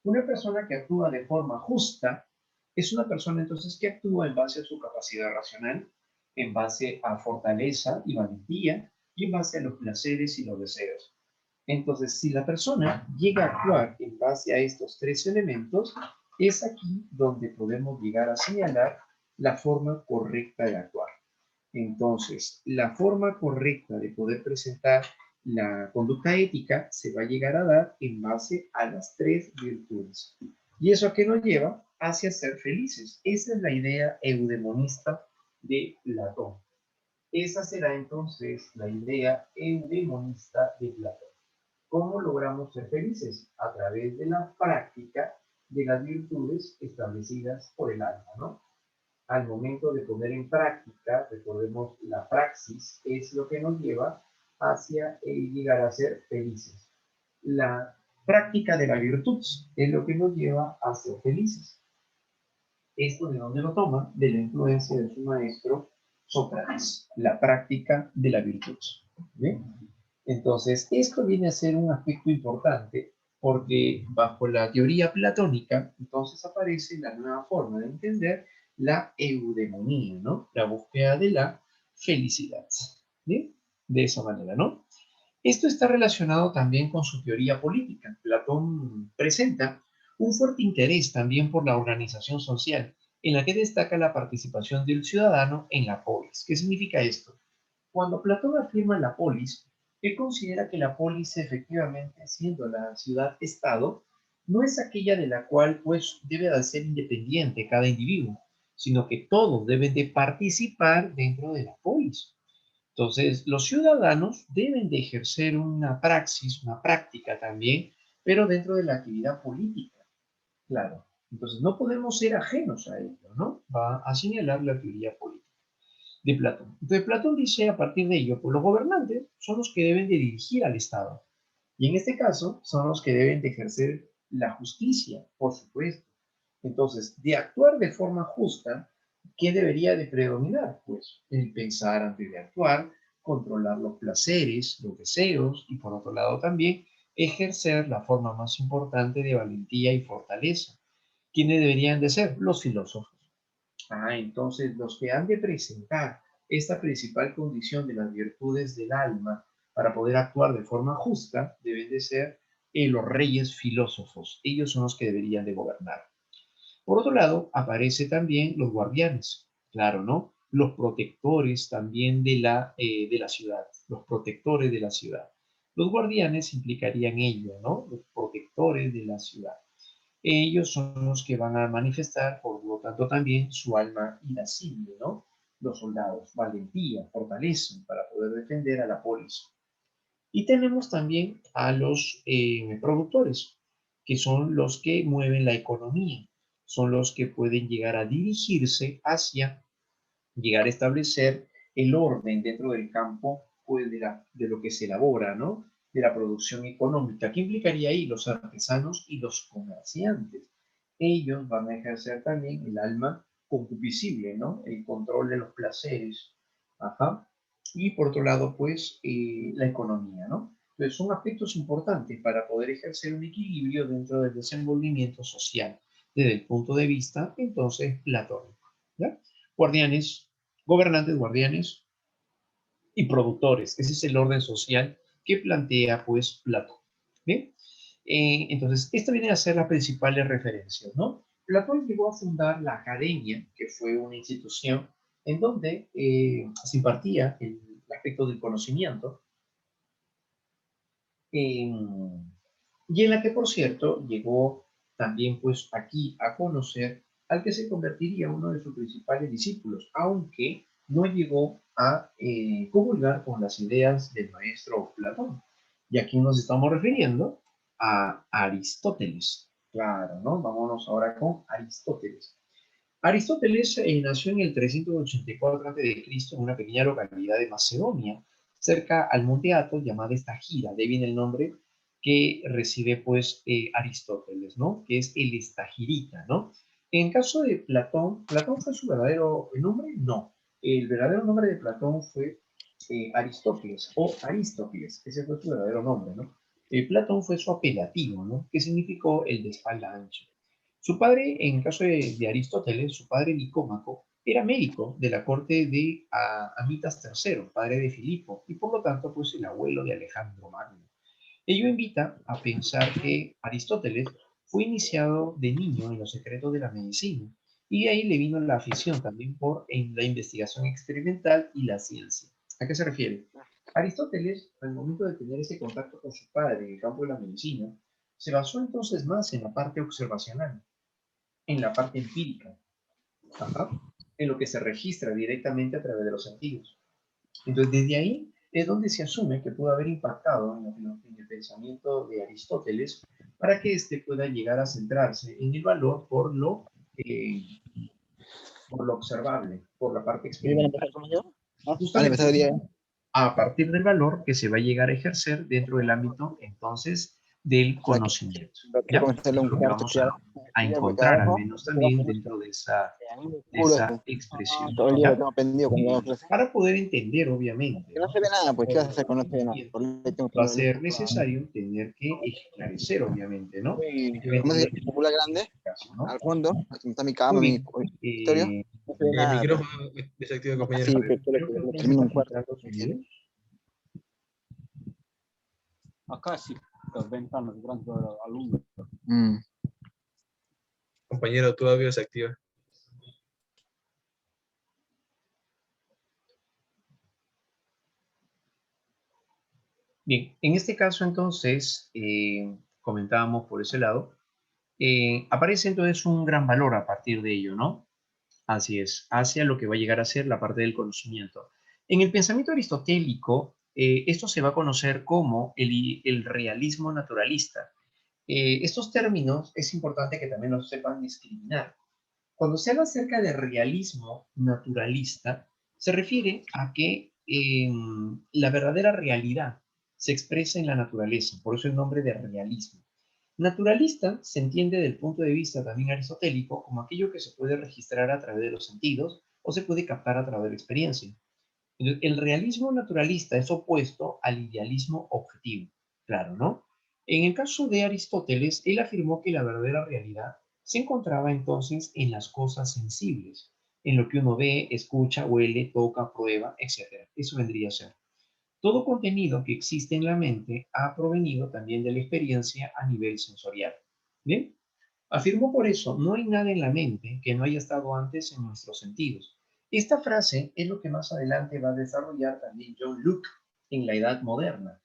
Una persona que actúa de forma justa es una persona entonces que actúa en base a su capacidad racional, en base a fortaleza y valentía y en base a los placeres y los deseos. Entonces, si la persona llega a actuar en base a estos tres elementos, es aquí donde podemos llegar a señalar la forma correcta de actuar. Entonces, la forma correcta de poder presentar la conducta ética se va a llegar a dar en base a las tres virtudes. ¿Y eso a qué nos lleva? Hacia ser felices. Esa es la idea eudemonista de Platón. Esa será entonces la idea eudemonista de Platón. ¿Cómo logramos ser felices? A través de la práctica de las virtudes establecidas por el alma, ¿no? Al momento de poner en práctica, recordemos, la praxis es lo que nos lleva hacia llegar a ser felices. La práctica de la virtud es lo que nos lleva a ser felices. ¿Esto de dónde lo toma? De la influencia de su maestro Sócrates, la práctica de la virtud. ¿Bien? Entonces, esto viene a ser un aspecto importante porque bajo la teoría platónica, entonces aparece la nueva forma de entender la eudemonía, ¿no? La búsqueda de la felicidad. ¿Bien? De esa manera, ¿no? Esto está relacionado también con su teoría política. Platón presenta un fuerte interés también por la organización social, en la que destaca la participación del ciudadano en la polis. ¿Qué significa esto? Cuando Platón afirma la polis, él considera que la polis, efectivamente, siendo la ciudad-estado, no es aquella de la cual pues debe de ser independiente cada individuo, sino que todos deben de participar dentro de la polis. Entonces, los ciudadanos deben de ejercer una praxis, una práctica también, pero dentro de la actividad política, claro. Entonces, no podemos ser ajenos a ello, ¿no? Va a señalar la teoría política de Platón. Entonces, Platón dice a partir de ello, pues los gobernantes son los que deben de dirigir al Estado. Y en este caso, son los que deben de ejercer la justicia, por supuesto. Entonces, de actuar de forma justa, ¿qué debería de predominar? Pues el pensar antes de actuar, controlar los placeres, los deseos y por otro lado también ejercer la forma más importante de valentía y fortaleza. ¿Quiénes deberían de ser? Los filósofos. Entonces los que han de presentar esta principal condición de las virtudes del alma para poder actuar de forma justa deben de ser los reyes filósofos. Ellos son los que deberían de gobernar. Por otro lado, aparece también los guardianes, claro, ¿no? Los protectores también de la ciudad, los protectores de la ciudad. Los guardianes implicarían ello, ¿no? Los protectores de la ciudad. Ellos son los que van a manifestar, por lo tanto, también su alma irascible, ¿no? Los soldados, valentía, fortaleza para poder defender a la polis. Y tenemos también a los productores, que son los que mueven la economía, son los que pueden llegar a dirigirse hacia llegar a establecer el orden dentro del campo pues, de lo que se elabora, ¿no? De la producción económica. ¿Qué implicaría ahí? Los artesanos y los comerciantes. Ellos van a ejercer también el alma concupiscible, ¿no? El control de los placeres. Ajá. Y por otro lado, pues, la economía, ¿no? Entonces, son aspectos importantes para poder ejercer un equilibrio dentro del desenvolvimiento social desde el punto de vista, entonces, platónico. ¿Ya? Guardianes, gobernantes, guardianes y productores. Ese es el orden social que plantea, pues, Platón. ¿Bien? Entonces, estas vienen a ser las principales referencias, ¿no? Platón llegó a fundar la Academia, que fue una institución en donde se impartía el aspecto del conocimiento, y en la que, por cierto, llegó también, pues, aquí a conocer al que se convertiría uno de sus principales discípulos, aunque no llegó a comulgar con las ideas del maestro Platón. Y aquí nos estamos refiriendo a Aristóteles. Claro, ¿no? Vámonos ahora con Aristóteles. Aristóteles nació en el 384 a.C. en una pequeña localidad de Macedonia, cerca al monte Athos, llamada Estagira. De ahí viene el nombre que recibe, pues, Aristóteles, ¿no? Que es el estagirita, ¿no? En caso de Platón, ¿Platón fue su verdadero nombre? No. El verdadero nombre de Platón fue Aristóteles o Aristóteles. Ese fue su verdadero nombre, ¿no? Platón fue su apelativo, ¿no? Que significó el de espalda ancha. Su padre, en caso de Aristóteles, su padre Nicómaco, era médico de la corte de Amitas III, padre de Filipo, y por lo tanto, pues el abuelo de Alejandro Magno. Ello invita a pensar que Aristóteles fue iniciado de niño en los secretos de la medicina, y de ahí le vino la afición también por la investigación experimental y la ciencia. ¿A qué se refiere? Aristóteles, al momento de tener ese contacto con su padre en el campo de la medicina, se basó entonces más en la parte observacional, en la parte empírica, ajá, en lo que se registra directamente a través de los sentidos. Entonces, desde ahí es donde se asume que pudo haber impactado en el pensamiento de Aristóteles para que éste pueda llegar a centrarse en el valor por lo observable, por la parte ¿Y van a experimental. empezar como yo? ¿No? Vale, Justamente empezar el día. a partir del valor que se va a llegar a ejercer dentro del ámbito, entonces, del O sea, que conocimiento. quiero ¿Ya? comenzarle Eso un es lo que cuarto vamos que a acá encontrar, al abajo, menos y abajo también mucho. dentro A mí me de culo esa eso. expresión. Todo el día lo ¿Ya? tengo pendido cuando hago clase. Para poder entender, obviamente, Que no ¿no? se ve Este nada, pues, tipo ¿qué vas a de hacer cuando no se ve nada? Por conocimiento, ahí tengo que va a prender la luz. ser necesario tener que esclarecer, obviamente, ¿no? Como es Eventualmente, el popular en grande, este caso, ¿no? al fondo, está mi Muy cama, mi bien. escritorio, no se ve El nada, pero micrófono desactiva, compañero. así, A pues, ver, quiero creo que que lo no me termine está un cuarto. filtrando sonido. Acá sí, las ventanas grandes alumbran. Compañero, tu audio se activa. Bien, en este caso entonces, comentábamos por ese lado, aparece entonces un gran valor a partir de ello, ¿no? Así es, hacia lo que va a llegar a ser la parte del conocimiento. En el pensamiento aristotélico, esto se va a conocer como el realismo naturalista. Estos términos es importante que también los sepan discriminar. Cuando se habla acerca de realismo naturalista, se refiere a que la verdadera realidad se expresa en la naturaleza, por eso el nombre de realismo. Naturalista se entiende desde el punto de vista también aristotélico como aquello que se puede registrar a través de los sentidos o se puede captar a través de la experiencia. El realismo naturalista es opuesto al idealismo objetivo, claro, ¿no? En el caso de Aristóteles, él afirmó que la verdadera realidad se encontraba entonces en las cosas sensibles, en lo que uno ve, escucha, huele, toca, prueba, etc. Eso vendría a ser. Todo contenido que existe en la mente ha provenido también de la experiencia a nivel sensorial. ¿Bien? Afirmó por eso, no hay nada en la mente que no haya estado antes en nuestros sentidos. Esta frase es lo que más adelante va a desarrollar también John Locke en la Edad Moderna.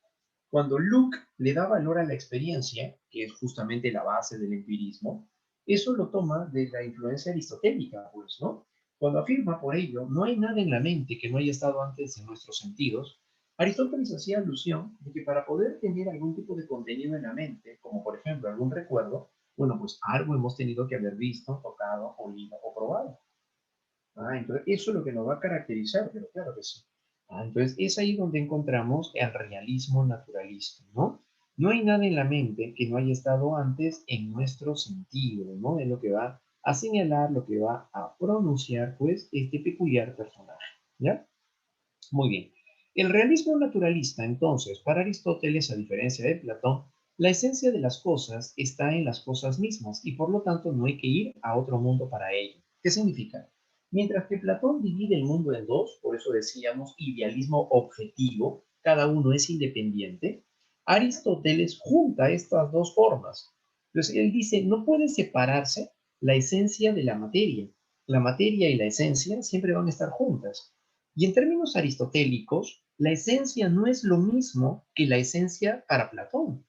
Cuando Locke le da valor a la experiencia, que es justamente la base del empirismo, eso lo toma de la influencia aristotélica, pues, ¿no? Cuando afirma por ello, no hay nada en la mente que no haya estado antes en nuestros sentidos, Aristóteles hacía alusión de que para poder tener algún tipo de contenido en la mente, como por ejemplo algún recuerdo, bueno, pues algo hemos tenido que haber visto, tocado, oído o probado. Entonces, eso es lo que nos va a caracterizar, pero claro que sí. Entonces, es ahí donde encontramos el realismo naturalista, ¿no? No hay nada en la mente que no haya estado antes en nuestro sentido, ¿no? Es lo que va a señalar, lo que va a pronunciar, pues, este peculiar personaje, ¿ya? Muy bien. El realismo naturalista, entonces, para Aristóteles, a diferencia de Platón, la esencia de las cosas está en las cosas mismas y por lo tanto no hay que ir a otro mundo para ello. ¿Qué significa? Mientras que Platón divide el mundo en dos, por eso decíamos idealismo objetivo, cada uno es independiente, Aristóteles junta estas dos formas. Entonces, él dice, no puede separarse la esencia de la materia. La materia y la esencia siempre van a estar juntas. Y en términos aristotélicos, la esencia no es lo mismo que la esencia para Platón.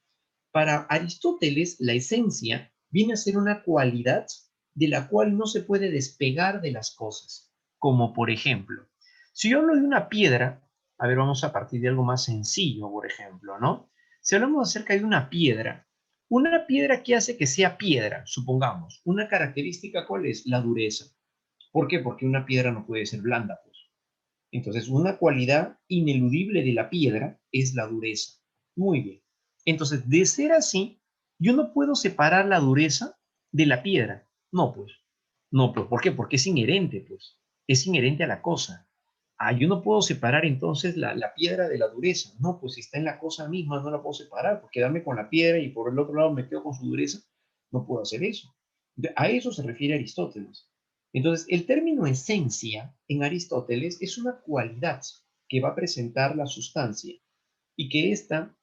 Para Aristóteles, la esencia viene a ser una cualidad de la cual no se puede despegar de las cosas. Como por ejemplo, si yo hablo de una piedra, a ver, vamos a partir de algo más sencillo, por ejemplo, ¿no? Si hablamos acerca de una piedra que hace que sea piedra, supongamos, una característica, ¿cuál es? La dureza. ¿Por qué? Porque una piedra no puede ser blanda, pues. Entonces, una cualidad ineludible de la piedra es la dureza. Muy bien. Entonces, de ser así, yo no puedo separar la dureza de la piedra. No, pues. No, pues. ¿Por qué? Porque es inherente, pues. Es inherente a la cosa. Yo no puedo separar entonces la piedra de la dureza. No, pues si está en la cosa misma, no la puedo separar, porque quedarme con la piedra y por el otro lado me quedo con su dureza. No puedo hacer eso. A eso se refiere Aristóteles. Entonces, el término esencia en Aristóteles es una cualidad que va a presentar la sustancia y que ésta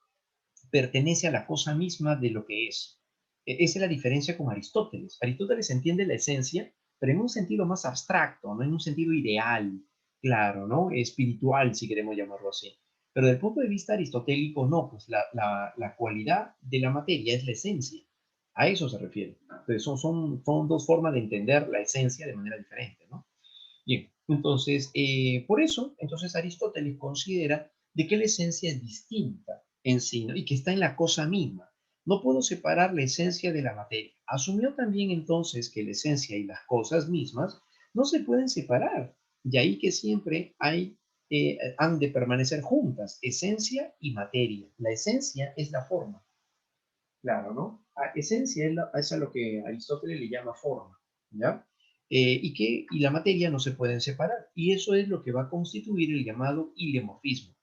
pertenece a la cosa misma de lo que es. Esa es la diferencia con Aristóteles. Aristóteles entiende la esencia, pero en un sentido más abstracto, no en un sentido ideal, claro, ¿no? Espiritual, si queremos llamarlo así. Pero desde el punto de vista aristotélico, no, pues la cualidad de la materia es la esencia. A eso se refiere. Entonces, son dos formas de entender la esencia de manera diferente, ¿no? Bien, entonces, por eso, entonces Aristóteles considera de que la esencia es distinta en sí, ¿no? Y que está en la cosa misma. No puedo separar la esencia de la materia. Asumió también entonces que la esencia y las cosas mismas no se pueden separar. De ahí que siempre han de permanecer juntas, esencia y materia. La esencia es la forma, claro, ¿no? Esencia es a lo que Aristóteles le llama forma, ¿ya? Y la materia no se pueden separar. Y eso es lo que va a constituir el llamado ilemorfismo.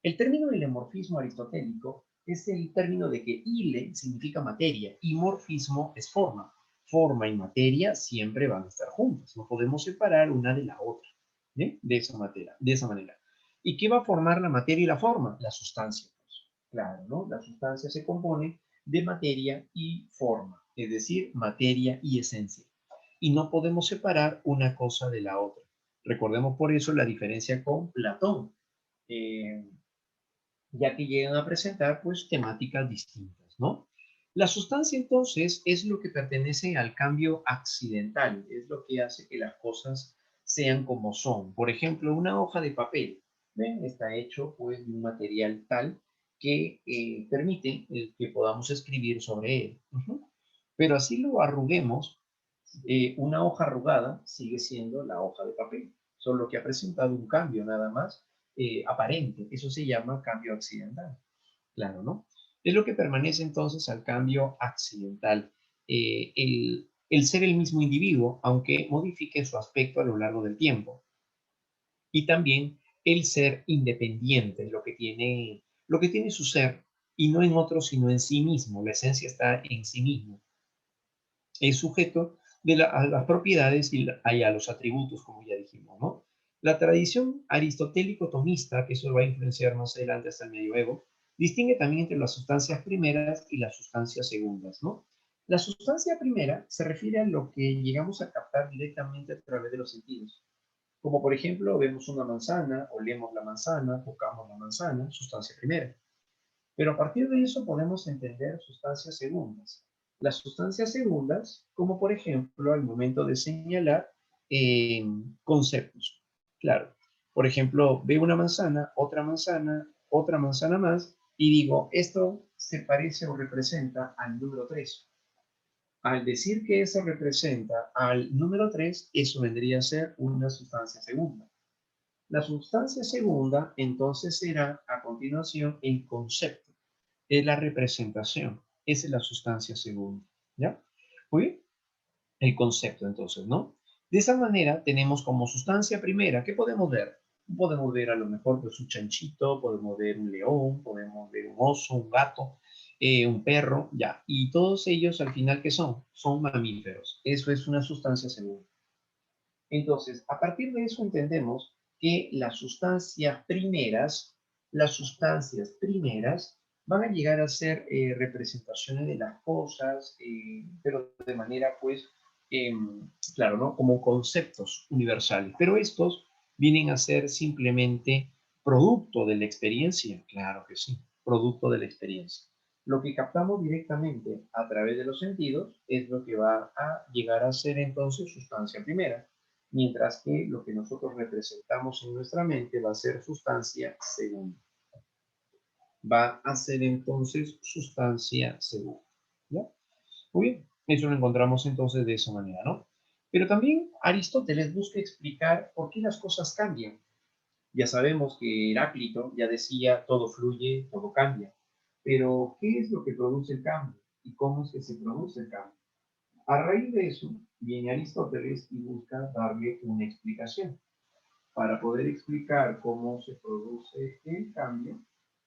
El término ilemorfismo aristotélico es el término de que ile significa materia y morfismo es forma. Forma y materia siempre van a estar juntas. No podemos separar una de la otra, ¿bien? De esa manera. ¿Y qué va a formar la materia y la forma? La sustancia, pues. Claro, ¿no? La sustancia se compone de materia y forma, es decir, materia y esencia. Y no podemos separar una cosa de la otra. Recordemos por eso la diferencia con Platón, eh, ya que llegan a presentar pues temáticas distintas, ¿no? La sustancia entonces es lo que pertenece al cambio accidental, es lo que hace que las cosas sean como son. Por ejemplo, una hoja de papel, ¿ven? Está hecho pues de un material tal que permite que podamos escribir sobre él. Pero así lo arruguemos, una hoja arrugada sigue siendo la hoja de papel, solo que ha presentado un cambio nada más aparente. Eso se llama cambio accidental. Claro, ¿no? Es lo que permanece entonces al cambio accidental. El ser el mismo individuo, aunque modifique su aspecto a lo largo del tiempo. Y también el ser independiente, lo que tiene su ser, y no en otro, sino en sí mismo. La esencia está en sí mismo. Es sujeto a las propiedades y a los atributos, como ya dijimos, ¿no? La tradición aristotélico-tomista, que eso va a influenciar más adelante hasta el medioevo, distingue también entre las sustancias primeras y las sustancias segundas, ¿no? La sustancia primera se refiere a lo que llegamos a captar directamente a través de los sentidos. Como por ejemplo, vemos una manzana, olemos la manzana, tocamos la manzana, sustancia primera. Pero a partir de eso podemos entender sustancias segundas. Las sustancias segundas, como por ejemplo al momento de señalar conceptos. Claro, por ejemplo, veo una manzana, otra manzana más, y digo, esto se parece o representa al número 3. Al decir que eso representa al número 3, eso vendría a ser una sustancia segunda. La sustancia segunda, entonces, será a continuación el concepto, es la representación, esa es la sustancia segunda, ¿ya? Muy bien, el concepto entonces, ¿no? De esa manera tenemos como sustancia primera, ¿qué podemos ver? Podemos ver a lo mejor pues un chanchito, podemos ver un león, podemos ver un oso, un gato, un perro, ya. Y todos ellos al final, ¿qué son? Son mamíferos. Eso es una sustancia segunda. Entonces, a partir de eso entendemos que las sustancias primeras van a llegar a ser representaciones de las cosas, pero de manera, pues, claro, ¿no? Como conceptos universales. Pero estos vienen a ser simplemente producto de la experiencia, claro que sí, producto de la experiencia. Lo que captamos directamente a través de los sentidos es lo que va a llegar a ser entonces sustancia primera, mientras que lo que nosotros representamos en nuestra mente va a ser sustancia segunda. Va a ser entonces sustancia segunda. ¿Ya? Muy bien, eso lo encontramos entonces de esa manera, ¿no? Pero también Aristóteles busca explicar por qué las cosas cambian. Ya sabemos que Heráclito ya decía, todo fluye, todo cambia. Pero, ¿qué es lo que produce el cambio? ¿Y cómo es que se produce el cambio? A raíz de eso, viene Aristóteles y busca darle una explicación. Para poder explicar cómo se produce el cambio,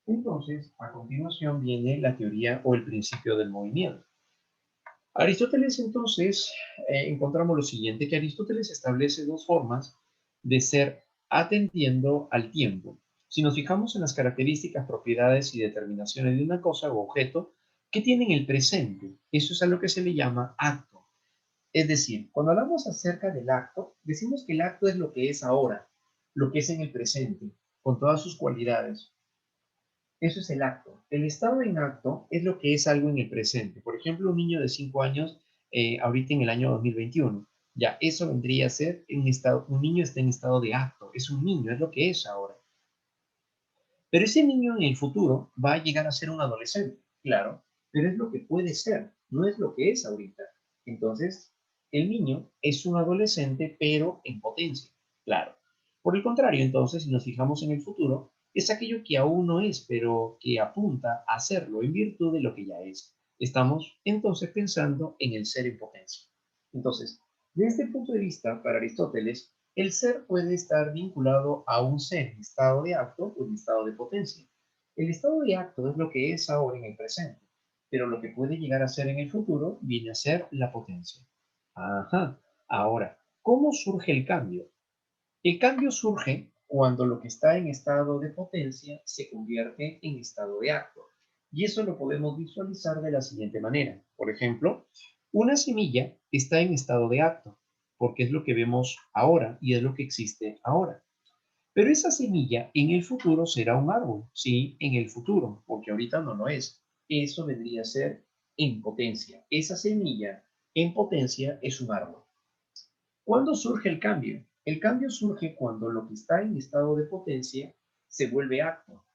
entonces, a continuación viene la teoría o el principio del movimiento. Aristóteles, entonces, encontramos lo siguiente, que Aristóteles establece dos formas de ser atendiendo al tiempo. Si nos fijamos en las características, propiedades y determinaciones de una cosa o objeto, ¿qué tienen el presente? Eso es a lo que se le llama acto. Es decir, cuando hablamos acerca del acto, decimos que el acto es lo que es ahora, lo que es en el presente, con todas sus cualidades. Eso es el acto. El estado en acto es lo que es algo en el presente. Por ejemplo, un niño de 5 años, ahorita en el año 2021, ya eso vendría a ser un niño está en estado de acto, es un niño, es lo que es ahora. Pero ese niño en el futuro va a llegar a ser un adolescente, claro, pero es lo que puede ser, no es lo que es ahorita. Entonces, el niño es un adolescente, pero en potencia, claro. Por el contrario, entonces, si nos fijamos en el futuro, es aquello que aún no es, pero que apunta a serlo en virtud de lo que ya es. Estamos entonces pensando en el ser en potencia. Entonces, desde este punto de vista, para Aristóteles, el ser puede estar vinculado a un ser en estado de acto o en estado de potencia. El estado de acto es lo que es ahora en el presente, pero lo que puede llegar a ser en el futuro viene a ser la potencia. Ajá. Ahora, ¿cómo surge el cambio? El cambio surge cuando lo que está en estado de potencia se convierte en estado de acto. Y eso lo podemos visualizar de la siguiente manera. Por ejemplo, una semilla está en estado de acto, porque es lo que vemos ahora y es lo que existe ahora. Pero esa semilla en el futuro será un árbol, sí, en el futuro, porque ahorita no lo es. Eso vendría a ser en potencia. Esa semilla en potencia es un árbol. ¿Cuándo surge el cambio? El cambio surge cuando lo que está en estado de potencia se vuelve acto.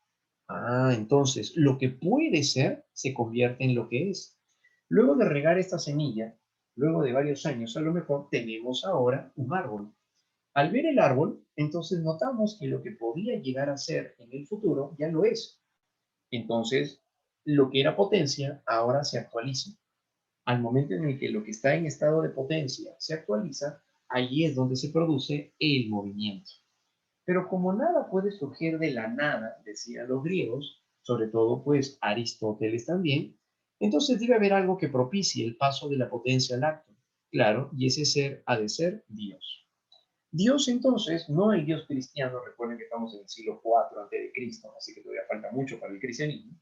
Ah, entonces lo que puede ser se convierte en lo que es. Luego de regar esta semilla, luego de varios años, a lo mejor tenemos ahora un árbol. Al ver el árbol, entonces notamos que lo que podía llegar a ser en el futuro ya lo es. Entonces, lo que era potencia ahora se actualiza. Al momento en el que lo que está en estado de potencia se actualiza, allí es donde se produce el movimiento. Pero como nada puede surgir de la nada, decían los griegos, sobre todo pues Aristóteles también, entonces debe haber algo que propicie el paso de la potencia al acto. Claro, y ese ser ha de ser Dios. Dios entonces, no el Dios cristiano, recuerden que estamos en el siglo IV antes de Cristo, así que todavía falta mucho para el cristianismo,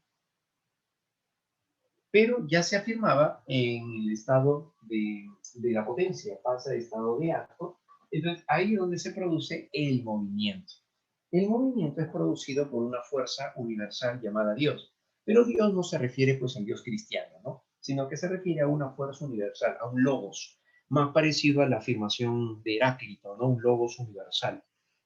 pero ya se afirmaba en el estado de la potencia, pasa de estado de acto, entonces ahí es donde se produce el movimiento. El movimiento es producido por una fuerza universal llamada Dios, pero Dios no se refiere pues al Dios cristiano, ¿no? Sino que se refiere a una fuerza universal, a un logos, más parecido a la afirmación de Heráclito, ¿no? Un logos universal,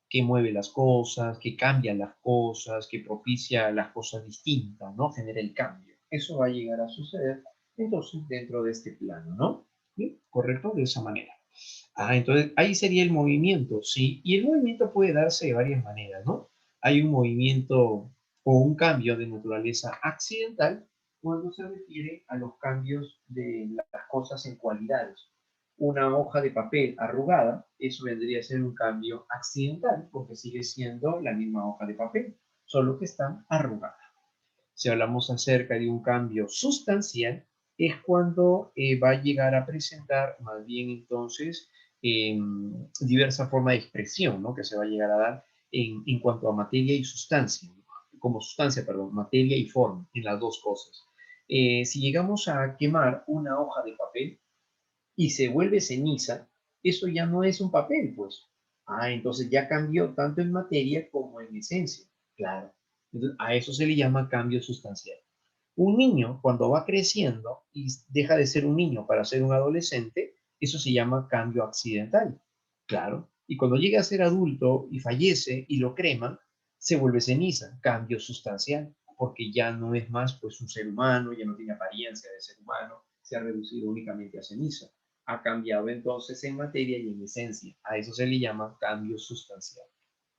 que mueve las cosas, que cambia las cosas, que propicia las cosas distintas, ¿no? Genera el cambio. Eso va a llegar a suceder entonces dentro de este plano, ¿no? ¿Bien? ¿Correcto? De esa manera. Entonces ahí sería el movimiento, ¿sí? Y el movimiento puede darse de varias maneras, ¿no? Hay un movimiento o un cambio de naturaleza accidental cuando se refiere a los cambios de las cosas en cualidades. Una hoja de papel arrugada, eso vendría a ser un cambio accidental, porque sigue siendo la misma hoja de papel, solo que está arrugada. Si hablamos acerca de un cambio sustancial, es cuando va a llegar a presentar más bien entonces diversa forma de expresión, ¿no? Que se va a llegar a dar en cuanto a materia y sustancia, ¿no? Como sustancia, perdón, materia y forma, en las dos cosas. Si llegamos a quemar una hoja de papel y se vuelve ceniza, eso ya no es un papel, pues. Entonces ya cambió tanto en materia como en esencia. Claro. Entonces, a eso se le llama cambio sustancial. Un niño, cuando va creciendo y deja de ser un niño para ser un adolescente, eso se llama cambio accidental. Claro. Y cuando llega a ser adulto y fallece y lo creman, se vuelve ceniza, cambio sustancial, porque ya no es más pues un ser humano, ya no tiene apariencia de ser humano, se ha reducido únicamente a ceniza. Ha cambiado entonces en materia y en esencia. A eso se le llama cambio sustancial.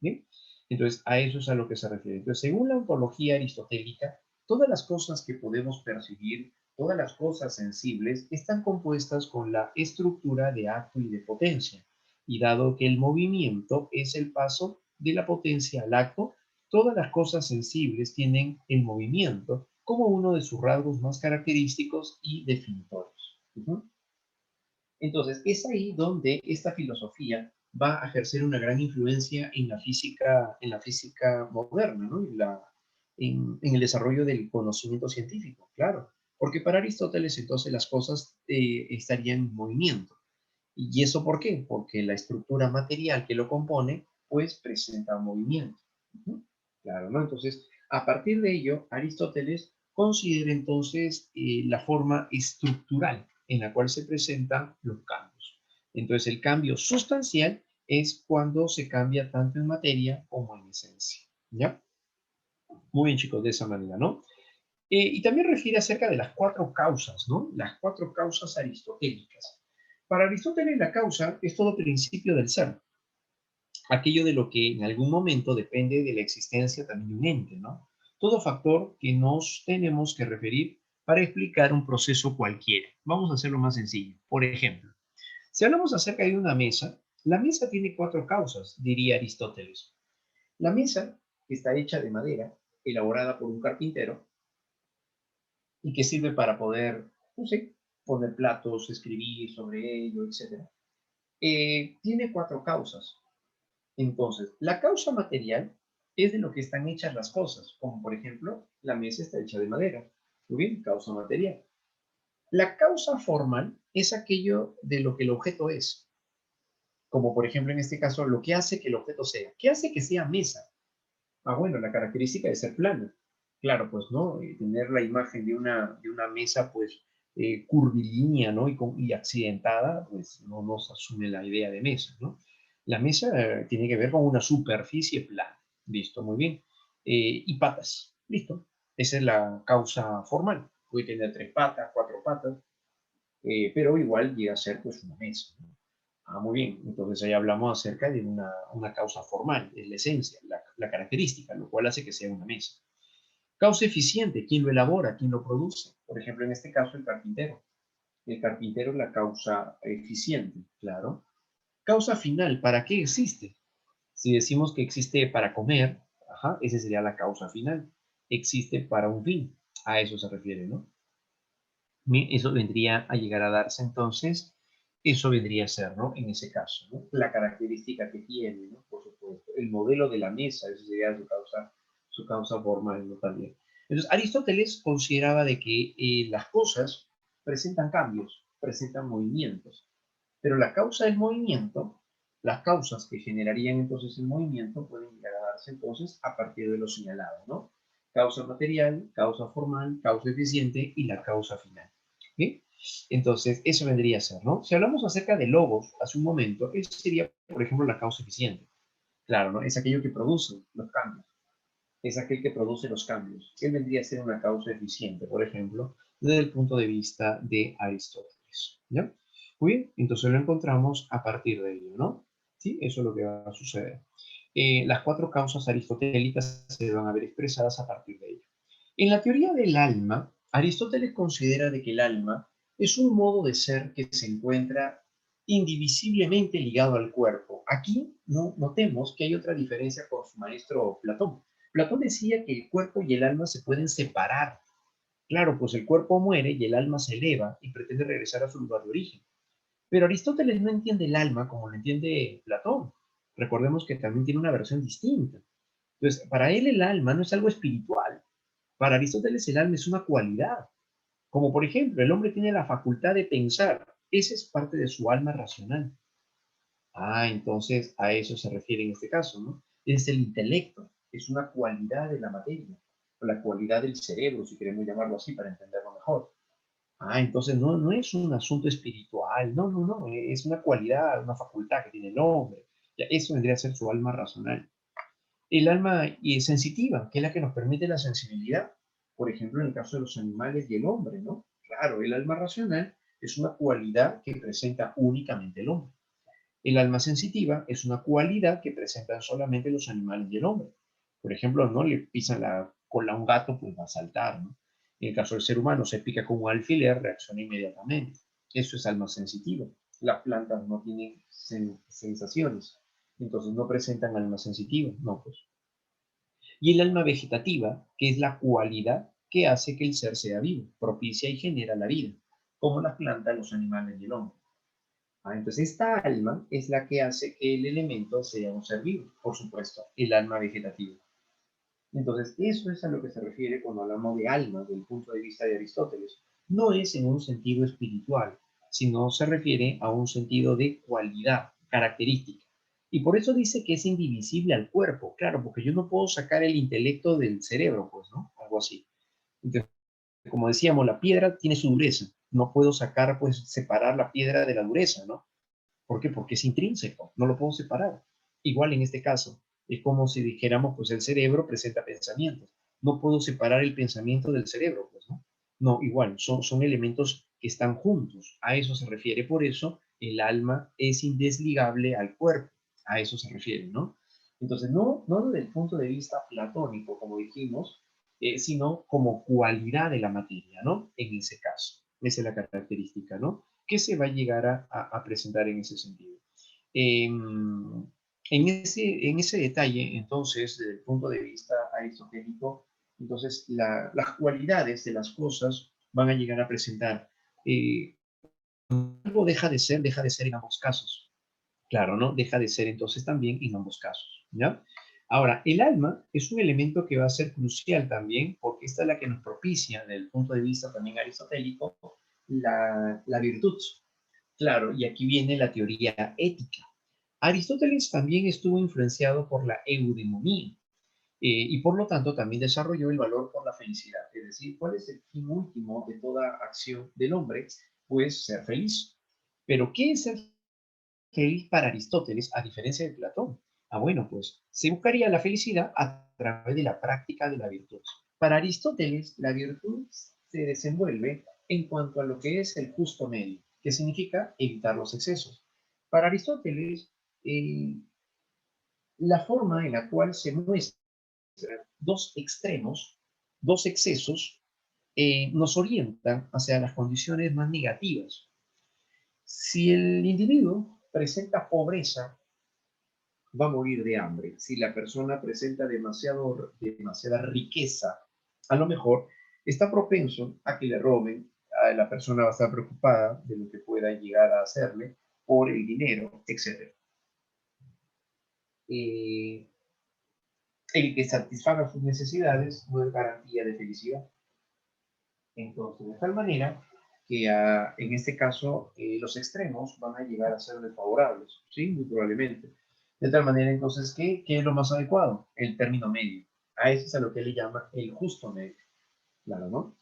¿Bien? Entonces, a eso es a lo que se refiere. Entonces, según la ontología aristotélica, todas las cosas que podemos percibir, todas las cosas sensibles, están compuestas con la estructura de acto y de potencia. Y dado que el movimiento es el paso de la potencia al acto, todas las cosas sensibles tienen el movimiento como uno de sus rasgos más característicos y definitorios. Entonces, es ahí donde esta filosofía va a ejercer una gran influencia en la física moderna, ¿no? En el desarrollo del conocimiento científico, claro. Porque para Aristóteles entonces las cosas estarían en movimiento. ¿Y eso por qué? Porque la estructura material que lo compone, pues presenta movimiento. Claro, ¿no? Entonces, a partir de ello, Aristóteles considera entonces la forma estructural en la cual se presentan los cambios. Entonces, el cambio sustancial es cuando se cambia tanto en materia como en esencia. ¿Ya? Muy bien, chicos, de esa manera, ¿no? Y también refiere acerca de las cuatro causas, ¿no? Las cuatro causas aristotélicas. Para Aristóteles, la causa es todo principio del ser, aquello de lo que en algún momento depende de la existencia también de un ente, ¿no? Todo factor que nos tenemos que referir para explicar un proceso cualquiera. Vamos a hacerlo más sencillo. Por ejemplo, si hablamos acerca de una mesa, la mesa tiene cuatro causas, diría Aristóteles. La mesa está hecha de madera, elaborada por un carpintero, y que sirve para poder, no sé, poner platos, escribir sobre ello, etc. Tiene cuatro causas. Entonces, la causa material es de lo que están hechas las cosas, como por ejemplo, la mesa está hecha de madera. Muy bien, causa material. La causa formal es aquello de lo que el objeto es, como por ejemplo en este caso, lo que hace que el objeto sea. ¿Qué hace que sea mesa? Bueno, la característica de ser plana. Claro, pues, ¿no? Tener la imagen de una mesa, pues, curvilínea, ¿no? Y accidentada, pues, no nos asume la idea de mesa, ¿no? La mesa tiene que ver con una superficie plana. Listo, muy bien. Y patas. Listo. Esa es la causa formal. Puede tener tres patas, cuatro patas, pero igual llega a ser, pues, una mesa, ¿no? Muy bien. Entonces ahí hablamos acerca de una causa formal, es la esencia, la característica, lo cual hace que sea una mesa. Causa eficiente, ¿quién lo elabora? ¿Quién lo produce? Por ejemplo, en este caso, el carpintero. El carpintero es la causa eficiente, claro. Causa final, ¿para qué existe? Si decimos que existe para comer, esa sería la causa final. Existe para un fin. A eso se refiere, ¿no? Eso vendría a llegar a darse entonces, eso vendría a ser, ¿no? En ese caso, ¿no? La característica que tiene, ¿no? Por supuesto. El modelo de la mesa, esa sería su causa formal, ¿no? También. Entonces, Aristóteles consideraba de que las cosas presentan cambios, presentan movimientos, pero la causa del movimiento, las causas que generarían entonces el movimiento pueden llegar a darse entonces a partir de lo señalado, ¿no? Causa material, causa formal, causa eficiente y la causa final. ¿Sí? Entonces, eso vendría a ser, ¿no? Si hablamos acerca de logos hace un momento, eso sería, por ejemplo, la causa eficiente. Claro, ¿no? Es aquello que produce los cambios. Es aquel que produce los cambios. Él vendría a ser una causa eficiente, por ejemplo, desde el punto de vista de Aristóteles. ¿Ya? Muy bien, entonces lo encontramos a partir de ello, ¿no? ¿Sí? Eso es lo que va a suceder. Las 4 causas aristotélicas se van a ver expresadas a partir de ello. En la teoría del alma, Aristóteles considera de que el alma es un modo de ser que se encuentra indivisiblemente ligado al cuerpo. Aquí notemos que hay otra diferencia con su maestro Platón. Platón decía que el cuerpo y el alma se pueden separar. Claro, pues el cuerpo muere y el alma se eleva y pretende regresar a su lugar de origen. Pero Aristóteles no entiende el alma como lo entiende Platón. Recordemos que también tiene una versión distinta. Entonces, para él el alma no es algo espiritual. Para Aristóteles el alma es una cualidad. Como por ejemplo, el hombre tiene la facultad de pensar. Esa es parte de su alma racional. Entonces a eso se refiere en este caso, ¿no? Es el intelecto, es una cualidad de la materia, o la cualidad del cerebro, si queremos llamarlo así para entenderlo mejor. Entonces no es un asunto espiritual, no, es una cualidad, una facultad que tiene el hombre. Ya, eso vendría a ser su alma racional. El alma sensitiva, que es la que nos permite la sensibilidad, por ejemplo, en el caso de los animales y el hombre, ¿no? Claro, el alma racional es una cualidad que presenta únicamente el hombre. El alma sensitiva es una cualidad que presentan solamente los animales y el hombre. Por ejemplo, no le pisan la cola a un gato, pues va a saltar, ¿no? En el caso del ser humano, se pica con un alfiler, reacciona inmediatamente. Eso es alma sensitiva. Las plantas no tienen sensaciones, entonces no presentan alma sensitiva, no, pues. Y el alma vegetativa, que es la cualidad que hace que el ser sea vivo, propicia y genera la vida, como las plantas, los animales y el hombre. Entonces esta alma es la que hace que el elemento sea un ser vivo, por supuesto, el alma vegetativa. Entonces eso es a lo que se refiere cuando hablamos de alma desde el punto de vista de Aristóteles. No es en un sentido espiritual, sino se refiere a un sentido de cualidad, característica. Y por eso dice que es indivisible al cuerpo, claro, porque yo no puedo sacar el intelecto del cerebro, pues, ¿no? Algo así. Entonces, como decíamos, la piedra tiene su dureza. No puedo sacar, pues, separar la piedra de la dureza, ¿no? ¿Por qué? Porque es intrínseco, no lo puedo separar. Igual en este caso, es como si dijéramos, pues el cerebro presenta pensamientos. No puedo separar el pensamiento del cerebro, pues, ¿no? No, igual, son elementos que están juntos. A eso se refiere. Por eso el alma es indesligable al cuerpo. A eso se refiere, ¿no? Entonces, no desde el punto de vista platónico, como dijimos, sino como cualidad de la materia, ¿no? En ese caso. Esa es la característica, ¿no? Que se va a llegar a presentar en ese sentido. En ese detalle, entonces, desde el punto de vista aristotélico, entonces las cualidades de las cosas van a llegar a presentar. Algo deja de ser en ambos casos. Claro, ¿no? Deja de ser entonces también en ambos casos, ¿ya? Ahora, el alma es un elemento que va a ser crucial también, porque esta es la que nos propicia, desde el punto de vista también aristotélico, la virtud. Claro, y aquí viene la teoría ética. Aristóteles también estuvo influenciado por la eudemonía y por lo tanto también desarrolló el valor por la felicidad. Es decir, ¿cuál es el fin último de toda acción del hombre? Pues ser feliz. Pero ¿qué es ser feliz para Aristóteles a diferencia de Platón? Bueno, pues se buscaría la felicidad a través de la práctica de la virtud. Para Aristóteles, la virtud se desenvuelve en cuanto a lo que es el justo medio, que significa evitar los excesos. Para Aristóteles, la forma en la cual se muestran dos extremos, dos excesos, nos orientan hacia las condiciones más negativas. Si el individuo presenta pobreza, va a morir de hambre. Si la persona presenta demasiada riqueza, a lo mejor está propenso a que le roben, la persona va a estar preocupada de lo que pueda llegar a hacerle por el dinero, etc. El que satisfaga sus necesidades no es garantía de felicidad. Entonces, de tal manera que en este caso los extremos van a llegar a ser desfavorables, ¿sí? Muy probablemente. De tal manera, entonces, ¿qué es lo más adecuado? El término medio. A eso es a lo que le llama el justo medio. Claro, ¿no?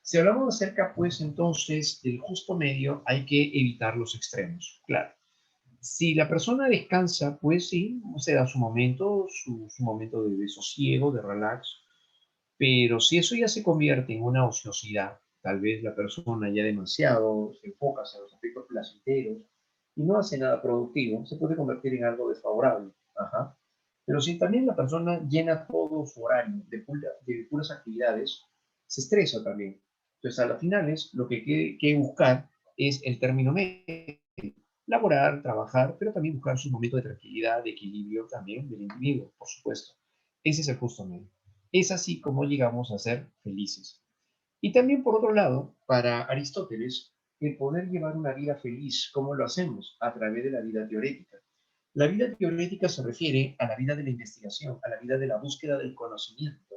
Si hablamos acerca, pues, entonces, del justo medio, hay que evitar los extremos. Claro. Si la persona descansa, pues sí, se da su momento, su momento de sosiego, de relax, pero si eso ya se convierte en una ociosidad, tal vez la persona ya demasiado se enfoca hacia los aspectos placenteros y no hace nada productivo, se puede convertir en algo desfavorable. Ajá. Pero si también la persona llena todo su horario de puras actividades, se estresa también. Entonces, a las finales, lo que hay que buscar es el término medio. Laborar, trabajar, pero también buscar su momento de tranquilidad, de equilibrio también del individuo, por supuesto. Ese es el justo medio. Es así como llegamos a ser felices. Y también, por otro lado, para Aristóteles, el poder llevar una vida feliz, ¿cómo lo hacemos? A través de la vida teorética. La vida teorética se refiere a la vida de la investigación, a la vida de la búsqueda del conocimiento.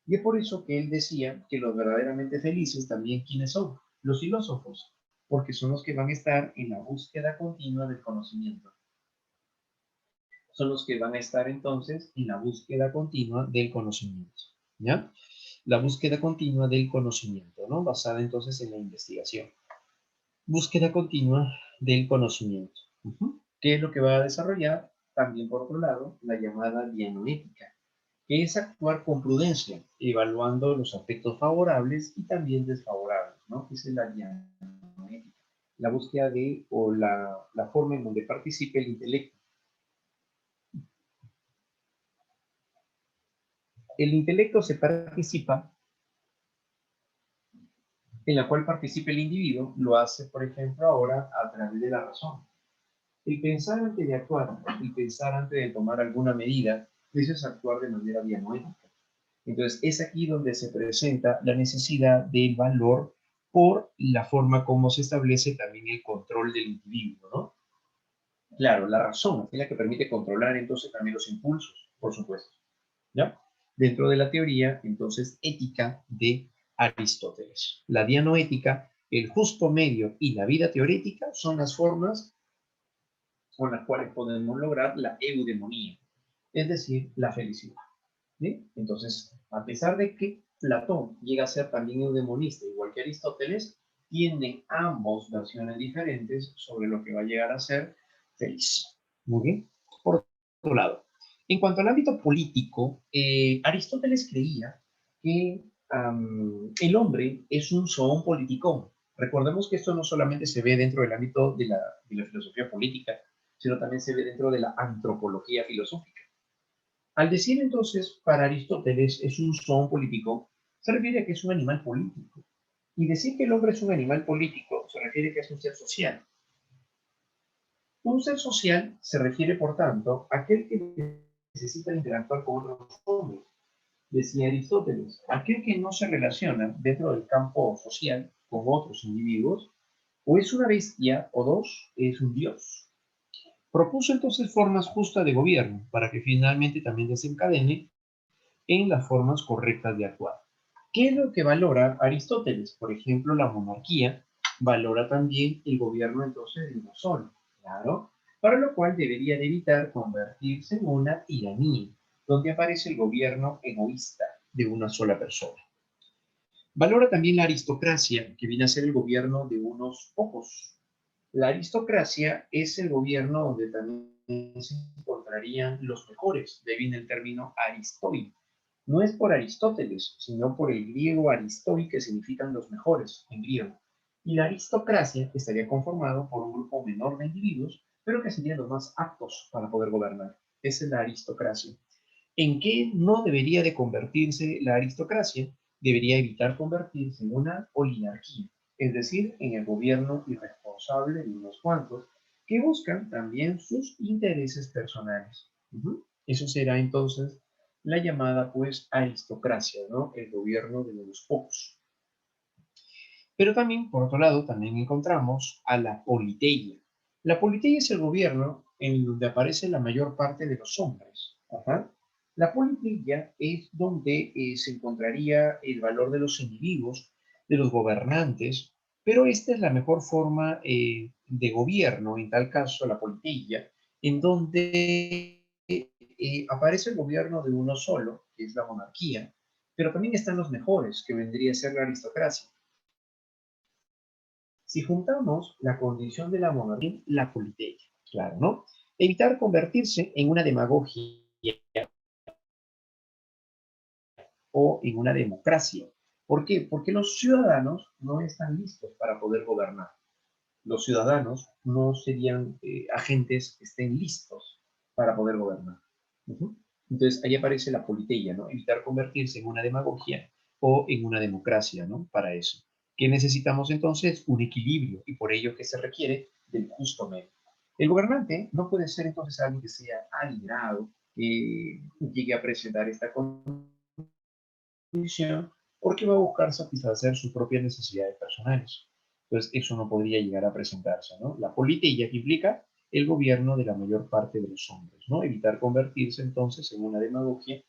Y es por eso que él decía que los verdaderamente felices también, ¿quiénes son? Los filósofos, porque son los que van a estar en la búsqueda continua del conocimiento. Son los que van a estar entonces en la búsqueda continua del conocimiento, ¿ya? La búsqueda continua del conocimiento, ¿no? Basada entonces en la investigación. Búsqueda continua del conocimiento. ¿Qué es lo que va a desarrollar? También, por otro lado, la llamada dianoética, que es actuar con prudencia, evaluando los aspectos favorables y también desfavorables, ¿no? Esa es la dianoética, la búsqueda de, o la forma en donde participe el intelecto. El intelecto se participa, en la cual participa el individuo, lo hace, por ejemplo, ahora a través de la razón. El pensar antes de actuar, el pensar antes de tomar alguna medida, eso es actuar de manera dianoética. Entonces, es aquí donde se presenta la necesidad del valor por la forma como se establece también el control del individuo, ¿no? Claro, la razón es la que permite controlar entonces también los impulsos, por supuesto, ¿ya? Dentro de la teoría, entonces, ética de Aristóteles. La dianoética, el justo medio y la vida teorética son las formas con las cuales podemos lograr la eudemonía, es decir, la felicidad. ¿Sí? Entonces, a pesar de que Platón llega a ser también eudemonista, igual que Aristóteles, tienen ambos versiones diferentes sobre lo que va a llegar a ser feliz. Muy bien. Por otro lado, en cuanto al ámbito político, Aristóteles creía que el hombre es un zoon politicón. Recordemos que esto no solamente se ve dentro del ámbito de la filosofía política, sino también se ve dentro de la antropología filosófica. Al decir entonces para Aristóteles es un zoon político, se refiere a que es un animal político. Y decir que el hombre es un animal político se refiere a que es un ser social. Un ser social se refiere, por tanto, a aquel que necesita interactuar con otros hombres. Decía Aristóteles, aquel que no se relaciona dentro del campo social con otros individuos, o es una bestia, o dos, es un dios. Propuso entonces formas justas de gobierno para que finalmente también desencadene en las formas correctas de actuar. ¿Qué es lo que valora Aristóteles? Por ejemplo, la monarquía valora también el gobierno entonces de uno solo, claro, para lo cual debería de evitar convertirse en una tiranía, donde aparece el gobierno egoísta de una sola persona. Valora también la aristocracia, que viene a ser el gobierno de unos pocos. La aristocracia es el gobierno donde también se encontrarían los mejores, de ahí viene el término aristoi. No es por Aristóteles, sino por el griego aristoi, que significan los mejores en griego. Y la aristocracia estaría conformado por un grupo menor de individuos, pero que serían los más aptos para poder gobernar. Esa es la aristocracia. ¿En qué no debería de convertirse la aristocracia? Debería evitar convertirse en una oligarquía, es decir, en el gobierno irresponsable de unos cuantos que buscan también sus intereses personales. Eso será entonces la llamada pues aristocracia, ¿no? El gobierno de los pocos. Pero también, por otro lado, también encontramos a la politeia. La politeia es el gobierno en donde aparece la mayor parte de los hombres. Ajá. La politeia es donde se encontraría el valor de los individuos, de los gobernantes, pero esta es la mejor forma de gobierno, en tal caso la politeia, en donde aparece el gobierno de uno solo, que es la monarquía, pero también están los mejores, que vendría a ser la aristocracia. Si juntamos la condición de la monarquía, la politeia, claro, ¿no? Evitar convertirse en una demagogia o en una democracia, ¿Por qué? Porque los ciudadanos no están listos para poder gobernar. Los ciudadanos no serían agentes que estén listos para poder gobernar. Ujú. Entonces, ahí aparece la politeia, ¿no? Evitar convertirse en una demagogia o en una democracia, ¿no? Para eso. ¿Qué necesitamos entonces? Un equilibrio, y por ello que se requiere del justo medio. El gobernante no puede ser entonces alguien que sea alienado, que llegue a presentar esta condición, porque va a buscar satisfacer sus propias necesidades personales. Entonces, eso no podría llegar a presentarse, ¿no? La politeia que implica el gobierno de la mayor parte de los hombres, ¿no? Evitar convertirse entonces en una democracia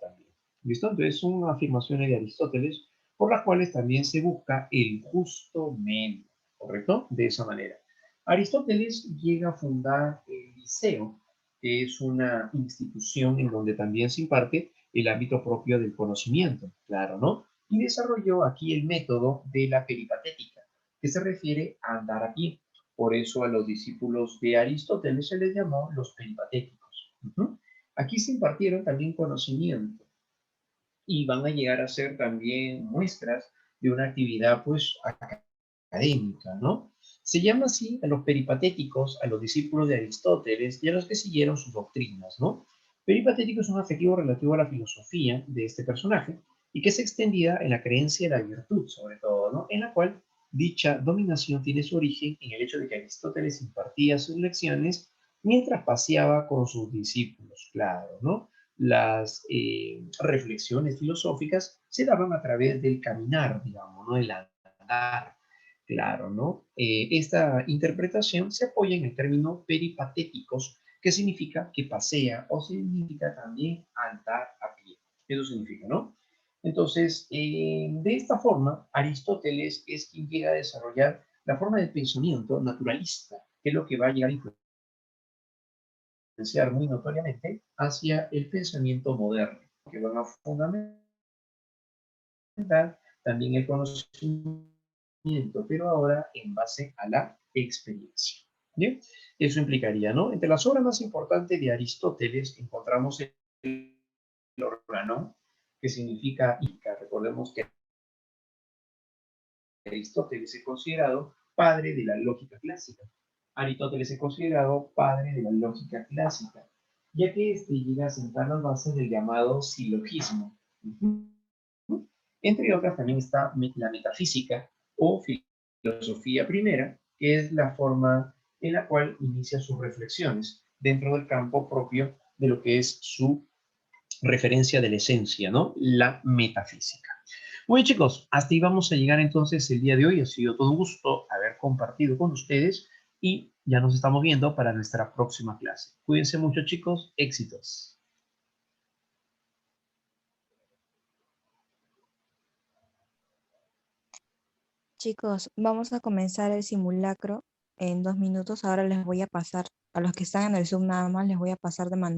también. ¿Listo? Entonces, son afirmaciones de Aristóteles por las cuales también se busca el justo medio, ¿correcto? De esa manera. Aristóteles llega a fundar el Liceo, que es una institución en donde también se imparte el ámbito propio del conocimiento, claro, ¿no? Y desarrolló aquí el método de la peripatética, que se refiere a andar a pie. Por eso a los discípulos de Aristóteles se les llamó los peripatéticos. Aquí se impartieron también conocimiento y van a llegar a ser también muestras de una actividad pues académica, ¿no? Se llama así a los peripatéticos, a los discípulos de Aristóteles y a los que siguieron sus doctrinas, ¿no? Peripatético es un adjetivo relativo a la filosofía de este personaje y que se extendía en la creencia de la virtud, sobre todo, ¿no? En la cual dicha dominación tiene su origen en el hecho de que Aristóteles impartía sus lecciones mientras paseaba con sus discípulos, claro, ¿no? Las reflexiones filosóficas se daban a través del caminar, digamos, ¿no? El andar, claro, ¿no? Esta interpretación se apoya en el término peripatéticos, que significa que pasea o significa también andar a pie. Eso significa, ¿no? Entonces, de esta forma, Aristóteles es quien llega a desarrollar la forma de pensamiento naturalista, que es lo que va a llegar a influenciar muy notoriamente hacia el pensamiento moderno, que van a fundamentar también el conocimiento, pero ahora en base a la experiencia. ¿Bien? Eso implicaría, ¿no? Entre las obras más importantes de Aristóteles encontramos el órgano, que significa Ica. Recordemos que Aristóteles es considerado padre de la lógica clásica. Aristóteles es considerado padre de la lógica clásica, ya que este llega a sentar las bases del llamado silogismo. Entre otras también está la metafísica o filosofía primera, que es la forma en la cual inicia sus reflexiones dentro del campo propio de lo que es su referencia de la esencia, ¿no? La metafísica. Muy bien, chicos, hasta ahí vamos a llegar entonces el día de hoy. Ha sido todo un gusto haber compartido con ustedes y ya nos estamos viendo para nuestra próxima clase. Cuídense mucho, chicos. Éxitos. Chicos, vamos a comenzar el simulacro en 2 minutos. Ahora les voy a pasar, a los que están en el Zoom nada más, les voy a pasar de manera